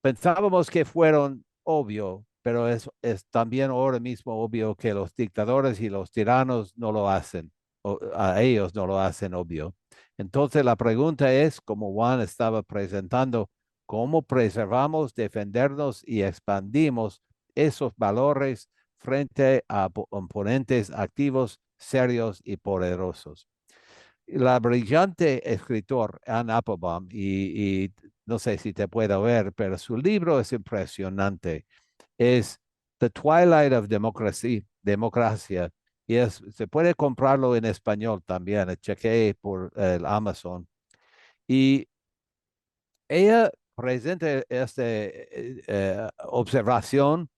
Pensábamos que fueron obvio, pero es también ahora mismo obvio que los dictadores y los tiranos no lo hacen, o a ellos no lo hacen obvio. Entonces la pregunta es, como Juan estaba presentando, ¿cómo preservamos, defendernos y expandimos esos valores frente a oponentes activos, serios y poderosos? La brillante escritor Anne Applebaum, y no sé si te puedo ver, pero su libro es impresionante. Es The Twilight of Democracy, Democracia, y se puede comprarlo en español también. Chequeé por el Amazon. Y ella presenta esta observación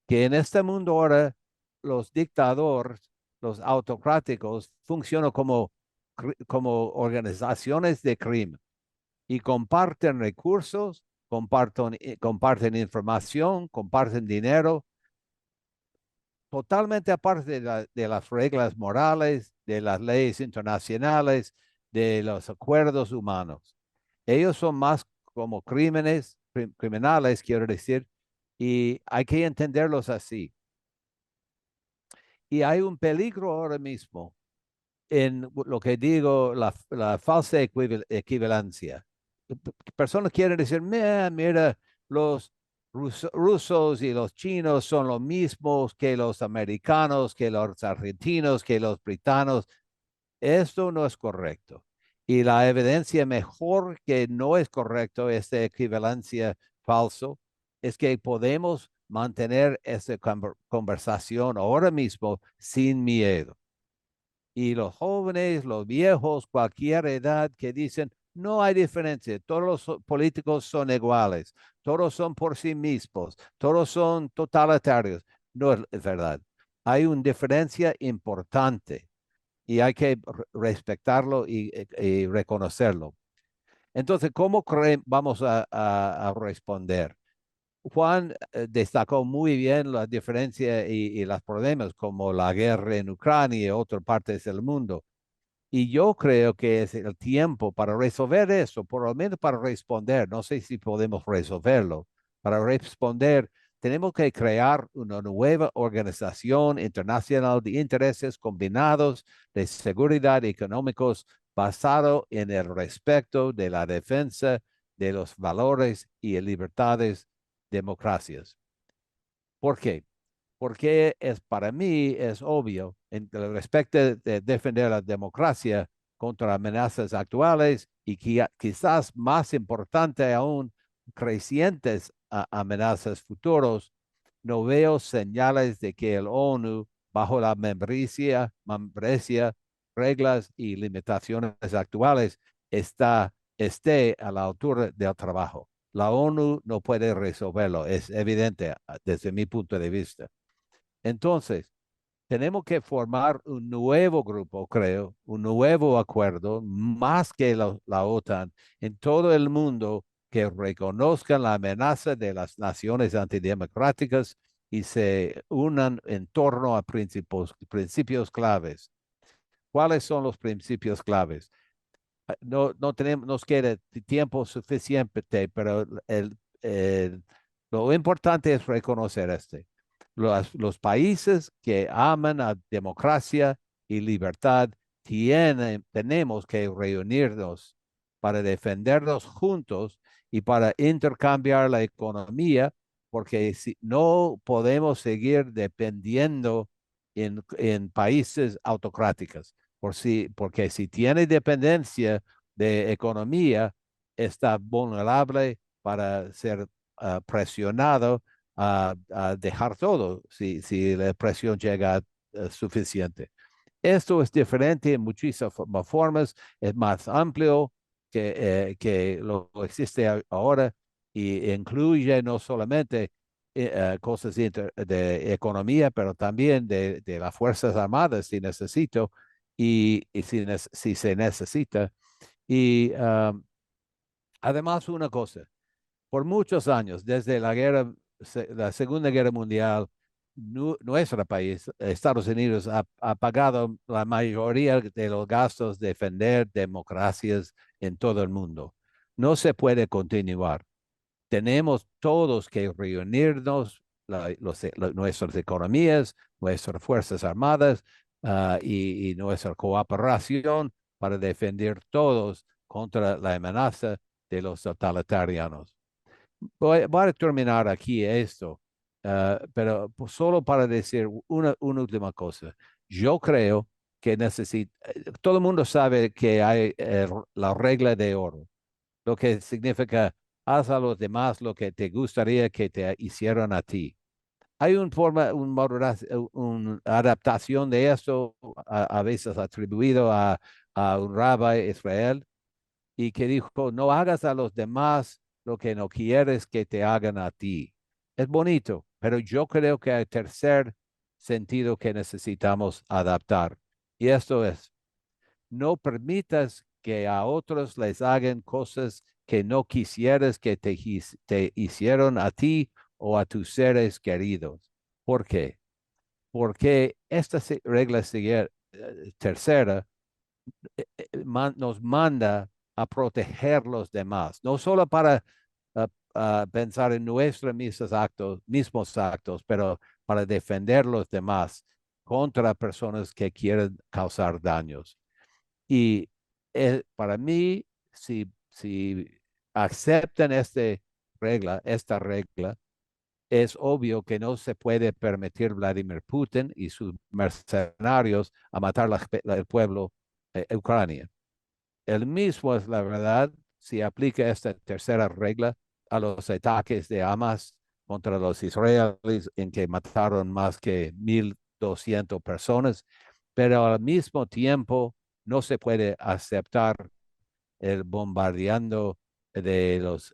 que en este mundo ahora los dictadores, los autocráticos, funcionan como organizaciones de crimen y comparten recursos, comparten información, comparten dinero, totalmente aparte de las reglas morales, de las leyes internacionales, de los acuerdos humanos. Ellos son más como criminales, quiero decir, y hay que entenderlos así. Y hay un peligro ahora mismo en lo que digo, la falsa equivalencia. Personas quieren decir, mira, los rusos y los chinos son los mismos que los americanos, que los argentinos, que los britanos. Esto no es correcto. Y la evidencia mejor que no es correcto, esta equivalencia falso, es que podemos mantener esta conversación ahora mismo sin miedo. Y los jóvenes, los viejos, cualquier edad que dicen, no hay diferencia, todos los políticos son iguales, todos son por sí mismos, todos son totalitarios. No es verdad. Hay una diferencia importante y hay que respetarlo y reconocerlo. Entonces, ¿cómo vamos a responder? Juan destacó muy bien la diferencia y los problemas como la guerra en Ucrania y otras partes del mundo. Y yo creo que es el tiempo para resolver eso, por lo menos para responder. No sé si podemos resolverlo. Para responder, tenemos que crear una nueva organización internacional de intereses combinados de seguridad económicos basado en el respeto de la defensa de los valores y libertades democracias. ¿Por qué? Porque para mí es obvio en el respecto de defender la democracia contra amenazas actuales y quizás más importante aún, crecientes amenazas futuros. No veo señales de que el ONU, bajo la membresía, reglas y limitaciones actuales, esté a la altura del trabajo. La ONU no puede resolverlo, es evidente desde mi punto de vista. Entonces, tenemos que formar un nuevo grupo, creo, un nuevo acuerdo, más que la OTAN, en todo el mundo que reconozcan la amenaza de las naciones antidemocráticas y se unan en torno a principios claves. ¿Cuáles son los principios claves? No tenemos, nos queda tiempo suficiente, pero lo importante es reconocer este. Los países que aman a democracia y libertad tenemos que reunirnos para defenderlos juntos y para intercambiar la economía, porque si, no podemos seguir dependiendo en países autocráticos porque si tiene dependencia de economía, está vulnerable para ser presionado a dejar todo si la presión llega suficiente. Esto es diferente en muchísimas formas, es más amplio que lo que existe ahora y incluye no solamente cosas de economía, pero también de las Fuerzas Armadas, si necesito, y si se necesita. Y además una cosa, por muchos años, desde la Segunda Guerra Mundial, nuestro país, Estados Unidos, ha pagado la mayoría de los gastos de defender democracias en todo el mundo. No se puede continuar. Tenemos todos que reunirnos, nuestras economías, nuestras Fuerzas Armadas y nuestra cooperación para defender todos contra la amenaza de los totalitarianos. Voy a terminar aquí esto, pero solo para decir una última cosa. Yo creo que todo el mundo sabe que hay la regla de oro, lo que significa haz a los demás lo que te gustaría que te hicieran a ti. Hay una adaptación de esto, a veces atribuido a un rabbi Israel, y que dijo, no hagas a los demás lo que no quieres que te hagan a ti. Es bonito, pero yo creo que hay tercer sentido que necesitamos adaptar. Y esto es, no permitas que a otros les hagan cosas que no quisieras que te hicieron a ti o a tus seres queridos. ¿Por qué? porque esta regla tercera nos manda a proteger los demás, no solo para pensar en nuestros mismos actos, pero para defender los demás contra personas que quieren causar daños. Y para mí, si aceptan esta regla, es obvio que no se puede permitir Vladimir Putin y sus mercenarios a matar el pueblo de Ucrania. El mismo es la verdad si aplica esta tercera regla a los ataques de Hamas contra los israelíes en que mataron más que 1,200 personas, pero al mismo tiempo no se puede aceptar el bombardeando de los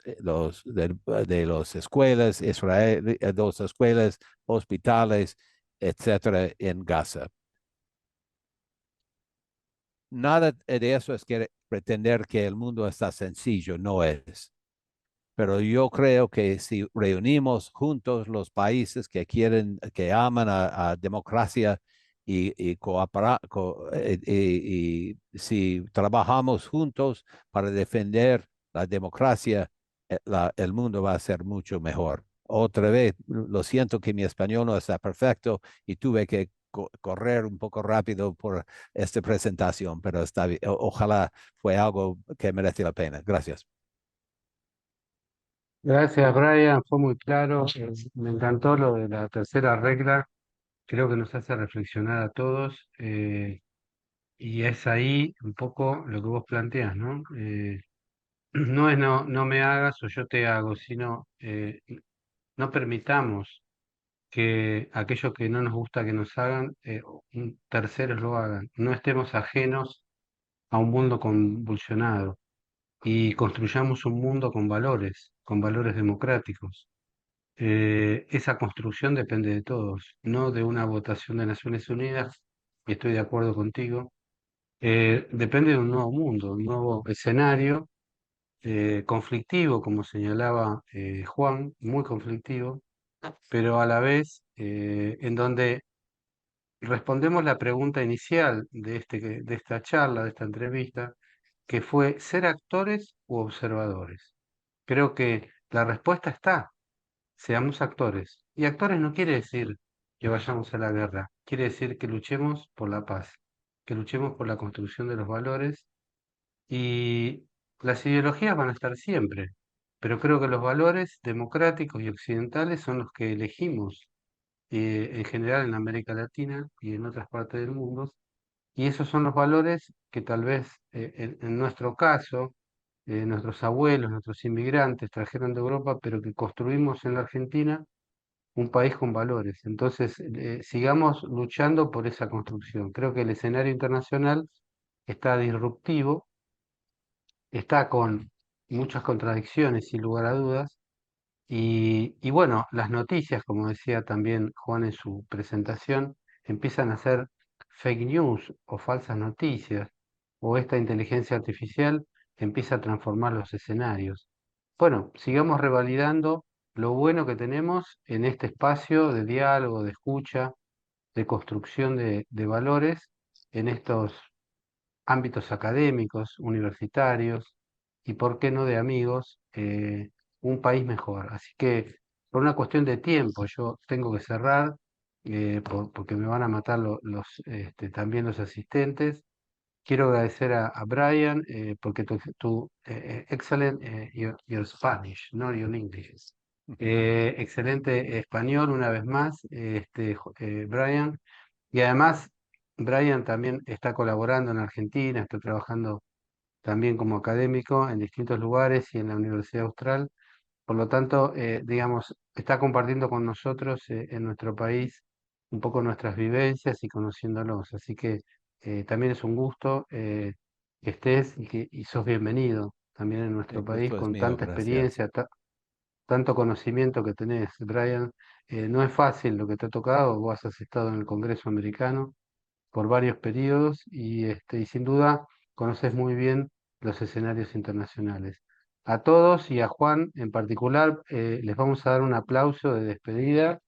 escuelas israelíes, dos escuelas, hospitales, etcétera, en Gaza. Nada de eso es que pretender que el mundo está sencillo, no es. Pero yo creo que si reunimos juntos los países que quieren, que aman a democracia y si trabajamos juntos para defender la democracia, el mundo va a ser mucho mejor. Otra vez, lo siento que mi español no está perfecto y tuve que correr un poco rápido por esta presentación, pero está bien. Ojalá fue algo que merece la pena. Gracias. Gracias, Brian, fue muy claro. Me encantó lo de la tercera regla. Creo que nos hace reflexionar a todos. Y es ahí un poco lo que vos planteás, ¿no? No es no me hagas o yo te hago, sino no permitamos que aquello que no nos gusta que nos hagan, terceros lo hagan. No estemos ajenos a un mundo convulsionado y construyamos un mundo con valores democráticos. Esa construcción depende de todos, no de una votación de Naciones Unidas, y estoy de acuerdo contigo. Depende de un nuevo mundo, un nuevo escenario conflictivo, como señalaba Juan, muy conflictivo, pero a la vez en donde respondemos la pregunta inicial de esta charla, de esta entrevista, que fue ser actores u observadores. Creo que la respuesta está, seamos actores. Y actores no quiere decir que vayamos a la guerra, quiere decir que luchemos por la paz, que luchemos por la construcción de los valores y las ideologías van a estar siempre, pero creo que los valores democráticos y occidentales son los que elegimos en general en América Latina y en otras partes del mundo, y esos son los valores que tal vez en nuestro caso, nuestros abuelos, nuestros inmigrantes trajeron de Europa, pero que construimos en la Argentina un país con valores. Entonces, sigamos luchando por esa construcción. Creo que el escenario internacional está disruptivo, está con muchas contradicciones, sin lugar a dudas, y bueno, las noticias, como decía también Juan en su presentación, empiezan a ser fake news o falsas noticias, o esta inteligencia artificial empieza a transformar los escenarios. Bueno, sigamos revalidando lo bueno que tenemos en este espacio de diálogo, de escucha, de construcción de valores en estos ámbitos académicos, universitarios y, por qué no, de amigos, un país mejor. Así que, por una cuestión de tiempo, yo tengo que cerrar porque me van a matar también los asistentes. Quiero agradecer a Brian porque excellent your Spanish, not your English. Excelente español una vez más, Brian. Y además, Brian también está colaborando en Argentina, está trabajando también como académico en distintos lugares y en la Universidad Austral. Por lo tanto, digamos, está compartiendo con nosotros en nuestro país un poco nuestras vivencias y conociéndolos. Así que también es un gusto que estés y sos bienvenido también en nuestro El país gusto es con mío, tanta gracias. experiencia, tanto conocimiento que tenés, Brian. No es fácil lo que te ha tocado, vos has estado en el Congreso americano por varios periodos y sin duda conoces muy bien los escenarios internacionales. A todos y a Juan en particular les vamos a dar un aplauso de despedida.